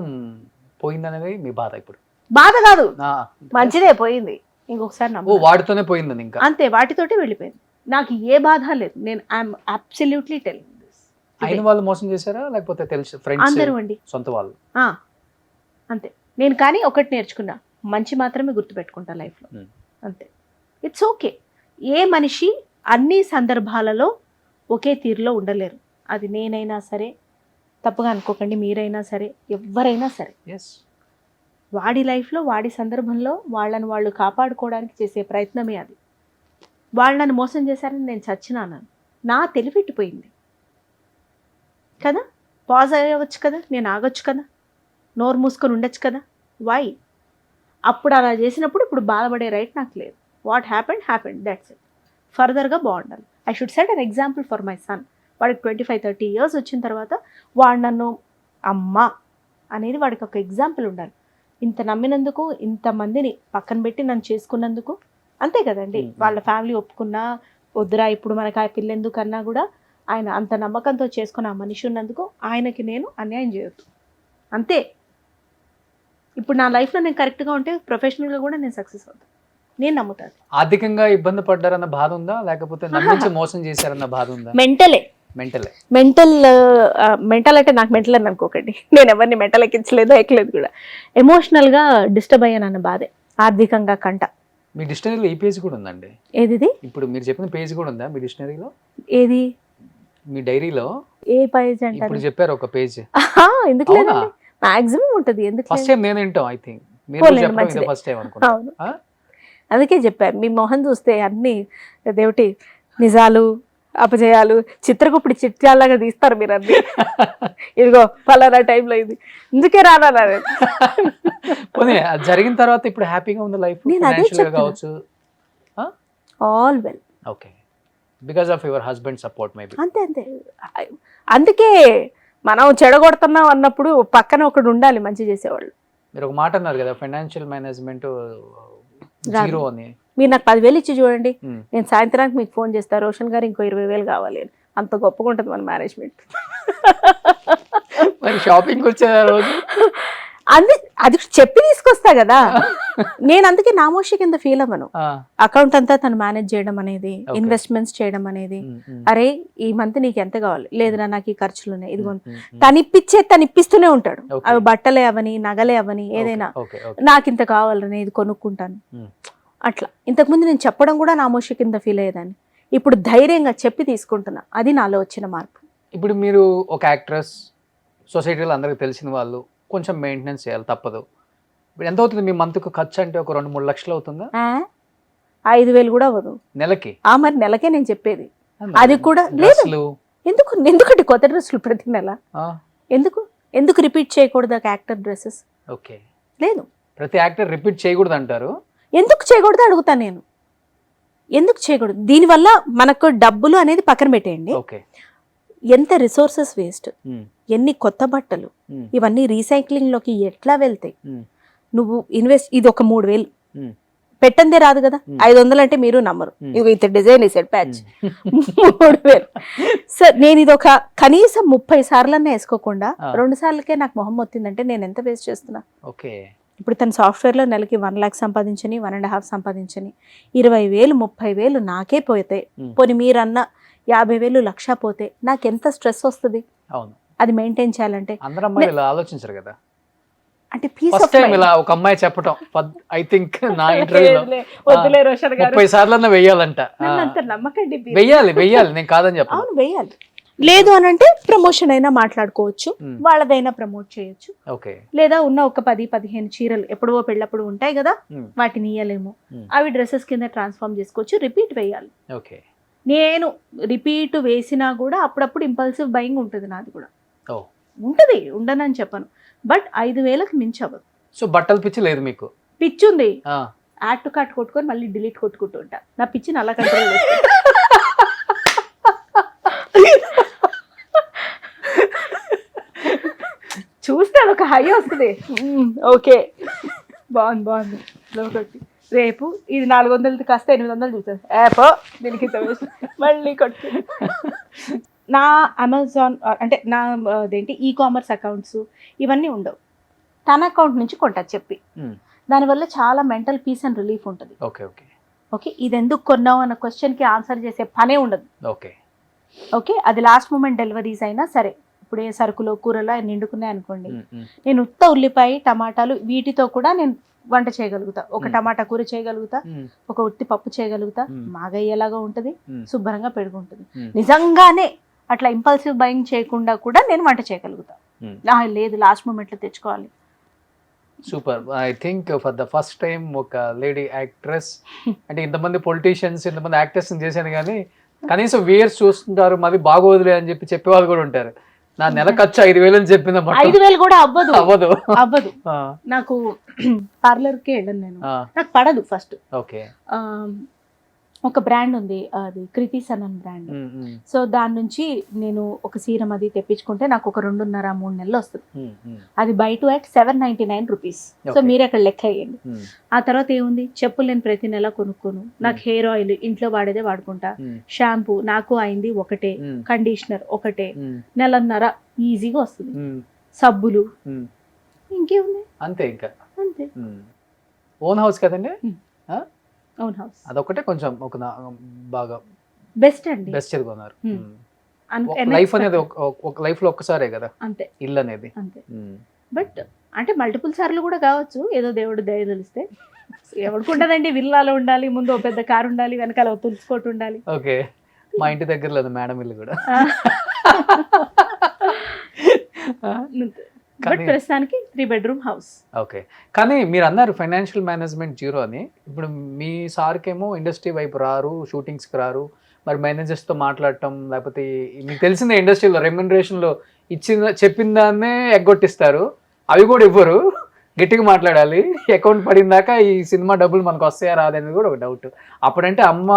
Speaker 2: పోయిందనేది మీ బాధ? ఇప్పుడు
Speaker 3: బాధ కాదు, మంచిదే, పోయింది. ఇంకొకసారి నమ్మకం
Speaker 2: వాటితోనే పోయింది, ఇంకా అంతే,
Speaker 3: వాటితోటే వెళ్ళిపోయింది. నాకు ఏ బాధ లేదు. నేను ఐఎమ్ అబ్సల్యూట్లీ టెలింగ్ దిస్.
Speaker 2: అయిన వాళ్ళు మోసం చేశారా లేకపోతే తెలుసు ఫ్రెండ్స్?
Speaker 3: అందరూ అండి,
Speaker 2: సొంత వాళ్ళు.
Speaker 3: అంతే. నేను కానీ ఒకటి నేర్చుకున్నా, మంచి మాత్రమే గుర్తుపెట్టుకుంటా లైఫ్లో, అంతే. It's okay. ఏ మనిషి అన్ని సందర్భాలలో ఒకే తీరులో ఉండలేరు. అది నేనైనా సరే, తప్పుగా అనుకోకండి, మీరైనా సరే, ఎవరైనా సరే. వాడి లైఫ్లో వాడి సందర్భంలో వాళ్ళని వాళ్ళు కాపాడుకోవడానికి చేసే ప్రయత్నమే అది. వాళ్ళు నన్ను మోసం చేశారని నేను చచ్చినాను, నా తెలివిట్టిపోయింది కదా. పాజ్ అయ్యవచ్చు కదా, నేను ఆగొచ్చు కదా, నోరు మూసుకొని ఉండొచ్చు కదా. వై? అప్పుడు అలా చేసినప్పుడు ఇప్పుడు బాధపడే రైట్ నాకు లేదు. What happened, that's it. ఫర్దర్గా బాగుండాలి. I should set an example for my son. వాడికి 25-30 years వచ్చిన తర్వాత వాడు నన్ను అమ్మ అనేది వాడికి ఒక ఎగ్జాంపుల్ ఉండాలి. ఇంత నమ్మినందుకు, ఇంతమందిని పక్కన పెట్టి నన్ను చేసుకున్నందుకు, అంతే కదండి. వాళ్ళ ఫ్యామిలీ ఒప్పుకున్నా వద్దురా ఇప్పుడు మనకు ఆ పిల్లెందుకన్నా కూడా ఆయన అంత నమ్మకంతో చేసుకున్న ఆ మనిషి ఉన్నందుకు ఆయనకి నేను అన్యాయం చేయొద్దు, అంతే. ఇప్పుడు నా లైఫ్లో నేను కరెక్ట్గా ఉంటే ప్రొఫెషనల్గా కూడా నేను సక్సెస్ అవుతాను, నేను నమ్ముతాను.
Speaker 2: ఆర్థికంగా ఇబ్బంది పడ్డారన్న బాధ ఉందా లేకపోతే నమ్మించి మోసం చేశారన్న బాధ ఉందా?
Speaker 3: మెంటల్ అంటే నాకు మెంటల్ అని అనుకోకండి, నేను ఎవరిని మెంటల్ ఎక్కించలేదు, ఎక్కలేదు కూడా. ఎమోషనల్గా డిస్టర్బ్ అయ్యానన్న బాధే, ఆర్థికంగా కంట.
Speaker 2: మీ డిక్షనరీలో ఈ పేజ్ కూడా ఉందండి?
Speaker 3: ఏది?
Speaker 2: ఇప్పుడు మీరు చెప్పిన పేజ్ కూడా ఉందా మీ డిక్షనరీలో?
Speaker 3: ఏది?
Speaker 2: మీ డైరీలో
Speaker 3: ఏ పేజ్ అంటే?
Speaker 2: ఇప్పుడు చెప్పారు ఒక పేజ్.
Speaker 3: ఎందుకు లేదండి, మాక్సిమం ఉంటది. ఎందుకు?
Speaker 2: ఫస్ట్ టైం నేను వింటాం. ఐ థింక్ మీరు చెప్పడం ఇదే ఫస్ట్ టైం అనుకుంటా.
Speaker 3: అందుకే చెప్పాను, మీ మొహం చూస్తే అన్ని అదేమిటి నిజాలు అపజయాలు చిత్రగుప్పిడి చిట్యాలాగా తీస్తారు మీరు అన్ని. ఇదిగో ఫలానా టైంలో ఇది, ఇందుకే రానా
Speaker 2: జరిగిన తర్వాత ఇప్పుడు హ్యాపీగా ఉంది లైఫ్ కావచ్చు?
Speaker 3: All well,
Speaker 2: okay, because of your husband support maybe.
Speaker 3: అంతే. అందుకే మనం చెడగొడుతున్నాం అన్నప్పుడు పక్కన ఒకడు ఉండాలి మంచి చేసేవాళ్ళు.
Speaker 2: మీరు ఒక మాట అన్నారు కదా, ఫైనాన్షియల్ మేనేజ్మెంట్ జీరో అని.
Speaker 3: మీరు నాకు 10,000 ఇచ్చి చూడండి, నేను సాయంత్రానికి మీకు ఫోన్ చేస్తాను, రోషన్ గారు ఇంకో 20,000 కావాలి అని. అంత గొప్పగా ఉంటుంది మన మేనేజ్మెంట్.
Speaker 2: మరి షాపింగ్ వచ్చే రోజు
Speaker 3: అది చెప్పి తీసుకొస్తా కదా నేను. అందుకే నామోషి కింద ఫీల్ అవ్వను. అకౌంట్ అంతా తను మేనేజ్ చేయడం అనేది, ఇన్వెస్ట్మెంట్స్ చేయడం అనేది. అరే ఈ మంత్ నీకు ఎంత కావాలి, లేదురా నాకు ఈ ఖర్చులు ఉన్నాయి, ఇదిగో. తను ఇప్పిస్తూనే ఉంటాడు. అవి బట్టలే అవని, నగలే అవని, ఏదైనా నాకు ఇంత కావాలని ఇది కొనుక్కుంటాను అట్లా. ఇంతకుముందు నేను చెప్పడం కూడా నామోషి కింద ఫీల్ అయ్యేదాన్ని. ఇప్పుడు ధైర్యంగా చెప్పి తీసుకుంటున్నా, అది నాలో వచ్చిన మార్పు.
Speaker 2: ఇప్పుడు మీరు ఒక యాక్ట్రెస్, సొసైటీలో అందరికి తెలిసిన వాళ్ళు, కొంచెం మెయింటెనెన్స్ చేయాలి, తప్పదు. ఇప్పుడు ఎంత అవుతుంది మీ మంత్కు ఖర్చు? అంటే ఒక 2-3 లక్షలు అవుతుందా?
Speaker 3: 5,000 కూడా అవ్వదు
Speaker 2: నెలకి.
Speaker 3: మరి నెలకే నేను చెప్పేది. అది కూడా లేదు. ఎందుకంటే కొత్త డ్రెస్సులు ప్రతి నెల ఎందుకు రిపీట్ చేయకూడదు యాక్టర్ డ్రెస్సెస్?
Speaker 2: ఓకే,
Speaker 3: లేదు,
Speaker 2: ప్రతి యాక్టర్ రిపీట్ చేయకూడదు అంటారు.
Speaker 3: ఎందుకు చేయకూడదు అడుగుతాను నేను. ఎందుకు చేయకూడదు? దీనివల్ల మనకు డబ్బులు అనేది పక్కన పెట్టేయండి, ఎంత రిసోర్సెస్ వేస్ట్, ఎన్ని కొత్త బట్టలు, ఇవన్నీ రీసైక్లింగ్ లోకి ఎట్లా వెళ్తాయి? నువ్వు ఇన్వెస్ట్, ఇది ఒక 3,000 పెట్టందే రాదు కదా. 500 అంటే మీరు నమ్మరు. ఇది ఇంత డిజైన్ వేసాడు ప్యాచ్, 3,000. సార్ నేను ఇది ఒక కనీసం 30 సార్లన్నా వేసుకోకుండా 2 సార్లకే నాకు మొహం వచ్చిందంటే నేను ఎంత వేస్ట్ చేస్తున్నా? ఇప్పుడు తన సాఫ్ట్వేర్లో నెలకి 1 lakh సంపాదించని 1.5 సంపాదించని 20,000 30,000 నాకే పోతాయి. పోనీ మీరన్న 50,000 లక్ష పోతే నాకు ఎంత స్ట్రెస్ వస్తుంది
Speaker 2: అవును,
Speaker 3: అది మెయింటైన్ చేయాలంటే.
Speaker 2: అందరూ అమ్మాయిలు ఇలా ఆలోచించరు కదా.
Speaker 3: అంటే పీస్
Speaker 2: ఫస్ట్
Speaker 3: ఆఫ్
Speaker 2: టైం ఇలా ఒక అమ్మాయి చెప్పటం, ఐ థింక్ నా ఇంటర్వ్యూలో
Speaker 3: వద్దులే రోషన్ గారు
Speaker 2: 30 సార్లన్నా వెయ్యాలంట.
Speaker 3: నన్ను అంత నమ్మకండి.
Speaker 2: వెయ్యాలి నేను కాదని చెప్పను.
Speaker 3: అవును వెయ్యాలి. లేదు అని అంటే ప్రమోషన్ అయినా మాట్లాడుకోవచ్చు, వాళ్ళదైనా ప్రమోట్ చేయొచ్చు.
Speaker 2: ఓకే,
Speaker 3: లేదా ఉన్న ఒక 10-15 చీరలు ఎప్పుడో పెళ్ళప్పుడు ఉంటాయి కదా, వాటిని ఇయ్యలేము, అవి డ్రెస్సెస్ కింద ట్రాన్స్ఫార్మ్ చేసుకోవచ్చు. రిపీట్ వేయాలి.
Speaker 2: ఓకే,
Speaker 3: నేను రిపీట్ వేసినా కూడా అప్పుడప్పుడు ఇంపల్సివ్ బయింగ్ ఉంటుంది నాది కూడా.
Speaker 2: ఓ
Speaker 3: ఉంటుంది, ఉండనని చెప్పను, బట్ 5,000కి మించి అవ్వదు.
Speaker 2: సో బట్టల పిచ్చి లేదు మీకు?
Speaker 3: పిచ్చి ఉంది,
Speaker 2: ఆ,
Speaker 3: యాడ్ టు కార్ట్ కొట్టుకొని మళ్ళీ డిలీట్ కొట్టుకుంటూ ఉంటా. నా పిచ్చిని అలా కంట్రోల్ చూస్తే ఒక హై వస్తుంది. ఓకే బాగుంది ఒకటి. రేపు ఇది 400 కాస్త 800 చూసాను, యాప్ దీనికి మళ్ళీ కొట్టు. నా అమెజాన్ అంటే నా అదేంటి ఈ-కామర్స్ అకౌంట్స్ ఇవన్నీ ఉండవు. తన అకౌంట్ నుంచి కొంటా చెప్పి, దానివల్ల చాలా మెంటల్ పీస్ అండ్ రిలీఫ్ ఉంటుంది.
Speaker 2: ఓకే ఓకే
Speaker 3: ఓకే, ఇది ఎందుకు కొన్నావు అన్న క్వశ్చన్కి ఆన్సర్ చేసే పనే ఉండదు.
Speaker 2: ఓకే
Speaker 3: ఓకే, అది లాస్ట్ మూమెంట్ డెలివరీస్ అయినా సరే, ఇప్పుడు ఏ సరుకులో కూరలో నిండుకున్నాయి అనుకోండి, నేను ఉత్త ఉల్లిపాయ టమాటాలు వీటితో కూడా నేను వంట చేయగలుగుతా. ఒక టమాటా కూర చేయగలుగుతా, ఒక ఉత్తి పప్పు చేయగలుగుతా, మాగయ్యేలాగా ఉంటుంది, శుభ్రంగా పెరుగుంటుంది. నిజంగానే అట్లా ఇంపల్సివ్ బయింగ్ చేయకుండా కూడా నేను వంట చేయగలుగుతా. లేదు లాస్ట్ మూమెంట్లో తెచ్చుకోవాలి.
Speaker 2: Super. I think for the first time ఒక లేడీ యాక్ట్రెస్, అంటే ఇంతమంది పొలిటీషియన్స్ ఇంతమంది యాక్టర్స్ చేశాను కానీ కనీసం వేర్స్ చూస్తుంటారు, మాది బాగోదులే అని చెప్పేవాళ్ళు కూడా ఉంటారు. నా నెల ఖర్చు 5,000 అని చెప్పింది.
Speaker 3: 5,000 కూడా అవ్వదు
Speaker 2: అవ్వదు.
Speaker 3: నాకు పార్లర్కి వెళ్ళను నేను, నాకు పడదు ఫస్ట్.
Speaker 2: ఓకే,
Speaker 3: ఒక బ్రాండ్ ఉంది, అది క్రితిస్ అన్న బ్రాండ్. సో దాని నుంచి నేను ఒక సీరం అది తెప్పించుకుంటే నాకు ఒక 2.5-3 నెలలు వస్తుంది. అది బయట at 799 రూపీస్. సో మీరు అక్కడ లెక్క వేయండి. ఆ తర్వాత ఏముంది, చెప్పులు నేను ప్రతి నెల కొనుక్కోను, నాకు హెయిర్ ఆయిల్ ఇంట్లో వాడేదే వాడుకుంటా, షాంపూ నాకు అయింది ఒకటే, కండిషనర్ ఒకటే, నెలన్నర ఈజీగా వస్తుంది, సబ్బులు ఇంకేముంది
Speaker 2: అంతే. ఇంకా
Speaker 3: అంతే.
Speaker 2: ఓన్ హౌస్ కదండి?
Speaker 3: ఓన్ హౌస్
Speaker 2: అదొకటే కొంచెం ఒక బాగా
Speaker 3: బెస్ట్ అండి,
Speaker 2: బెస్ట్ చదువుకున్నారు. లైఫ్ అనేది ఒక లైఫ్ లో ఒక్కసారే కదా అంతే, ఇల్లు అనేది
Speaker 3: అంతే. బట్ అంటే మల్టిపుల్ సార్లు కూడా కావచ్చు, ఏదో దేవుడు దయ తెలిస్తే. ఎవరికి ఉండదండి, విల్లాలో ఉండాలి, ముందు ఒక పెద్ద కారు ఉండాలి, వెనకాల తులుసుకోటి ఉండాలి.
Speaker 2: ఓకే, మా ఇంటి దగ్గర లేదు మేడం ఇల్లు కూడా.
Speaker 3: బట్ ప్రస్తుతానికి 3 bedroom హౌస్.
Speaker 2: ఓకే, కానీ మీరు అన్నారు ఫైనాన్షియల్ మేనేజ్మెంట్ జీరో అని. ఇప్పుడు మీ సార్కేమో ఇండస్ట్రీ వైపు రారు, షూటింగ్స్కి రారు, మరి మేనేజర్స్తో మాట్లాడటం, లేకపోతే మీకు తెలిసిన ఇండస్ట్రీలో రెమ్యునరేషన్లో చెప్పిన దాన్నే ఎగ్గొట్టిస్తారు, అవి కూడా ఇవ్వరు, గట్టిగా మాట్లాడాలి, అకౌంట్ పడిందాక ఈ సినిమా డబ్బులు మనకు వస్తాయా రాదనేది కూడా ఒక డౌట్. అప్పుడంటే అమ్మ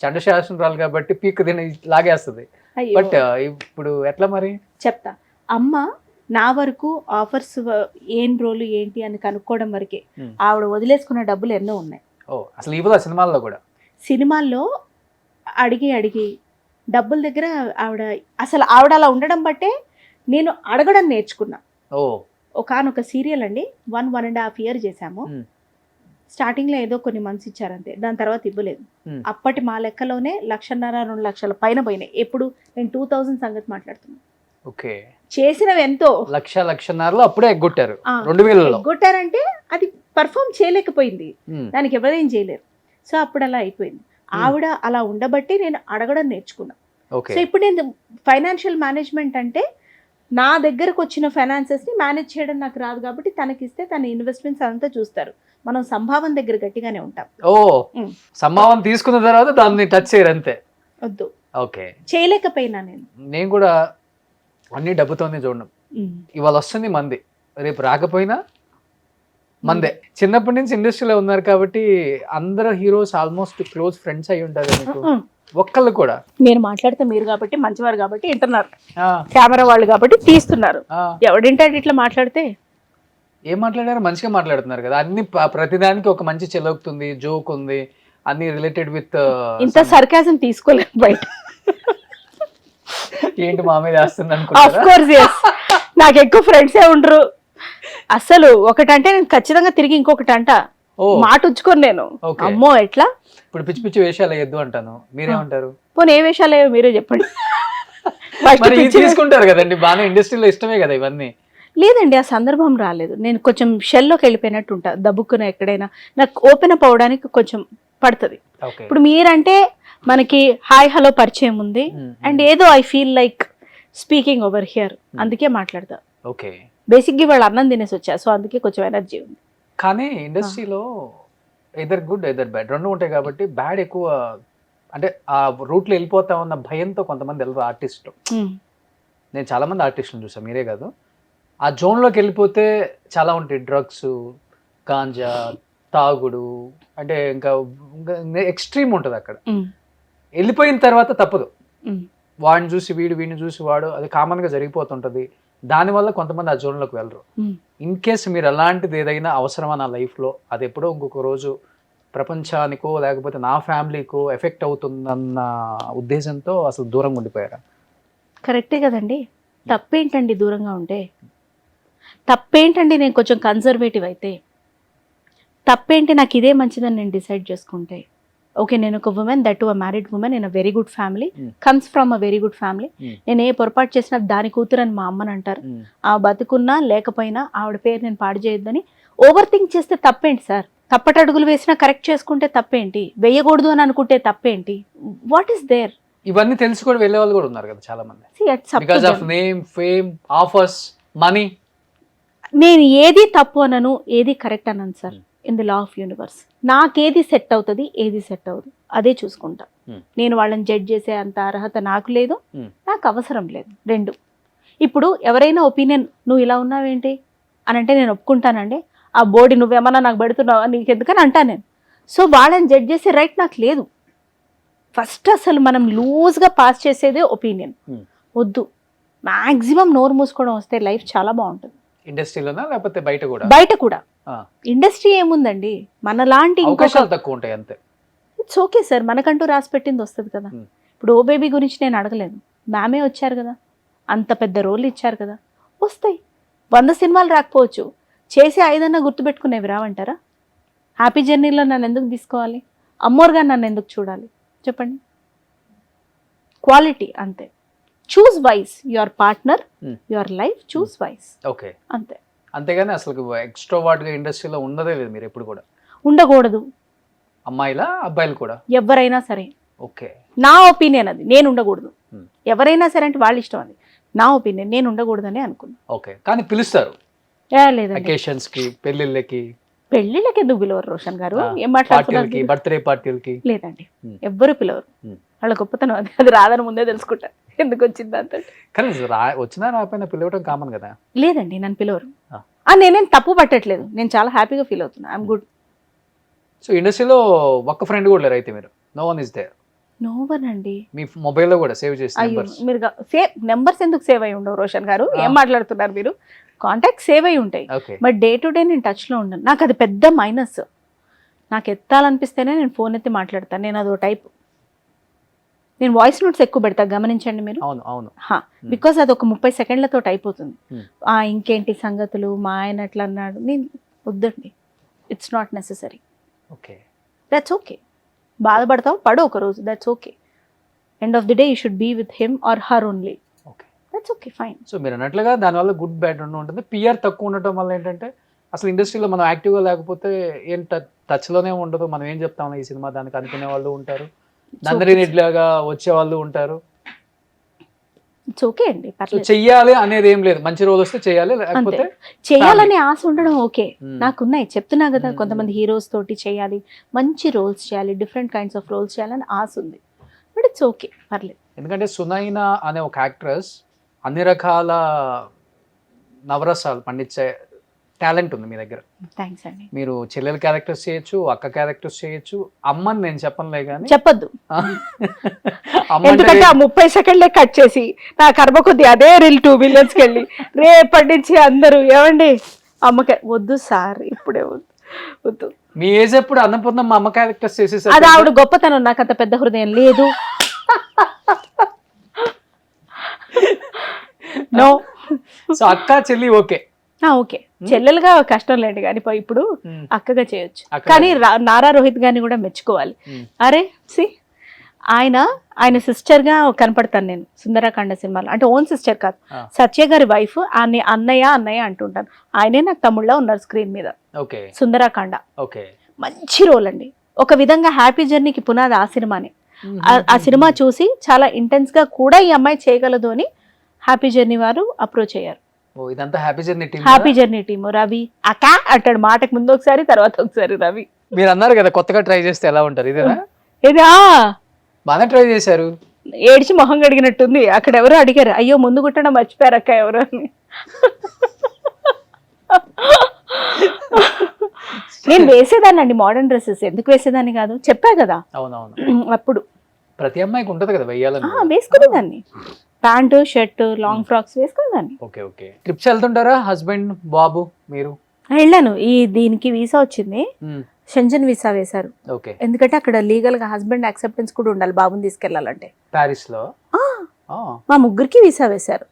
Speaker 2: చండశాసనరాలు కాబట్టి పీక్ తిని లాగేస్తుంది. బట్ ఇప్పుడు ఎట్లా మరి
Speaker 3: చెప్తా. అమ్మ నా వరకు ఆఫర్స్ ఏం రోలు ఏంటి అని కనుక్కోవడం వరకే. ఆవిడ వదిలేసుకున్న డబ్బులు ఎన్నో ఉన్నాయి.
Speaker 2: అసలు ఇవ్వదా సినిమాల్లో కూడా?
Speaker 3: సినిమాల్లో అడిగి డబ్బుల దగ్గర ఆవిడ అలా ఉండడం బట్టే నేను అడగడం నేర్చుకున్నా. ఒకనొక సీరియల్ అండి, 1.5 year చేశాము. స్టార్టింగ్లో ఏదో కొన్ని మంత్స్ ఇచ్చారంతే, దాని తర్వాత ఇవ్వలేదు. అప్పటి మా లెక్కలోనే 1.5-2 లక్షల పైన పోయినాయి. ఎప్పుడు నేను 2000 సంగతి మాట్లాడుతున్నాను.
Speaker 2: ఓకే,
Speaker 3: చేసినవి ఎంతో
Speaker 2: 1.5 అప్పుడే ఎగ్గొట్టారు. 2000
Speaker 3: ఎగ్గొట్టారంటే అది పర్ఫామ్ చేయలేకపోయింది, దానికి ఎవరేం చేయలేరు. సో అప్పుడు అలా అయిపోయింది. ఆవిడ అలా ఉండబట్టి నేను అడగడం నేర్చుకున్నా. సో ఇప్పుడు నేను ఫైనాన్షియల్ మేనేజ్మెంట్ అంటే నా దగ్గరకు వచ్చిన ఫైనాన్సెస్ ని మేనేజ్ చేయడం నాకు రాదు కాబట్టి తనకిస్తే తన ఇన్వెస్ట్మెంట్స్ అంతా చూస్తారు. మనం సంభావన దగ్గర గట్టిగానే ఉంటాం.
Speaker 2: సంభావన తీసుకున్న తర్వాత దాన్ని టచ్ చేయరు అంతే.
Speaker 3: వద్దు,
Speaker 2: ఓకే,
Speaker 3: చేయలేకపోయినా నేను
Speaker 2: కూడా అన్ని డబ్బుతోనే చూడడం. ఇవాళ వస్తుంది మంది, రేపు రాకపోయినా మందే. చిన్నప్పటి నుంచి ఇండస్ట్రీలో ఉన్నారు కాబట్టి అందరు హీరోస్ ఆల్మోస్ట్ క్లోజ్ ఫ్రెండ్స్ అయి ఉంటారు మీకు. ఒక్కళ్ళు కూడా
Speaker 3: నేను మాట్లాడితే మీరు కాబట్టి మంచివారు కాబట్టి వింటున్నారు, కెమెరా వాళ్ళు కాబట్టి తీస్తున్నారు. ఎవడింటాడు ఇట్లా మాట్లాడితే?
Speaker 2: ఏం మాట్లాడారు? మంచిగా మాట్లాడుతున్నారు కదా. అన్ని ప్రతిదానికి ఒక మంచి చెలవుతుంది, జోక్ ఉంది, అన్ని రిలేటెడ్ విత్.
Speaker 3: ఇంత సర్కాజం తీసుకోలేదు బయట.
Speaker 2: ఏంటి మా మీద వేస్తుంది అనుకుంటున్నారా?
Speaker 3: నాకు ఎక్కువ ఫ్రెండ్సే ఉండరు, అసలు ఒకటంటే నేను ఖచ్చితంగా తిరిగి ఇంకొకటి అంట,
Speaker 2: ఓ
Speaker 3: మాట ఉంచుకొని నేను.
Speaker 2: ఓకే.
Speaker 3: అమ్మో ఎట్లా,
Speaker 2: ఇప్పుడు పిచ్చి పిచ్చి వేషాలు వేయద్దు అంటాను, మీరేమంటారు?
Speaker 3: పోనీ ఏ వేషాలు ఏవో మీరే చెప్పండి. First
Speaker 2: మరి
Speaker 3: పిచ్చి
Speaker 2: తీసుకుంటారు కదండి, బాగానే ఇండస్ట్రీలో ఇష్టమే కదా ఇవన్నీ.
Speaker 3: లేదండి, ఆ సందర్భం రాలేదు. నేను కొంచెం షెల్లోకి వెళ్ళిపోయినట్టు ఉంటా, దబ్బుక్కున ఎక్కడైనా నాకు ఓపెన్ అప్ అవడానికి కొంచెం పడుతుంది.
Speaker 2: ఓకే.
Speaker 3: ఇప్పుడు మీరంటే మనకి హాయ్ హలో పరిచయం ఉంది, అండ్ ఏదో I feel like speaking over here, అందుకే మాట్లాడతా.
Speaker 2: ఓకే.
Speaker 3: బేసిక్గా వాళ్ళు అన్నం తినేసి వచ్చా, సో అందుకే కొంచెం ఎనర్జీ ఉంది.
Speaker 2: కానీ ఇండస్ట్రీలో ఎదర్ గుడ్ ఎదర్ బ్యాడ్ రెండు ఉంటాయి కాబట్టి, బ్యాడ్ ఎక్కువ అంటే ఆ రూట్లో వెళ్ళిపోతా ఉన్న భయంతో కొంతమంది వెళ్ళరు ఆర్టిస్టులు. నేను చాలా మంది ఆర్టిస్టులు చూసాను, మీరే కాదు. ఆ జోన్లోకి వెళ్ళిపోతే చాలా ఉంటాయి, డ్రగ్స్, గాంజా, తాగుడు, అంటే ఇంకా ఎక్స్ట్రీమ్ ఉంటుంది అక్కడ. వెళ్ళిపోయిన తర్వాత తప్పదు, వాడిని చూసి వీడు, వీడిని చూసి వాడు, అది కామన్గా జరిగిపోతుంటుంది. దానివల్ల కొంతమంది ఆ జోన్లోకి వెళ్ళరు. ఇన్ కేస్ మీరు అలాంటిది ఏదైనా అవసరమా నా లైఫ్లో, అది ఎప్పుడో ఇంకొక రోజు ప్రపంచానికో లేకపోతే నా ఫ్యామిలీకో ఎఫెక్ట్ అవుతుందన్న ఉద్దేశంతో అసలు దూరంగా ఉండిపోయారా?
Speaker 3: కరెక్టే కదండి, తప్పేంటండి దూరంగా ఉంటే? తప్పేంటండి నేను కొంచెం కన్జర్వేటివ్ అయితే? తప్పేంటి నాకు ఇదే మంచిదని నేను డిసైడ్ చేసుకుంటే? ఓకే, నేను ఒక women, that to a married women in a very good family, comes from a very good family. నేను ఏ పొరపాటు చేసినా దాని కూతురు అని మా అమ్మని అంటారు. ఆ బతుకున్నా లేకపోయినా ఆవిడ పేరు నేను పాడు చేయొద్దని ఓవర్ థింక్ చేస్తే తప్పేంటి సార్? తప్పటడుగులు వేసినా కరెక్ట్ చేసుకుంటే తప్పేంటి? వేయకూడదు అని అనుకుంటే తప్పేంటి? What is there?
Speaker 2: ఇవన్నీ తెలిసి కూడా వెళ్ళే వాళ్ళు కూడా ఉన్నారు కదా చాలా మంది. Because of name, fame, offers, money.
Speaker 3: నేను ఏది తప్పు అనను, ఏది కరెక్ట్ అనను sir. In the law of universe నాకేది సెట్ అవుతుంది, ఏది సెట్ అవ్వదు అదే చూసుకుంటా. నేను వాళ్ళని జడ్జ్ చేసే అంత అర్హత నాకు లేదు, నాకు అవసరం లేదు. రెండు, ఇప్పుడు ఎవరైనా ఒపీనియన్ నువ్వు ఇలా ఉన్నావేంటి అని అంటే నేను ఒప్పుకుంటానండి. ఆ బోడీ నువ్వేమన్నా నాకు పెడుతున్నావా, నీకెందుకని అంటా నేను. సో వాళ్ళని జడ్జ్ చేసే రైట్ నాకు లేదు. ఫస్ట్ అసలు మనం లూజ్గా పాస్ చేసేదే ఒపీనియన్ వద్దు. మ్యాక్సిమం నోరు మూసుకోవడం వస్తే లైఫ్ చాలా బాగుంటుంది.
Speaker 2: ఇండస్ట్రీలోనా లేకపోతే బయట కూడా?
Speaker 3: బయట కూడా. ఇండస్ట్రీ ఏముందండి, మనలాంటి
Speaker 2: అవకాశాలు తక్కువ ఉంటాయి అంతే.
Speaker 3: ఇట్స్ ఓకే సార్, మనకంటూ రాసి పెట్టింది వస్తుంది కదా. ఇప్పుడు ఓ బేబీ గురించి నేను అడగలేదు, మ్యామే వచ్చారు కదా, అంత పెద్ద రోల్ ఇచ్చారు కదా, వస్తాయి. 100 సినిమాలు రాకపోవచ్చు, చేసి 5 గుర్తుపెట్టుకునేవి రావంటారా? హ్యాపీ జర్నీలో నన్ను ఎందుకు తీసుకోవాలి? అమ్మోర్గా నన్ను ఎందుకు చూడాలి చెప్పండి? క్వాలిటీ అంతే. Choose wise your partner, your life, choose wise.
Speaker 2: Okay,
Speaker 3: అంతే.
Speaker 2: అంతేగాని అసలు ఎక్స్ట్రోవర్ట్ గా ఇండస్ట్రీలో ఉండదే లేదు మీరు ఎప్పుడు కూడా?
Speaker 3: ఉండకూడదు.
Speaker 2: అమ్మాయిలా అబ్బాయిలు కూడా?
Speaker 3: ఎవరైనా సరే.
Speaker 2: ఓకే,
Speaker 3: నా ఒపీనియన్ అది, నేను ఉండకూడదు. ఎవరైనా సరే అంటే వాళ్ళ ఇష్టం, అది నా ఒపీనియన్, నేను ఉండకూడదని అనుకున్నా.
Speaker 2: ఓకే, కానీ పిలుస్తారు
Speaker 3: లేదండి,
Speaker 2: అకేషన్స్ కి, పెళ్లిళ్ళకి.
Speaker 3: పెళ్లిళ్ళకి ఎందుకు పిలవరు రోషన్ గారు? ఏం మాట్లాడుతున్నారు?
Speaker 2: బర్త్డే పార్టీలకి
Speaker 3: లేదండి, ఎవ్వరు పిలవరు. వాళ్ళ గొప్పతనం అది, అది రాదని ముందే తెలుసుకుంటా ఎందుకు వచ్చింది అంత.
Speaker 2: కానీ వచ్చినా రాకపోయినా పిలవడం కామన్ కదా.
Speaker 3: లేదండి, నన్ను పిలవరు. నేనేం తప్పు పట్టట్లేదు, నేను చాలా హ్యాపీగా ఫీల్ అవుతున్నా, ఐఎమ్ గుడ్.
Speaker 2: సో ఇండస్ట్రీలో ఒక్క ఫ్రెండ్ కూడా లేరు అయితే మీరు? No one is there?
Speaker 3: No one అండి.
Speaker 2: మీ మొబైల్లో కూడా సేవ్ చేసి
Speaker 3: మీరు నెంబర్స్ ఎందుకు సేవ్ అయి ఉండవు రోషన్ గారు? ఏం మాట్లాడుతున్నారు మీరు? కాంటాక్ట్ సేవ్ అయి ఉంటాయి, బట్ డే టు డే నేను టచ్లో ఉండను. నాకు అది పెద్ద మైనస్. నాకు ఎత్తాలనిపిస్తేనే నేను ఫోన్ ఎత్తి మాట్లాడతాను, నేను అదో టైప్. నేను వాయిస్ నోట్స్ ఎక్కువ పెడతా, గమనించండి మీరు. బికాస్ అది ఒక 30 సెకండ్లతో అయిపోతుంది. ఇంకేంటి సంగతులు, మా ఆయన అట్లా అన్నాడు, నేను వద్దండి, it's not necessary.
Speaker 2: Okay,
Speaker 3: that's okay. బాధపడతావు, పడు ఒక రోజు, that's okay. End of the day you should be with him or her only.
Speaker 2: Okay,
Speaker 3: that's okay, fine.
Speaker 2: So మీరు అన్నట్లుగా దానివల్ల గుడ్ బ్యాడ్ రెండు ఉంటుంది. పిఆర్ తక్కువ ఉండటం వల్ల ఏంటంటే అసలు ఇండస్ట్రీలో మనం యాక్టివ్గా లేకపోతే ఏం టచ్లోనే ఉండదు. మనం ఏం చెప్తాం ఈ సినిమా దానికి అనుకునే వాళ్ళు ఉంటారు, నందరినిట్లాగా వచ్చే వాళ్ళు ఉంటారు.
Speaker 3: ఇట్స్ ఓకే అండి,
Speaker 2: చెయ్యాలి అనేది ఏం లేదు, మంచి రోజు వస్తే చేయాలి, లేకపోతే
Speaker 3: చేయాలని ఆశ ఉండడం ఓకే. నాకున్నాయి, చెప్తున్నా కదా, కొంతమంది హీరోస్ తోటి చేయాలి, మంచి రోల్స్ చేయాలి, డిఫరెంట్ కైండ్స్ ఆఫ్ రోల్స్ చేయాలని ఆశ ఉంది, బట్ ఇట్స్ ఓకే, పర్లేదు.
Speaker 2: ఎందుకంటే సునైనా అనే ఒక యాక్ట్రెస్ అన్ని రకాల నవరసాలు పండించే టాలెంట్ ఉంది మీ దగ్గర.
Speaker 3: థ్యాంక్స్ అండి.
Speaker 2: మీరు చెల్లెల క్యారెక్టర్స్ చేయొచ్చు, అక్క క్యారెక్టర్స్ చేయొచ్చు. అమ్మని నేను చెప్పనులే కానీ
Speaker 3: చెప్పొద్దు, ఎందుకంటే ఆ 30 సెకండ్లే కట్ చేసి నా కర్మ కొద్ది అదే రీల్ 2 బిలియన్స్కి వెళ్ళి రేపటి నుంచి అందరూ ఏమండి అమ్మకి వద్దు సార్, ఇప్పుడే వద్దు వద్దు.
Speaker 2: మీ ఏజ్ ఎప్పుడు అన్నపూర్ణ మా అమ్మ క్యారెక్టర్స్ చేసేసారు.
Speaker 3: అది ఆవిడ గొప్పతనం, నాకు అంత పెద్ద హృదయం లేదు. నో.
Speaker 2: సో అక్క చెల్లి ఓకే,
Speaker 3: ఓకే చెల్లెలుగా కష్టం లేండి కానీ ఇప్పుడు అక్కగా చేయొచ్చు. కానీ నారా రోహిత్ గారిని కూడా మెచ్చుకోవాలి. అరే సి ఆయన సిస్టర్ గా కనపడతాను నేను సుందరకాండ సినిమాలో. అంటే ఓన్ సిస్టర్ కాదు, సత్య గారి వైఫ్. అన్నయ్య అంటుంటాను. ఆయనే నాకు తమ్ముళ్ళ ఉన్నారు స్క్రీన్ మీద. సుందరకాండ మంచి రోల్ అండి. ఒక విధంగా హ్యాపీ జర్నీకి పునాది ఆ సినిమానే. ఆ సినిమా చూసి చాలా ఇంటెన్స్ గా కూడా ఈ అమ్మాయి చేయగలదు అని హ్యాపీ జర్నీ వారు అప్రోచ్ అయ్యారు. Happy journey team. రవి అక్క అంటాడు మాటకు ముందు ఒకసారి, తర్వాత ఒకసారి రవి.
Speaker 2: మీరు అన్నారు కదా కొత్తగా ట్రై చేస్తే ఎలా ఉంటారు, ఇదేనా?
Speaker 3: ఇదా
Speaker 2: బాగా ట్రై చేశారు.
Speaker 3: ఏడిచి మొహం కడిగినట్టుంది. అక్కడ ఎవరో అడిగారు, అయ్యో ముందు కుట్టడం మర్చిపోయారు అక్క ఎవరు అని. నేను వేసేదాన్ని అండి మోడర్న్ డ్రెస్సెస్. ఎందుకు వేసేదాన్ని కాదు చెప్పా కదా. అప్పుడు
Speaker 2: ప్రతి అమ్మాయికి ఉంటది కదా వెయ్యాలని.
Speaker 3: వేసుకునేదాన్ని. ప్యాంటు షర్ట్ లాంగ్ ఫ్రాక్స్ వేసుకునేదాన్ని.
Speaker 2: ట్రిప్స్ వెళ్తుంటారా హస్బెండ్ బాబు మీరు?
Speaker 3: వెళ్ళాను. దీనికి వీసా వచ్చింది, షెంజన్ వీసా వేశారు. ఎందుకంటే అక్కడ లీగల్ గా హస్బెండ్ యాక్సెప్టెన్స్ కూడా ఉండాలి బాబుని తీసుకెళ్లాలంటే.
Speaker 2: పారిస్ లో
Speaker 3: మా ముగ్గురికి వీసా వేశారు.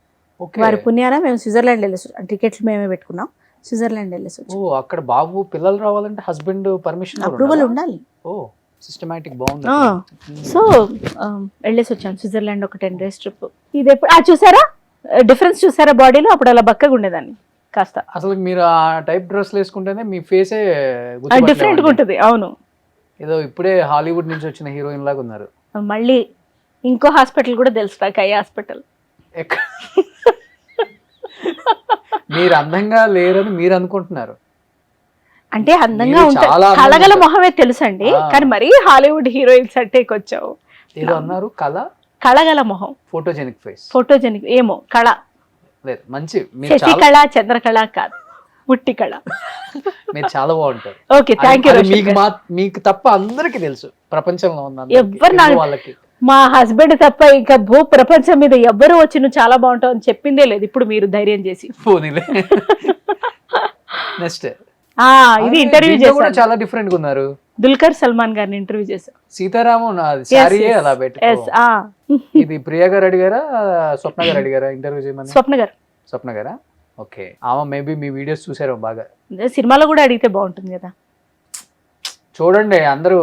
Speaker 3: వారి పుణ్యాన మేము స్విట్జర్లాండ్ వెళ్ళేసి, టికెట్లు మేమే పెట్టుకున్నాం, స్విట్జర్లాండ్ వెళ్ళేసి.
Speaker 2: అక్కడ బాబు పిల్లలు రావాలంటే హస్బెండ్ పర్మిషన్
Speaker 3: అప్రూవల్ ఉండాలి.
Speaker 2: సిస్టమాటిక్ బాగుంది.
Speaker 3: సో వెళ్ళేసి వచ్చాను స్విట్జర్లాండ్ ఒక 10 days ట్రిప్. ఇది ఎప్పుడు చూసారా డిఫరెన్స్ చూసారా బాడీలో? అప్పుడు అలా బక్కగా ఉండేదాన్ని కాస్త.
Speaker 2: అసలు మీరు ఆ టైప్ డ్రెస్ వేసుకుంటేనే మీ ఫేసే
Speaker 3: డిఫరెంట్ గా ఉంటుంది. అవును,
Speaker 2: ఏదో ఇప్పుడే హాలీవుడ్ నుంచి వచ్చిన హీరోయిన్ లాగా ఉన్నారు.
Speaker 3: మళ్ళీ ఇంకో హాస్పిటల్ కూడా తెలుసు నాకు, ఐ హాస్పిటల్.
Speaker 2: మీరు అందంగా లేరని మీరు అనుకుంటున్నారు.
Speaker 3: అంటే అందంగా ఉంటారు, కళగల మొహమే తెలుసు అండి. కానీ మరీ హాలీవుడ్ హీరోయిన్స్ అంటే వచ్చావు.
Speaker 2: ఏదో అన్నారు
Speaker 3: కళగల మొహం,
Speaker 2: ఫోటోజెనిక్ ఫేస్.
Speaker 3: ఫోటోజెనిక్ ఏమో కళ
Speaker 2: లేదు, మంచి
Speaker 3: శశి కళ చంద్రకళ కాదు, ముట్టి కళ.
Speaker 2: మీరు చాలా బాగుంటారు.
Speaker 3: Okay thank you.
Speaker 2: మీకు తప్ప అందరికి తెలుసు ప్రపంచంలో ఉన్న
Speaker 3: ఎవరు వాళ్ళకి. మా హస్బెండ్ తప్ప ఇంకా భూ ప్రపంచం మీద ఎవ్వరు వచ్చి నువ్వు చాలా బాగుంటావు అని చెప్పిందే లేదు. ఇప్పుడు మీరు ధైర్యం చేసి
Speaker 2: నెక్స్ట్
Speaker 3: ఇది ఇంటర్వ్యూ చేశారు.
Speaker 2: చాలా డిఫరెంట్ గా ఉన్నారు.
Speaker 3: దుల్కర్ సల్మాన్ గారిని ఇంటర్వ్యూ చేశారు.
Speaker 2: సీతారామన్ అలా ఇది ప్రియా గారు అడిగారా స్వప్న గారు అడిగారా ఇంటర్వ్యూ చేయమని? స్వప్న గారా? ఓకే. ఆమె మేబీ మీ వీడియోస్ చూసారు బాగా.
Speaker 3: సినిమాలో కూడా అడిగితే బాగుంటుంది కదా.
Speaker 2: చూడండి అందరూ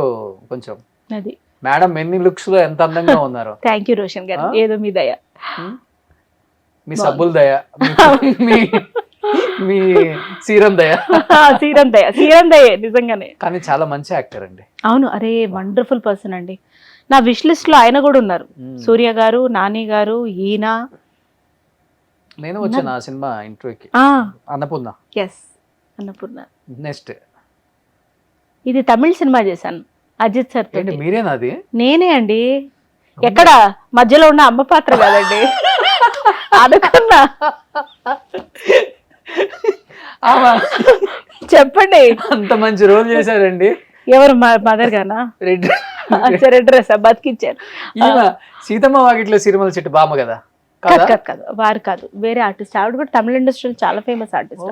Speaker 2: కొంచెం.
Speaker 3: అది
Speaker 2: మేడం ఎన్ని లుక్స్ లో ఎంత అందంగా ఉన్నారు.
Speaker 3: థ్యాంక్ యూ రోషన్ గారు. ఏదో మీ దయ,
Speaker 2: మీ సబ్బుల దయ, మీ సీరం దయ.
Speaker 3: సీరం దయ నిజంగానే.
Speaker 2: కానీ చాలా మంచి యాక్టర్ అండి.
Speaker 3: అవును, అరే వండర్ఫుల్ పర్సన్ అండి. నా విష్ లిస్ట్ లో ఆయన కూడా ఉన్నారు. సూర్య గారు, నాని గారు, ఈయన.
Speaker 2: నేను వచ్చాను ఆ సినిమా ఇంటర్వ్యూకి. అన్నపూర్ణ.
Speaker 3: అన్నపూర్ణ.
Speaker 2: నెక్స్ట్
Speaker 3: ఇది తమిళ సినిమా చేశాను అజిత్ సార్.
Speaker 2: మీరేనా అది?
Speaker 3: నేనే అండి. ఎక్కడ మధ్యలో ఉన్న అమ్మ పాత్ర కాదండి. అనుకున్నా. చెప్పండి.
Speaker 2: అంత మంచి రోల్ చేశారండి.
Speaker 3: ఎవరు? మదర్ గానా? రెడ్ డ్రెస్ బతికిచ్చారు.
Speaker 2: సీతమ్మ వాకిట్లో సిరిమల చెట్టు బామ్మ కదా?
Speaker 3: కాదు, వారు కాదు, వేరే ఆర్టిస్ట్. ఆవిడ కూడా తమిళ ఇండస్ట్రీలో చాలా ఫేమస్ ఆర్టిస్ట్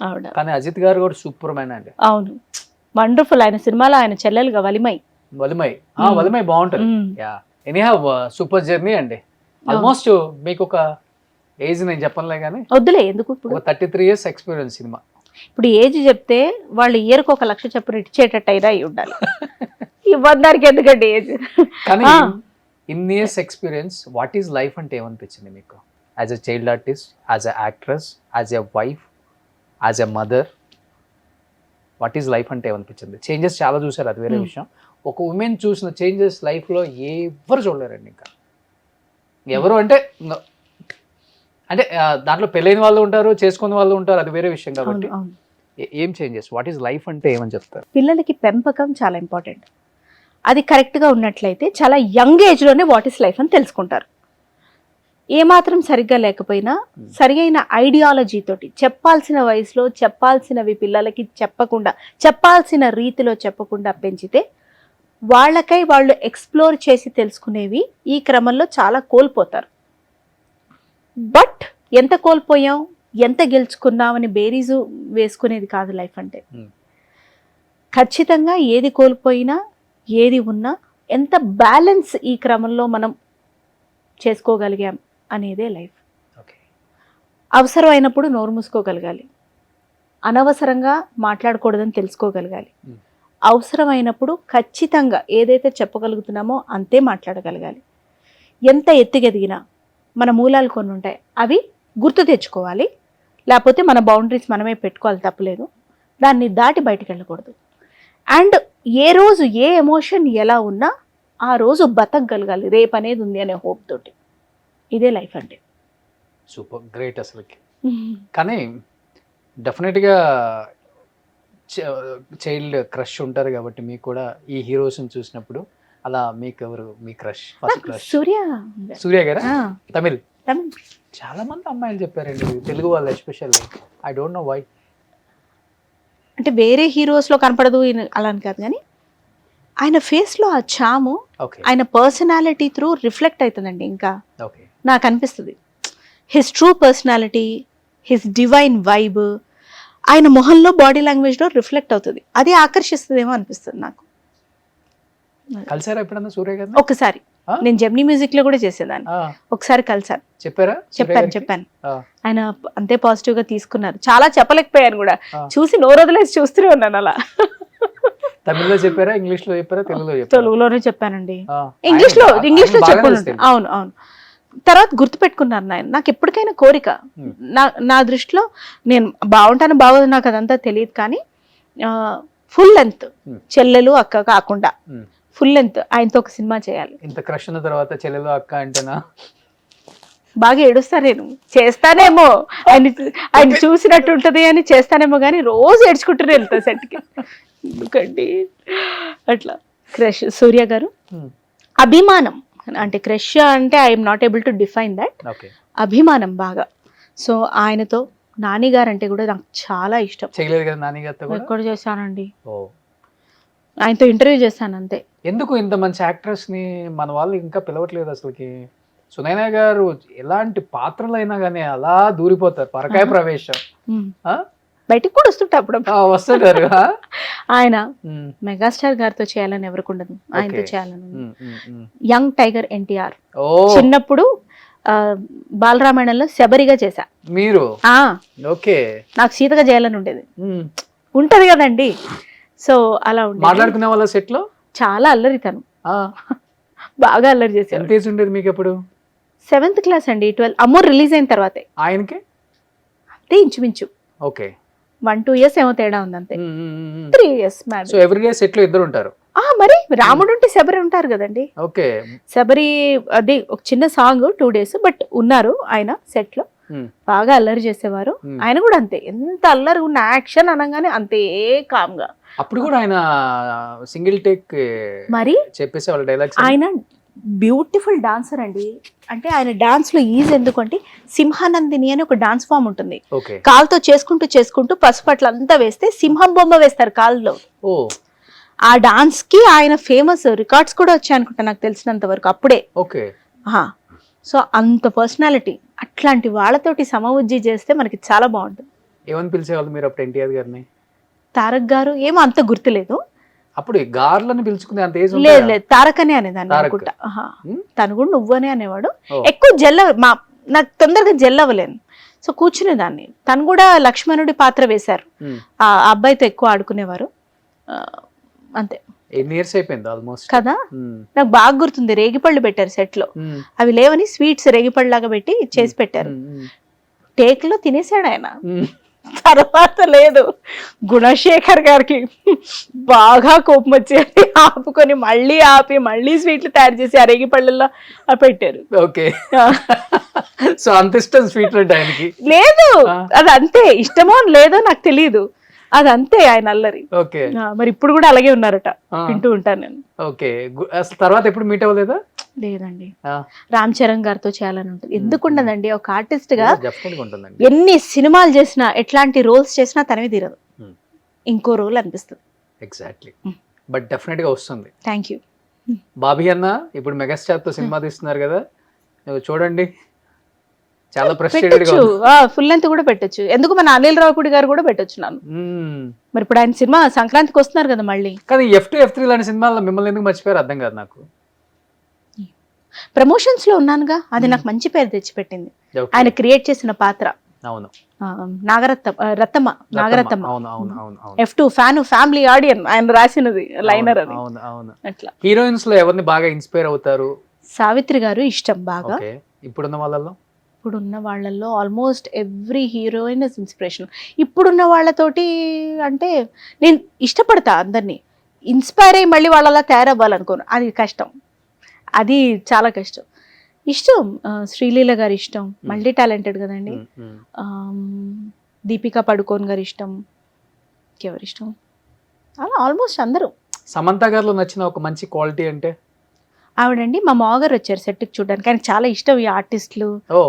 Speaker 3: ఆవిడ.
Speaker 2: కానీ అజిత్ గారు కూడా సూపర్ మ్యాన్ అండి.
Speaker 3: అవును, వండర్ఫుల్. ఆయన సినిమాలో ఆయన చెల్లెలుగా వలిమై
Speaker 2: బాగుంటుంది. ఎనీహౌ సూపర్ జర్నీ అండి. ఆల్మోస్ట్ మీకు ఒక ఏజ్ నేను చెప్పనులే కానీ
Speaker 3: వద్దులే, ఎందుకు
Speaker 2: 33 years ఎక్స్పీరియన్స్ సినిమా.
Speaker 3: ఇప్పుడు ఏజ్ చెప్తే వాళ్ళు ఇయర్కి 1 లక్ష చెప్పు ఇచ్చేటట్టు అయినా అయి ఉండాలి. ఇవ్వడానికి ఎందుకండి ఏజ్.
Speaker 2: కానీ in years experience what is life అంటే ఏమనిపించింది మీకు? As a child artist, as a actress, as a wife, as a mother, what is life అంటే ఏమనిపించింది? చేంజెస్ చాలా చూసారు, అది వేరే విషయం. ఒక ఉమెన్ చూసిన చేంజెస్ లైఫ్లో ఎవరు చూడలేరండి. ఇంకా ఎవరు అంటే దాంట్లో పెళ్ళైన వాళ్ళు ఉంటారు, చేసుకున్న వాళ్ళు ఉంటారు, అది వేరే విషయం. కాబట్టి ఏం చేంజెస్, వాట్ ఈస్ లైఫ్ అంటే ఏమని చెప్తారు?
Speaker 3: పిల్లలకి పెంపకం చాలా ఇంపార్టెంట్. అది కరెక్ట్గా ఉన్నట్లయితే చాలా యంగ్ ఏజ్లోనే వాట్ ఈస్ లైఫ్ అని తెలుసుకుంటారు. ఏమాత్రం సరిగ్గా లేకపోయినా సరి అయిన ఐడియాలజీ తోటి చెప్పాల్సిన వయసులో చెప్పాల్సినవి పిల్లలకి చెప్పకుండా, చెప్పాల్సిన రీతిలో చెప్పకుండా పెంచితే వాళ్ళకై వాళ్ళు ఎక్స్ప్లోర్ చేసి తెలుసుకునేవి ఈ క్రమంలో చాలా కోల్పోతారు. బట్ ఎంత కోల్పోయాం, ఎంత గెలుచుకున్నామని బేరీజు వేసుకునేది కాదు లైఫ్ అంటే. ఖచ్చితంగా ఏది కోల్పోయినా ఏది ఉన్నా ఎంత బ్యాలెన్స్ ఈ క్రమంలో మనం చేసుకోగలిగాం అనేదే లైఫ్. అవసరమైనప్పుడు నోరు మూసుకోగలగాలి, అనవసరంగా మాట్లాడకూడదని తెలుసుకోగలగాలి, అవసరమైనప్పుడు ఖచ్చితంగా ఏదైతే చెప్పగలుగుతున్నామో అంతే మాట్లాడగలగాలి. ఎంత ఎత్తుకెదిగినా మన మూలాలు కొన్ని ఉంటాయి, అవి గుర్తు తెచ్చుకోవాలి. లేకపోతే మన బౌండరీస్ మనమే పెట్టుకోవాలి, తప్పలేదు. దాన్ని దాటి బయటికి వెళ్ళకూడదు. అండ్ ఏ రోజు ఏ ఎమోషన్ ఎలా ఉన్నా ఆ రోజు బతకగలగాలి, రేపు అనేది ఉంది అనే హోప్ తోటి. ఇదే లైఫ్ అంటే.
Speaker 2: సూపర్ గ్రేట్ అసలుకి. కానీ డెఫినెట్గా చైల్డ్ క్రష్ ఉంటారు కాబట్టి మీకు కూడా ఈ హీరోస్ని చూసినప్పుడు అలా మీకు ఎవరు మీ క్రష్? ఫస్ట్ క్రష్ సూర్య గారా? తమిళ్ చాలా మంది అమ్మాయిలు చెప్పారండి, తెలుగు వాళ్ళు especially. I don't know why.
Speaker 3: అంటే వేరే హీరోస్లో కనపడదు అలా అని కాదు, కానీ ఆయన ఫేస్లో ఆ చాము ఆయన పర్సనాలిటీ త్రూ రిఫ్లెక్ట్ అవుతుందండి. ఇంకా నాకు అనిపిస్తుంది his true personality, his divine vibe ఆయన మొహంలో బాడీ లాంగ్వేజ్లో రిఫ్లెక్ట్ అవుతుంది. అది ఆకర్షిస్తుందేమో అనిపిస్తుంది నాకు.
Speaker 2: కలిసారా ఎప్పుడన్నా సూర్య గారు?
Speaker 3: ఒకసారి నేను జెమినీ మ్యూజిక్ లో కూడా చేసేదాన్ని, ఒకసారి కలిసాను. చెప్పాను. ఆయన అంతే పాజిటివ్ గా తీసుకున్నారు. చాలా చెప్పలేకపోయాను కూడా, చూసి నోరొదిలేసి చూస్తూనే ఉన్నాను అలా.
Speaker 2: తమిళ్లో చెప్పారా, ఇంగ్లీష్ లో చెప్పారా,
Speaker 3: తెలుగులోనే చెప్పానండి. ఇంగ్లీష్ లో చెప్పాను. అవును. తర్వాత గుర్తుపెట్టుకున్నారు నాయన. నాకు ఎప్పటికైనా కోరిక, నా దృష్టిలో నేను బాగుంటాను బాగోదు నాకు అదంతా తెలియదు, కానీ ఫుల్ లెంత్ చెల్లెలు అక్క కాకుండా ఫుల్ లెంత్ ఆయనతో ఒక సినిమా చేయాలి.
Speaker 2: ఇంత క్రష్ ఉన్న తర్వాత చెల్లెలు అక్క అంటేనా?
Speaker 3: బాగా ఏడుస్తా నేను, చేస్తానేమో ఆయన చూసినట్టు ఉంటది అని చేస్తానేమో, కానీ రోజు ఏడ్చుకుంటూనే వెళ్తా సెట్కి. ఎందుకండి అట్లా. క్రష్ సూర్య గారు అభిమానం అంటే క్రష్ అంటే I'm not able to define that. అభిమానం బాగా. సో ఆయనతో నాని గారు అంటే కూడా నాకు చాలా ఇష్టం. ఎక్కడ చేశానండి, ఆయనతో ఇంటర్వ్యూ చేశాను అంతే.
Speaker 2: ఎందుకు ఇంత మంచి యాక్ట్రెస్ ని మన వాళ్ళు ఇంకా పిలవట్లేదు అసలుకి? సునైనా గారు ఎలాంటి పాత్రలైనా కానీ అలా దూరిపోతారు, పరకాయ ప్రవేశం.
Speaker 3: బయటికి కూడా
Speaker 2: వస్తుంటారు.
Speaker 3: ఆయన మెగాస్టార్ గారితో చేయాలని ఎవరికి ఉండదు, ఆయనతో చేయాలని. యంగ్ టైగర్ ఎన్టీఆర్ చిన్నప్పుడు బాలరామాయణంలో శబరిగా చేశా.
Speaker 2: మీరు? ఓకే.
Speaker 3: నాకు సీతగా చేయాలని ఉండేది, ఉంటది కదండి. సో అలా ఉండేది.
Speaker 2: మాట్లాడుకునే వాళ్ళ సెట్ లో
Speaker 3: చాలా అల్లరి తను, బాగా అల్లరి చేశారు.
Speaker 2: ఎంత ఏజ్ ఉండేది మీకు అప్పుడు?
Speaker 3: 7th క్లాస్ అండి. 12 అమ్మోర్ రిలీజ్ అయిన తర్వాతే.
Speaker 2: ఆయనకి
Speaker 3: అంతే ఇంచుమించు.
Speaker 2: ఓకే.
Speaker 3: 1-2 years ఏమో తేడా ఉంది అంతే. 3 years marriage.
Speaker 2: So every day set లో ఇద్దరు ఉంటారు?
Speaker 3: మరి రాముడు ఉంటే శబరి ఉంటారు కదండి.
Speaker 2: ఓకే.
Speaker 3: శబరి అది ఒక చిన్న సాంగ్ 2 days, బట్ ఉన్నారు ఆయన సెట్ లో. బాగా అల్లరి చేసేవారు. ఆయన కూడా అంతే, ఎంత అల్లరి ఉన్న యాక్షన్ అనగానే అంతే కామ్ గా.
Speaker 2: అప్పుడు కూడా ఆయన సింగిల్ టేక్
Speaker 3: మరి
Speaker 2: చెప్పేసేవాళ్ళు డైలాగ్స్.
Speaker 3: ఆయన బ్యూటిఫుల్ డాన్సర్ అండి. అంటే ఆయన డాన్స్ లో ఈజ్ ఎందుకంటే సింహానందిని అని ఒక డాన్స్ ఫామ్ ఉంటుంది. కాలుతో చేసుకుంటూ పసుపట్ల అంతా వేస్తే సింహం బొమ్మ వేస్తారు కాళ్ళలో. ఆ డాన్స్ కి ఆయన ఫేమస్, రికార్డ్స్ కూడా వచ్చాయి అనుకుంటా నాకు తెలిసినంత వరకు అప్పుడే. సో అంత పర్సనాలిటీ, అట్లాంటి వాళ్ళతోటి సమవుజ్జి చేస్తే మనకి చాలా బాగుంటుంది.
Speaker 2: ఏమని పిలిచేవాళ్ళు మీరు అప్పుడు ఎన్టీఆర్ గారిని?
Speaker 3: తారక్ గారు ఏమో అంత గుర్తులేదు.
Speaker 2: అప్పుడు గార్లని పిలుచుకునే అంత ఏజ్
Speaker 3: లేదు, తారక్ అనే అనేదాన్ని అనుకుంటా. తను కూడా నువ్వు అనే అనేవాడు. ఎక్కువ నాకు తొందరగా జెల్ అవ్వలేను, సో కూర్చునేదాన్ని. తను కూడా లక్ష్మణుడి పాత్ర వేశారు, ఆ అబ్బాయితో ఎక్కువ ఆడుకునేవారు అంతే.
Speaker 2: ఎన్ని ఇయర్స్ అయిపోయింది ఆల్మోస్ట్
Speaker 3: కదా. నాకు బాగా గుర్తుంది, రేగిపళ్ళు పెట్టారు సెట్ లో. అవి లేవని స్వీట్స్ రేగిపళ్ళు లాగా పెట్టి చేసి పెట్టారు. టేక్ లో తినేసాడు ఆయన. తర్వాత లేదు, గుణశేఖర్ గారికి బాగా కోపం వచ్చేది, ఆపుకొని మళ్ళీ ఆపి మళ్ళీ స్వీట్లు తయారు చేసి ఆ రేగిపళ్ళల్లో పెట్టారు.
Speaker 2: ఓకే. సో అంత ఇష్టం స్వీట్ అంటే ఆయనకి?
Speaker 3: లేదు, అది అంతే ఇష్టమో లేదో నాకు తెలియదు, అదంతే ఆయన అల్లరి.
Speaker 2: ఓకే.
Speaker 3: మరి ఇప్పుడు కూడా అలాగే ఉన్నారట, వింటూ ఉంటాను నేను.
Speaker 2: ఓకే. తర్వాత ఎప్పుడు మీట్ అవ్వలేదా?
Speaker 3: లేదండి. రామ్ చరణ్ గారితో చేయాలని ఉంటుంది. ఎందుకు ఉండదండి, ఒక ఆర్టిస్ట్ గా ఎన్ని సినిమాలు చేసినా ఎట్లాంటి రోల్స్ చేసినా తనవి తీరదు, ఇంకో రోల్ అనిపిస్తుంది.
Speaker 2: ఎగ్జాక్ట్లీ. బట్ డెఫినెట్ గా వస్తుంది.
Speaker 3: Thank you.
Speaker 2: బాబీ అన్న ఇప్పుడు మెగాస్టార్ తో సినిమా తీస్తున్నారు కదా, చూడండి చాలా ప్రెస్టీజియస్ గా
Speaker 3: ఫుల్ లెంత్ కూడా పెట్టొచ్చు. ఎందుకు మన అనిల్ రావుపూడి గారు కూడా పెట్టొచ్చు నన్ను. మరి ఇప్పుడు ఆయన సినిమా సంక్రాంతికి వస్తున్నారు కదా మళ్ళీ.
Speaker 2: కానీ F2 F3 లాంటి సినిమాల్లో మిమ్మల్ని ఎందుకు మర్చిపోయారు అర్థం కాదు నాకు.
Speaker 3: ప్రమోషన్స్ లో ఉన్నానుగా, అది నాకు మంచి పేరు తెచ్చిపెట్టింది. ఆయన క్రియేట్ చేసిన పాత్ర
Speaker 2: అవును
Speaker 3: రత్తమ్మ నాగరత్నమ్మ
Speaker 2: అవును అవును అవును అవును
Speaker 3: F2 ఫ్యామిలీ ఆడియన్ ఆయన రాసినది లైనర్ అది.
Speaker 2: అవును అవును.
Speaker 3: అట్లా
Speaker 2: హీరోయిన్స్ లో ఎవరిని బాగా ఇన్స్పైర్ అవుతారు?
Speaker 3: సావిత్రి గారు ఇష్టం బాగా.
Speaker 2: ఓకే. ఇప్పుడున్న వాళ్ళలో
Speaker 3: ఇప్పుడున్న వాళ్ళల్లో almost every heroine is inspiration. ఇప్పుడున్న వాళ్ళతోటి అంటే నేను ఇష్టపడతా అందరినీ, ఇన్స్పైర్ అయ్యి మళ్ళీ వాళ్ళలా తయారవ్వాలనుకోను, అది కష్టం, అది చాలా కష్టం. ఇష్టం శ్రీలీల గారి ఇష్టం, మల్టీ టాలెంటెడ్ కదండి. దీపికా పడుకోన్ గారి ఇష్టం, ఎవరి ఇష్టం అలా ఆల్మోస్ట్ అందరూ.
Speaker 2: సమంత గారిలో నచ్చిన ఒక మంచి క్వాలిటీ అంటే?
Speaker 3: ఆవిడండి మా మామగారు వచ్చారు సెట్కి చూడడానికి, ఆయనకి చాలా ఇష్టం ఈ ఆర్టిస్టులు,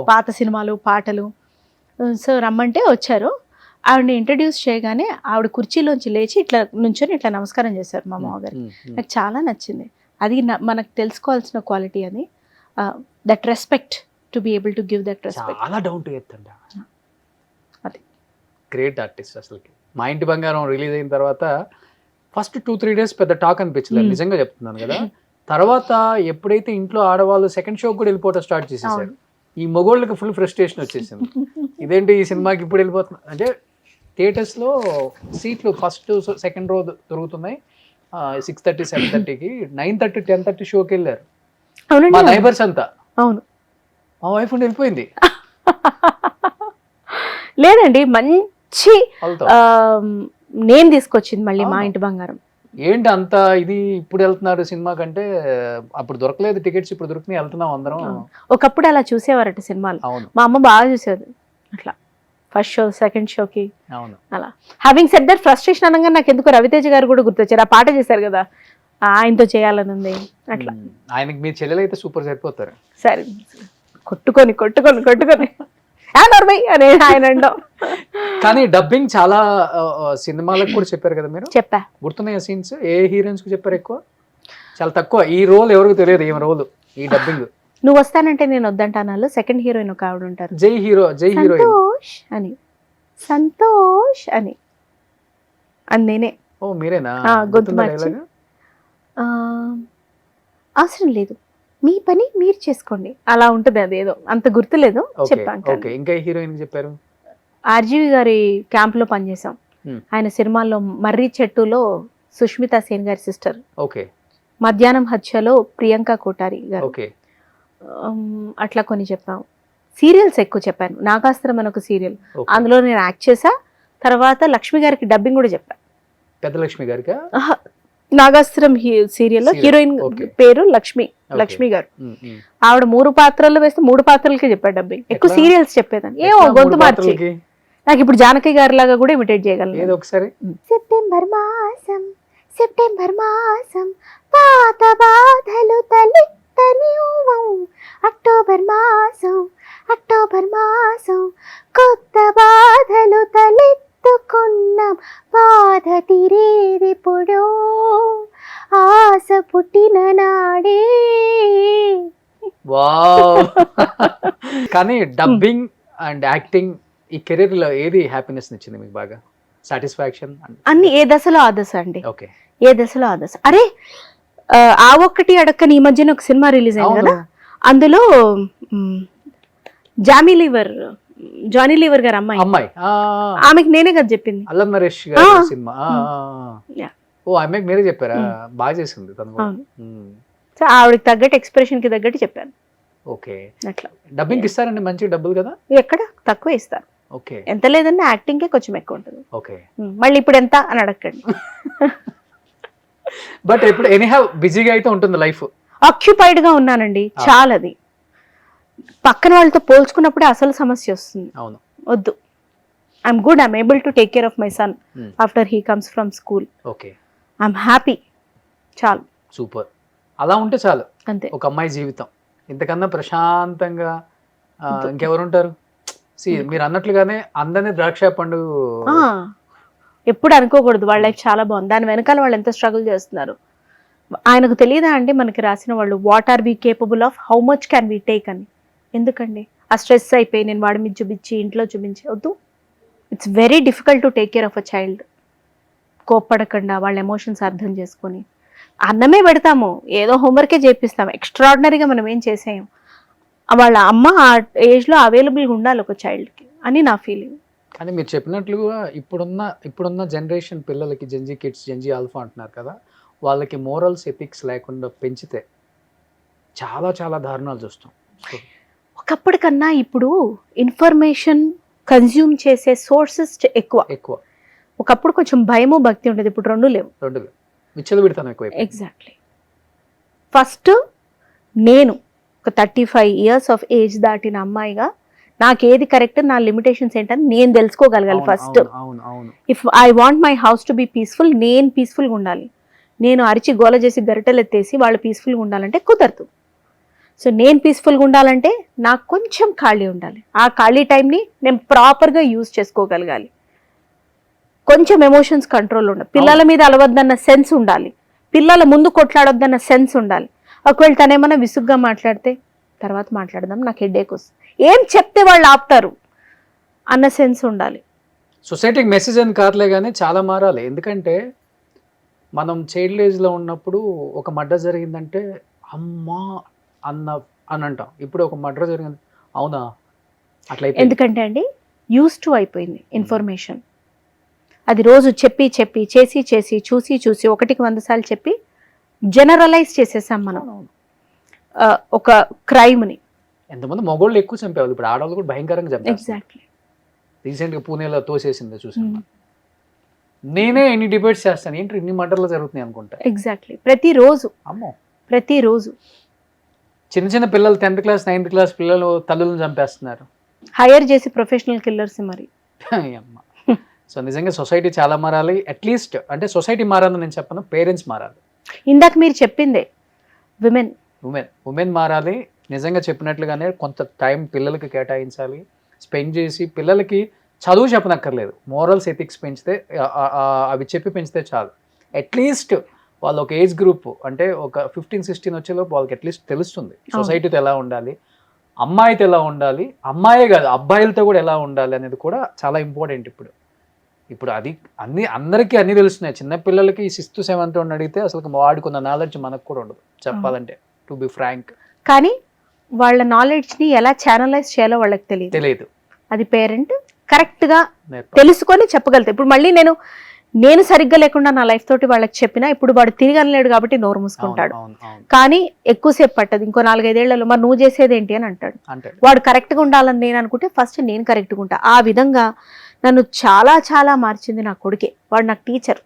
Speaker 3: పాత సినిమాలు, పాటలు. సో రమ్మంటే వచ్చారు. ఆవిడని ఇంట్రడ్యూస్ చేయగానే ఆవిడ కుర్చీలోంచి లేచి ఇట్లా నుంచొని ఇట్లా నమస్కారం చేశారు మా మామగారికి. నాకు చాలా నచ్చింది. అది మనకు తెలుసుకోవాల్సిన క్వాలిటీ అది, that respect, to be able to give that respect.
Speaker 2: చాలా డౌన్ టు ఎర్త్ అండి.
Speaker 3: అది
Speaker 2: గ్రేట్ ఆర్టిస్ట్ అసలుకి. మా ఇంటి బంగారం రిలీజ్ అయిన తర్వాత ఫస్ట్ 2-3 days పెద్ద టాక్ అనిపించలేదు, నిజంగా చెప్తున్నాను కదా. తర్వాత ఎప్పుడైతే ఇంట్లో ఆడవాళ్ళు సెకండ్ షో కూడా వెళ్ళిపోవడం స్టార్ట్ చేసేసారు, ఈ మొగోళ్ళకి ఫుల్ ఫ్రస్ట్రేషన్ వచ్చేసింది. ఇదేంటి ఈ సినిమాకి ఇప్పుడు వెళ్ళిపోతున్నా అంటే, థియేటర్స్లో సీట్లు ఫస్ట్ సెకండ్ రో దొరుకుతున్నాయి 6:30 7:30కి, 9:30 10:30 షోకి వెళ్ళారు మా నైబర్స్ అంతా.
Speaker 3: అవును,
Speaker 2: మా వైఫ్ ఉండి వెళ్ళిపోయింది.
Speaker 3: లేదండి మంచి నేను తీసుకొచ్చింది మళ్ళీ మా ఇంటి బంగారం.
Speaker 2: ఏంటి అంత ఇది ఇప్పుడు వెళ్తున్నారు సినిమా కంటే, అప్పుడు దొరకలేదు టికెట్స్, ఇప్పుడు దొరికినాయి వెళ్తున్నాం అందరం.
Speaker 3: ఒకప్పుడు అలా చూసేవారట సినిమాలు.
Speaker 2: అవును,
Speaker 3: మా అమ్మ బాగా చూసేది అట్లా, ఫస్ట్ షో సెకండ్ షోకి.
Speaker 2: అవును.
Speaker 3: అలా హ్యావింగ్ సెడ్ దట్, ఫ్రస్ట్రేషన్ అనగా నాకు ఎందుకు రవితేజ గారు కూడా గుర్తొచ్చారు. ఆ పాట చేశారు కదా, ఆయనతో చేయాలని ఉంది అట్లా.
Speaker 2: ఆయనకి మీ చెల్లెలు అయితే సూపర్ సరిపోతారు.
Speaker 3: సరే కొట్టుకొని కొట్టుకొని కొట్టుకొని అని ఆయన అంటాం.
Speaker 2: కానీ డబ్బింగ్ చాలా సినిమాలకు కూడా చెప్పారు కదా మీరు,
Speaker 3: చెప్పా.
Speaker 2: గుర్తున్నాయి సీన్స్? ఏ హీరోయిన్స్ కు చెప్పారు ఎక్కువ? చాలా తక్కువ. ఈ రోల్ ఎవరికి తెలియదు, ఏం రోల్ ఈ డబ్బింగ్.
Speaker 3: నువ్వు వస్తానంటే నేను వద్దంటాను. సెకండ్ హీరోయిన్ ఒక ఆవిడ ఉంటారు,
Speaker 2: జై హీరోయిన్
Speaker 3: సంతోష్ అని, సంతోష్ అని, అది నేనే.
Speaker 2: ఓ మీరేనా?
Speaker 3: గొంతు మార్చి, అవసరం లేదు మీ పని మీరు చేసుకోండి, అలా ఉంటుంది. అదేదో అంత గుర్తులేదు, చెప్పాను.
Speaker 2: ఇంకా హీరోయిన్ చెప్పారు?
Speaker 3: ఆర్జీవి గారి క్యాంప్ లో పనిచేసాం. ఆయన సినిమాల్లో మర్రి చెట్టులో సుష్మితా సేన్ గారి సిస్టర్, మధ్యాహ్నం హత్యలో ప్రియాంక కోటారి గారు, అట్లా కొన్ని చెప్పాం. సీరియల్స్ ఎక్కువ చెప్పాను. నాగాస్త్రం అని ఒక సీరియల్, అందులో నేను యాక్ట్ చేసా. తర్వాత లక్ష్మి గారికి డబ్బింగ్ కూడా చెప్పాను.
Speaker 2: పెద్ద లక్ష్మి గారికి
Speaker 3: నాగాస్త్రం సీరియల్లో హీరోయిన్ పేరు లక్ష్మి గారు. ఆవిడ 3 పాత్రలు వేస్తే 3 పాత్రలకి చెప్పాడు డబ్బింగ్. ఎక్కువ సీరియల్స్ చెప్పేదాన్ని, ఏమో గొంతు మార్చి. నాకు ఇప్పుడు జానకి గారి లాగా కూడా ఇమిటేట్ చేయగలను.
Speaker 2: ఒకసారి
Speaker 3: సెప్టెంబర్ మాసం పాత బాధలు తలెత్తనివ్వం, అక్టోబర్ మాసం కొత్త బాధలు తలెత్తుకున్నాం, బాధ తీరేదిప్పుడో ఆశ పుట్టిన నాడే.
Speaker 2: కానీ డబ్బింగ్ అండ్ యాక్టింగ్ ఈ కెరీర్ లో ఏది హ్యాపీనెస్ ఇచ్చింది మీకు బాగా? సాటిస్ఫాక్షన్
Speaker 3: అన్ని ఏ దశలో ఆ దశ అండి.
Speaker 2: ఓకే,
Speaker 3: ఏ దశలో ఆ దశ. అరే ఆ ఒక్కటి అడక్కని ఈ మధ్యన ఒక సినిమా రిలీజ్ అయింది కదా, అందులో జానీ లీవర్ గారు అమ్మాయి, ఆమెకి నేనే కదా చెప్పింది.
Speaker 2: అల్లం నరేష్ గారి సినిమా. ఓ అమ్మాయికి మీరే చెప్పారా? బాగా చేసింది తను.
Speaker 3: సో ఆవిడకి తగ్గట్టు ఎక్స్ప్రెషన్ కి తగ్గట్టు చెప్పాను.
Speaker 2: ఓకే,
Speaker 3: అట్లా.
Speaker 2: డబ్బింగ్ ఇస్తారండి మంచి డబ్బులు కదా?
Speaker 3: ఎక్కడ తక్కువ ఇస్తారు.
Speaker 2: ఓకే,
Speaker 3: ఎంత లేదన్నా యాక్టింగ్ కే కొంచెం ఎక్కువ ఉంటుంది.
Speaker 2: ఓకే,
Speaker 3: మళ్ళీ ఇప్పుడు ఎంత అని అడగండి.
Speaker 2: బట్ ఇప్పుడు ఎనీహౌ బిజీగా అయితే ఉంటుంది లైఫ్.
Speaker 3: ఆక్యుపైడ్ గా ఉన్నానండి చాలా. అది పక్కన వాళ్ళతో పోల్చుకున్నప్పుడే అసలు సమస్య వస్తుంది.
Speaker 2: అవును,
Speaker 3: వద్దు. I'm good, I'm able to take care of my son after he comes from school.
Speaker 2: Okay,
Speaker 3: I'm happy, చాలు.
Speaker 2: సూపర్. అలా ఉంటే చాలు
Speaker 3: అంతే
Speaker 2: ఒక అమ్మాయి జీవితం. ఇంతకన్నా ప్రశాంతంగా ఇంకెవరుంటారు? మీరు అన్నట్లుగానే అందరినీ ద్రాక్ష పండు
Speaker 3: ఎప్పుడు అనుకోకూడదు. వాళ్ళ లైఫ్ చాలా బాగుంది, దాని వెనకాల వాళ్ళు ఎంత స్ట్రగుల్ చేస్తున్నారు. ఆయనకు తెలియదా అండి మనకి రాసిన వాళ్ళు, what are we capable of, how much can we take అని. ఎందుకండి ఆ స్ట్రెస్ అయిపోయి నేను వాడి మీద చూపించి ఇంట్లో చూపించి వద్దు. It's very difficult to take care of a child. కోప్పడకుండా వాళ్ళ ఎమోషన్స్ అర్థం చేసుకొని అన్నమే పెడతాము, ఏదో హోంవర్కే చేపిస్తాము, ఎక్స్ట్రాడినరీగా మనం ఏం చేసేయం. వాళ్ళ అమ్మ ఆ ఏజ్లో అవైలబుల్గా ఉండాలి ఒక చైల్డ్కి అని నా ఫీలింగ్.
Speaker 2: కానీ మీరు చెప్పినట్లుగా ఇప్పుడున్న జనరేషన్ పిల్లలకి జెన్జీ కిడ్స్, జెన్జీ ఆల్ఫా అంటున్నారు కదా, వాళ్ళకి మోరల్స్ ఎథిక్స్ లేకుండా పెంచితే చాలా చాలా దారుణాలు చూస్తాం.
Speaker 3: ఒకప్పటికన్నా ఇప్పుడు ఇన్ఫర్మేషన్ కన్జ్యూమ్ చేసే సోర్సెస్ ఎక్కువ. ఒకప్పుడు కొంచెం భయము భక్తి ఉండేది, ఇప్పుడు రెండు లేవు.
Speaker 2: విచ్చలు పెడతాను ఎక్కువ.
Speaker 3: ఎగ్జాక్ట్లీ. ఫస్ట్ నేను ఒక 35 years ఆఫ్ ఏజ్ దాటిన అమ్మాయిగా నాకు ఏది కరెక్ట్, నా లిమిటేషన్స్ ఏంటని నేను తెలుసుకోగలగాలి first. If I want my house to be peaceful, నేను పీస్ఫుల్గా ఉండాలి. నేను అరిచి గోల చేసి గరిటెలు ఎత్తేసి వాళ్ళు పీస్ఫుల్గా ఉండాలంటే కుదరదు. సో నేను పీస్ఫుల్గా ఉండాలంటే నాకు కొంచెం ఖాళీ ఉండాలి. ఆ ఖాళీ టైంని నేను ప్రాపర్గా యూజ్ చేసుకోగలగాలి. కొంచెం ఎమోషన్స్ కంట్రోల్ ఉండాలి. పిల్లల మీద అలవద్దన్న సెన్స్ ఉండాలి. పిల్లల ముందు కొట్లాడొద్దన్న సెన్స్ ఉండాలి. ఒకవేళ తనేమన్నా విసుగ్గా మాట్లాడితే తర్వాత మాట్లాడదాం, నాకు హెడేక్ వస్తుంది, ఏం చెప్తే వాళ్ళు ఆపుతారు అన్న సెన్స్ ఉండాలి.
Speaker 2: సొసైటీకి మెసేజ్ అని కాదులే కానీ చాలా మారాలి. ఎందుకంటే మనం చైల్డ్ ఏజ్లో ఉన్నప్పుడు ఒక మర్డర్ జరిగిందంటే అమ్మా అని అంటాం. ఇప్పుడు ఒక మర్డర్ జరిగింది, అవునా అట్లా.
Speaker 3: ఎందుకంటే అండి యూస్ టు అయిపోయింది ఇన్ఫర్మేషన్. అది రోజు చెప్పి చెప్పి చేసి చేసి చూసి చూసి 100 సార్లు చెప్పి జనరలైజ్ చేసేసాం మనం ఒక క్రైమ్ని.
Speaker 2: ఎంతమంది మగోళ్ళు ఎక్కువ చంపేవాళ్ళు, ఇప్పుడు ఆడవాళ్ళు కూడా భయంకరంగా చంపారు.
Speaker 3: ఎగ్జాక్ట్లీ.
Speaker 2: రీసెంట్గా పూణేలో తోసేసింది చూసాను. నేనే ఎన్ని డిబేట్స్ చేస్తాను, ఏంటి ఇన్ని మర్డర్లు జరుగుతున్నాయి అనుకుంటా.
Speaker 3: ఎగ్జాక్ట్లీ. ప్రతిరోజు
Speaker 2: చిన్న చిన్న పిల్లలు 10th క్లాస్ 9th క్లాస్ పిల్లలు తల్లులను చంపేస్తున్నారు.
Speaker 3: హైర్ చేసి ప్రొఫెషనల్ కిల్లర్స్ మరి.
Speaker 2: సో నిజంగా సొసైటీ చాలా మారాలి. అట్లీస్ట్ అంటే సొసైటీ మారాలని నేను చెప్పను, పేరెంట్స్ మారాలి.
Speaker 3: ఇందాక మీరు చెప్పిందే
Speaker 2: ఉమెన్ మారాలి. నిజంగా చెప్పినట్లుగానే కొంత టైం పిల్లలకి కేటాయించాలి, స్పెండ్ చేసి పిల్లలకి చదువు చెప్పనక్కర్లేదు, మోరల్స్ ఎథిక్స్ పెంచితే అవి చెప్పి పెంచితే చాలు. అట్లీస్ట్ వాళ్ళు ఒక ఏజ్ గ్రూప్ అంటే ఒక 15-16 వచ్చేలోపు వాళ్ళకి అట్లీస్ట్ తెలుస్తుంది సొసైటీతో ఎలా ఉండాలి, అమ్మాయితో ఎలా ఉండాలి, అమ్మాయే కాదు అబ్బాయిలతో కూడా ఎలా ఉండాలి అనేది కూడా చాలా ఇంపార్టెంట్. ఇప్పుడు అది అందరికీ అన్నీ తెలుస్తున్నాయి. చిన్నపిల్లలకి 6th 7th అడిగితే అసలు వాడుకున్న నాలెడ్జ్ మనకు కూడా ఉండదు చెప్పాలంటే, టు బి ఫ్రాంక్.
Speaker 3: కానీ వాళ్ళ నాలెడ్జ్ని ఎలా ఛానలైజ్ చేయాలో వాళ్ళకి తెలియదు. అది పేరెంట్ కరెక్ట్గా తెలుసుకొని చెప్పగలుగుతాయి. ఇప్పుడు మళ్ళీ నేను సరిగ్గా లేకుండా నా లైఫ్ తోటి వాళ్ళకి చెప్పినా ఇప్పుడు వాడు తిరిగి అనలేడు కాబట్టి నోరు మూసుకుంటాడు. కానీ ఎక్కువసేపు పట్టదు, ఇంకో 4-5 ఏళ్లలో మరి నువ్వు చేసేది ఏంటి అని అంటాడు. వాడు కరెక్ట్గా ఉండాలని నేను అనుకుంటే ఫస్ట్ నేను కరెక్ట్గా ఉంటా. ఆ విధంగా నన్ను చాలా చాలా మార్చింది నా కొడుకే. వాడు నాకు టీచర్.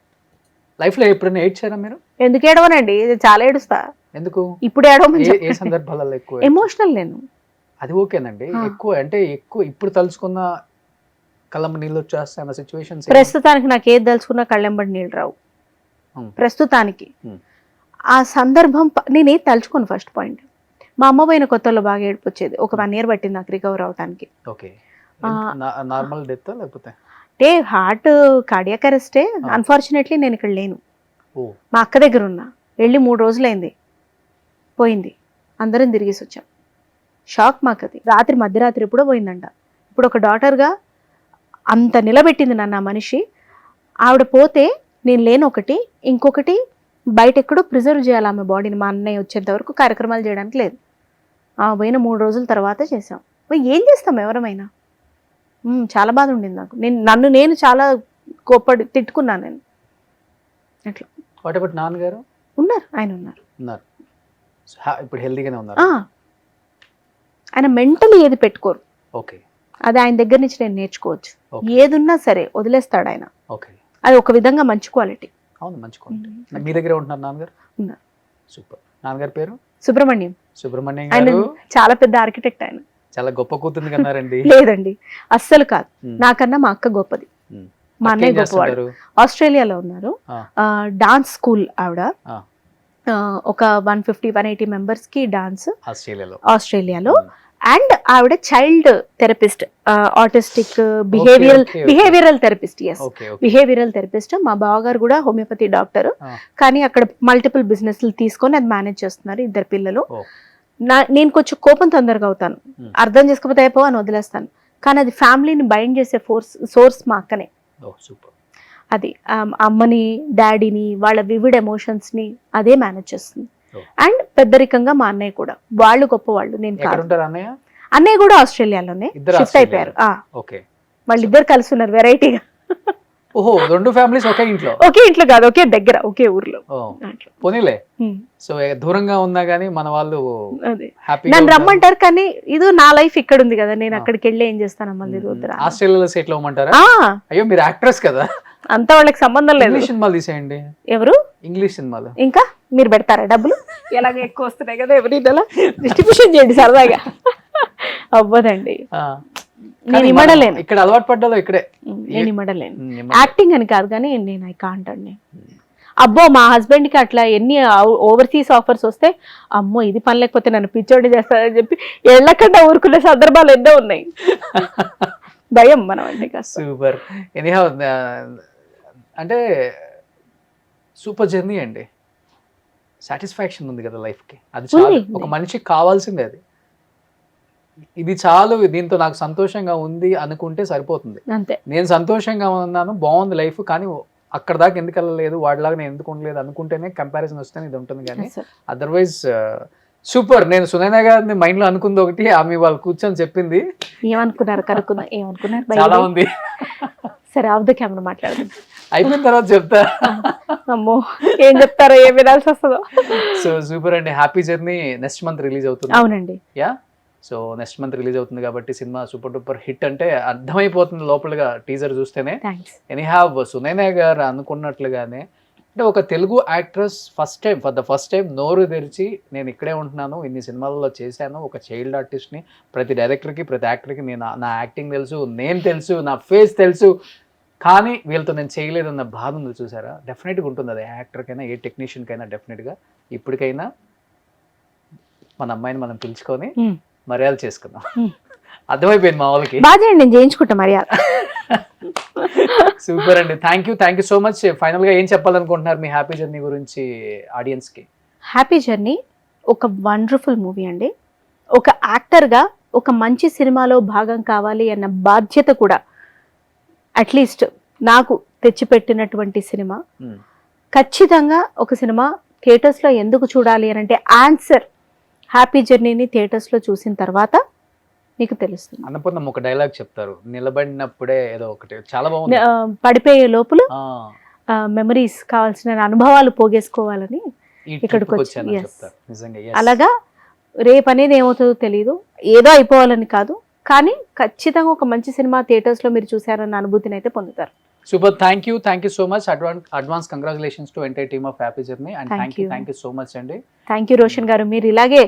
Speaker 2: లైఫ్లో ఎప్పుడైనా ఏడ్చారా మీరు?
Speaker 3: ఎందుకు ఏడవనండి, చాలా ఏడుస్తా.
Speaker 2: ఎందుకు?
Speaker 3: ఇప్పుడు ఏడవమని
Speaker 2: ఏ సందర్భాలలో ఎక్కువ
Speaker 3: ఎమోషనల్ నేను.
Speaker 2: అది ఓకేనండి. ఎక్కువ ఇప్పుడు తలుచుకున్న కళ్ళంబ నీళ్ళు వచ్చేస్తాయి అన్న సిచ్యువేషన్స్.
Speaker 3: ప్రస్తుతానికి నాకు ఏది తలుచుకున్నా కళ్ళెంబడి నీళ్ళు రావు ప్రస్తుతానికి. ఆ సందర్భం నేనేది తలుచుకోను. ఫస్ట్ పాయింట్, మా అమ్మ పోయిన కొత్తలో బాగా ఏడుపు వచ్చేది. ఒక 1 year పట్టింది నాకు రికవర్ అవడానికి.
Speaker 2: నార్మల్ డెత్ లేకపోతే
Speaker 3: అంటే హార్ట్ కార్డియాక్ అరెస్టే. అన్ఫార్చునేట్లీ నేను ఇక్కడ లేను, మా అక్క దగ్గర ఉన్నా. వెళ్ళి 3 రోజులైంది, పోయింది. అందరం తిరిగేసి వచ్చాం. షాక్ మాకు అది. మధ్యరాత్రి ఎప్పుడో పోయిందంట. ఇప్పుడు ఒక డాటర్గా అంత నిలబెట్టింది నన్ను ఆ మనిషి. ఆవిడ పోతే నేను లేను ఒకటి, ఇంకొకటి బయట ఎక్కడో ప్రిజర్వ్ చేయాలి ఆమె బాడీని. మా అన్నయ్య వచ్చేంత వరకు కార్యక్రమాలు చేయడానికి లేదు. పోయిన 3 రోజుల తర్వాత చేసాం. ఏం చేస్తాం ఎవరమైనా. చాలా బాధ ఉండింది నాకు. నేను చాలా కోప్పడి తిట్టుకున్నాను నేను అట్లా.
Speaker 2: వాట్ అబౌట్ నాన్నగారు?
Speaker 3: ఉన్నారు, ఆయన ఉన్నారు.
Speaker 2: ఇప్పుడు హెల్తీగానే ఉన్నారు.
Speaker 3: ఆయన మెంటలీ ఏది పెట్టుకోరు.
Speaker 2: ఓకే.
Speaker 3: అది ఆయన దగ్గర నుంచి నేను నేర్చుకోవచ్చు. ఏదున్నా సరే వదిలేస్తాడు ఆయన.
Speaker 2: ఓకే.
Speaker 3: అది ఒక విధంగా మంచి క్వాలిటీ.
Speaker 2: అవును, మంచి క్వాలిటీ. మీ దగ్గర ఉంటున్నారు నాన్నగారు?
Speaker 3: ఉన్నారు.
Speaker 2: సూపర్. నాన్నగారి పేరు?
Speaker 3: సుబ్రహ్మణ్యం.
Speaker 2: ఆయన
Speaker 3: చాలా పెద్ద ఆర్కిటెక్ట్. ఆయన
Speaker 2: చాలా గొప్ప కూతురు కన్నారండి.
Speaker 3: లేదండి, అస్సలు కాదు. నాకన్నా మా అక్క గొప్పది. మా అన్నయ్య గొప్పవాడు. ఆస్ట్రేలియాలో ఉన్నారు. డాన్స్ స్కూల్ ఆవిడ. ఒక 150-180 మెంబర్స్ కి డాన్స్ ఆస్ట్రేలియాలో. అండ్ ఆవిడ child therapist, autistic behavioural therapist. Behavioural therapist. మా బావగారు కూడా హోమియోపతి డాక్టర్. కానీ అక్కడ మల్టిపుల్ బిజినెస్లు తీసుకొని అది మేనేజ్ చేస్తున్నారు. 2 పిల్లలు. నేను కొంచెం కోపం తొందరగా అవుతాను, అర్థం చేసుకోకపోతే అయిపో అని వదిలేస్తాను. కానీ అది ఫ్యామిలీని బైండ్ చేసే సోర్స్ మా అక్కనే. అది అమ్మని డాడీని వాళ్ళ వివిడ్ ఎమోషన్స్ని అదే మేనేజ్ చేస్తుంది. అండ్ పెద్దరికంగా మా అన్నయ్య కూడా, వాళ్ళు గొప్ప వాళ్ళు, నేను
Speaker 2: ఎక్కడ
Speaker 3: కాదు.
Speaker 2: ఉంటారు అన్నయ్య?
Speaker 3: అన్నయ్య కూడా ఆస్ట్రేలియాలోనే
Speaker 2: ఇద్దరు
Speaker 3: షిఫ్ట్ అయిపోయారు.
Speaker 2: ఓకే.
Speaker 3: వాళ్ళిద్దరు కలిసి ఉన్నారు వెరైటీగా.
Speaker 2: ఓహో, 2 ఫ్యామిలీస్ ఒకే ఇంట్లో?
Speaker 3: ఒకే ఇంట్లో కాదు, ఒకే దగ్గర, ఒకే ఊర్లో. అట్లా.
Speaker 2: పోనీలే.
Speaker 3: హ్మ్.
Speaker 2: సో దూరంగా ఉన్నా గానీ మన వాళ్ళు
Speaker 3: అదే
Speaker 2: హ్యాపీ.
Speaker 3: నన్ను రమ్మంటారు కానీ ఇది నా లైఫ్ ఇక్కడ ఉంది కదా, నేను అక్కడికి వెళ్ళి ఏం చేస్తాను మళ్ళీ వద్దురా.
Speaker 2: ఆస్ట్రేలియాలో సెటిల్ అవ్వమంటారా?
Speaker 3: ఆ,
Speaker 2: అయ్యో, మీరు యాక్ట్రెస్ కదా,
Speaker 3: అంతా వాళ్ళకి సంబంధం లేదు.
Speaker 2: ఇంగ్లీష్ సినిమాలు తీసేయండి.
Speaker 3: ఎవరు?
Speaker 2: ఇంగ్లీష్ సినిమాలు.
Speaker 3: ఇంకా మీరు పెడతారా డబ్బులు? ఎలాగ ఎక్కువ వస్తున్నాయి కదా ఎవరి డిస్ట్రిబ్యూషన్ చేయండి సరదాగా. అవ్వదండి, నేను ఇమ్మడలేను.
Speaker 2: ఇక్కడ అలవాటు పడ్డాలో ఇక్కడే.
Speaker 3: నేను ఇమ్మడలేను. యాక్టింగ్ అని కాదు కానీ నేను ఐ కాంట్ అండి. అబ్బో, మా హస్బెండ్ కి అట్లా ఎన్ని ఓవర్సీస్ ఆఫర్స్ వస్తే అమ్మో ఇది పని లేకపోతే నన్ను పిచ్చోడి చేస్తారని చెప్పి ఎళ్ళకుండా ఊరుకునే సందర్భాలు ఎన్నో ఉన్నాయి. భయం మనం అంటే.
Speaker 2: సూపర్. ఎనీహౌ, అంటే సూపర్ జర్నీ అండి. సాటిస్ఫాక్షన్ ఉంది కదా లైఫ్ కి, అది చాలు. ఒక మనిషికి కావాల్సిందే అది. ఇది చాలు, దీంతో నాకు సంతోషంగా ఉంది అనుకుంటే సరిపోతుంది.
Speaker 3: అంతే.
Speaker 2: నేను సంతోషంగా ఉన్నాను, బాగుంది లైఫ్, కానీ అక్కడ దాకా ఎందుకు వెళ్ళలేదు, వాడిలాగా నేను ఎందుకు ఉండలేదు అనుకుంటేనే కంపారిజన్ వస్తేనే ఇది ఉంటుంది. కానీ అదర్వైజ్ సూపర్. నేను సునైనా గారిని మైండ్ లో అనుకుంది ఒకటి, ఆమె వాళ్ళు కూర్చొని చెప్పింది.
Speaker 3: ఏమనుకున్నారు? కనుక్కున్నా ఏమనుకున్నారు?
Speaker 2: చాలా ఉంది.
Speaker 3: సరే, ఆఫ్ ద కెమెరా మాట్లాడదు,
Speaker 2: అయిపోయిన తర్వాత చెప్తా.
Speaker 3: అమ్మో ఏం చెప్తారో, ఏం వినాల్సి వస్తుందో.
Speaker 2: సో సూపర్ అండి. Happy journey next month release అవుతుంది.
Speaker 3: అవునండి.
Speaker 2: Yeah, so next month release అవుతుంది కాబట్టి సినిమా సూపర్ డూపర్ హిట్ అంటే అర్థమైపోతుంది లోపలగా టీజర్ చూస్తేనే. ఎనీహావ్, సునైనా గారు అనుకున్నట్లుగానే అంటే ఒక Telugu actress for the first time నోరు తెరిచి నేను ఇక్కడే ఉంటున్నాను, ఇన్ని సినిమాలలో చేశాను, ఒక చైల్డ్ ఆర్టిస్ట్ని, ప్రతి డైరెక్టర్కి ప్రతి యాక్టర్కి నేను నా యాక్టింగ్ తెలుసు, నేను తెలుసు, నా ఫేస్ తెలుసు, కానీ వీళ్ళతో నేను చేయలేదన్న బాధ ఉంది చూసారా. డెఫినెట్గా ఉంటుంది అది, యాక్టర్కైనా ఏ టెక్నీషియన్కైనా. డెఫినెట్గా ఇప్పటికైనా మన అమ్మాయిని మనం పిలుచుకొని మర్యాద చేసుకుందాం. అర్థమైపోయింది మా వాళ్ళకి.
Speaker 3: బాగా నేను చేయించుకుంటా మర్యాద.
Speaker 2: సూపర్ అండి. Thank you so much. Final గా ఏం చెప్పాలనుకుంటున్నారు మీ హ్యాపీ జర్నీ గురించి ఆడియన్స్ కి?
Speaker 3: హ్యాపీ జర్నీ ఒక వండర్ఫుల్ మూవీ అండి. ఒక యాక్టర్ గా ఒక మంచి సినిమాలో భాగం కావాలి అన్న బాధ్యత కూడా అట్లీస్ట్ నాకు తెచ్చిపెట్టినటువంటి సినిమా. ఖచ్చితంగా ఒక సినిమా థియేటర్స్ లో ఎందుకు చూడాలి అని అంటే ఆన్సర్ హ్యాపీ జర్నీని థియేటర్స్ లో చూసిన తర్వాత నీకు తెలుస్తుంది.
Speaker 2: అన్నపూర్ణమ్మ ఒక డైలాగ్ చెప్తారు, నిలబడినప్పుడే ఏదో ఒకటి, చాలా బాగుంది.
Speaker 3: పడిపోయే లోపల మెమరీస్, కావాల్సిన అనుభవాలు పోగేసుకోవాలని ఇక్కడికి వచ్చి. అలాగా రేపు అనేది ఏమవుతుందో తెలియదు, ఏదో అయిపోవాలని కాదు, కానీ ఖచ్చితంగా ఒక మంచి సినిమా థియేటర్స్ లో మీరు చూసారన్న అనుభూతిని అయితే పొందుతారు.
Speaker 2: Super. Thank you so much. Advance congratulations to entire team of happy journey and thank you so much అండి.
Speaker 3: థ్యాంక్ యూ రోషన్ గారు, మీరు ఇలాగే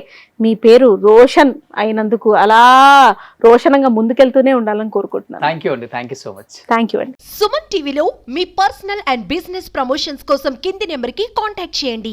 Speaker 3: మీ పేరు రోషన్ అయినందుకు అలా రోషనంగా ముందుకెళ్తూనే ఉండాలని కోరుకుంటున్నాను.
Speaker 2: థ్యాంక్ యూ అండి. Thank you so much.
Speaker 3: Thank you అండి.
Speaker 4: సుమన్ టీవీలో మీ పర్సనల్ అండ్ బిజినెస్ ప్రమోషన్స్ కోసం కింది నెంబర్కి కాంటాక్ట్ చేయండి.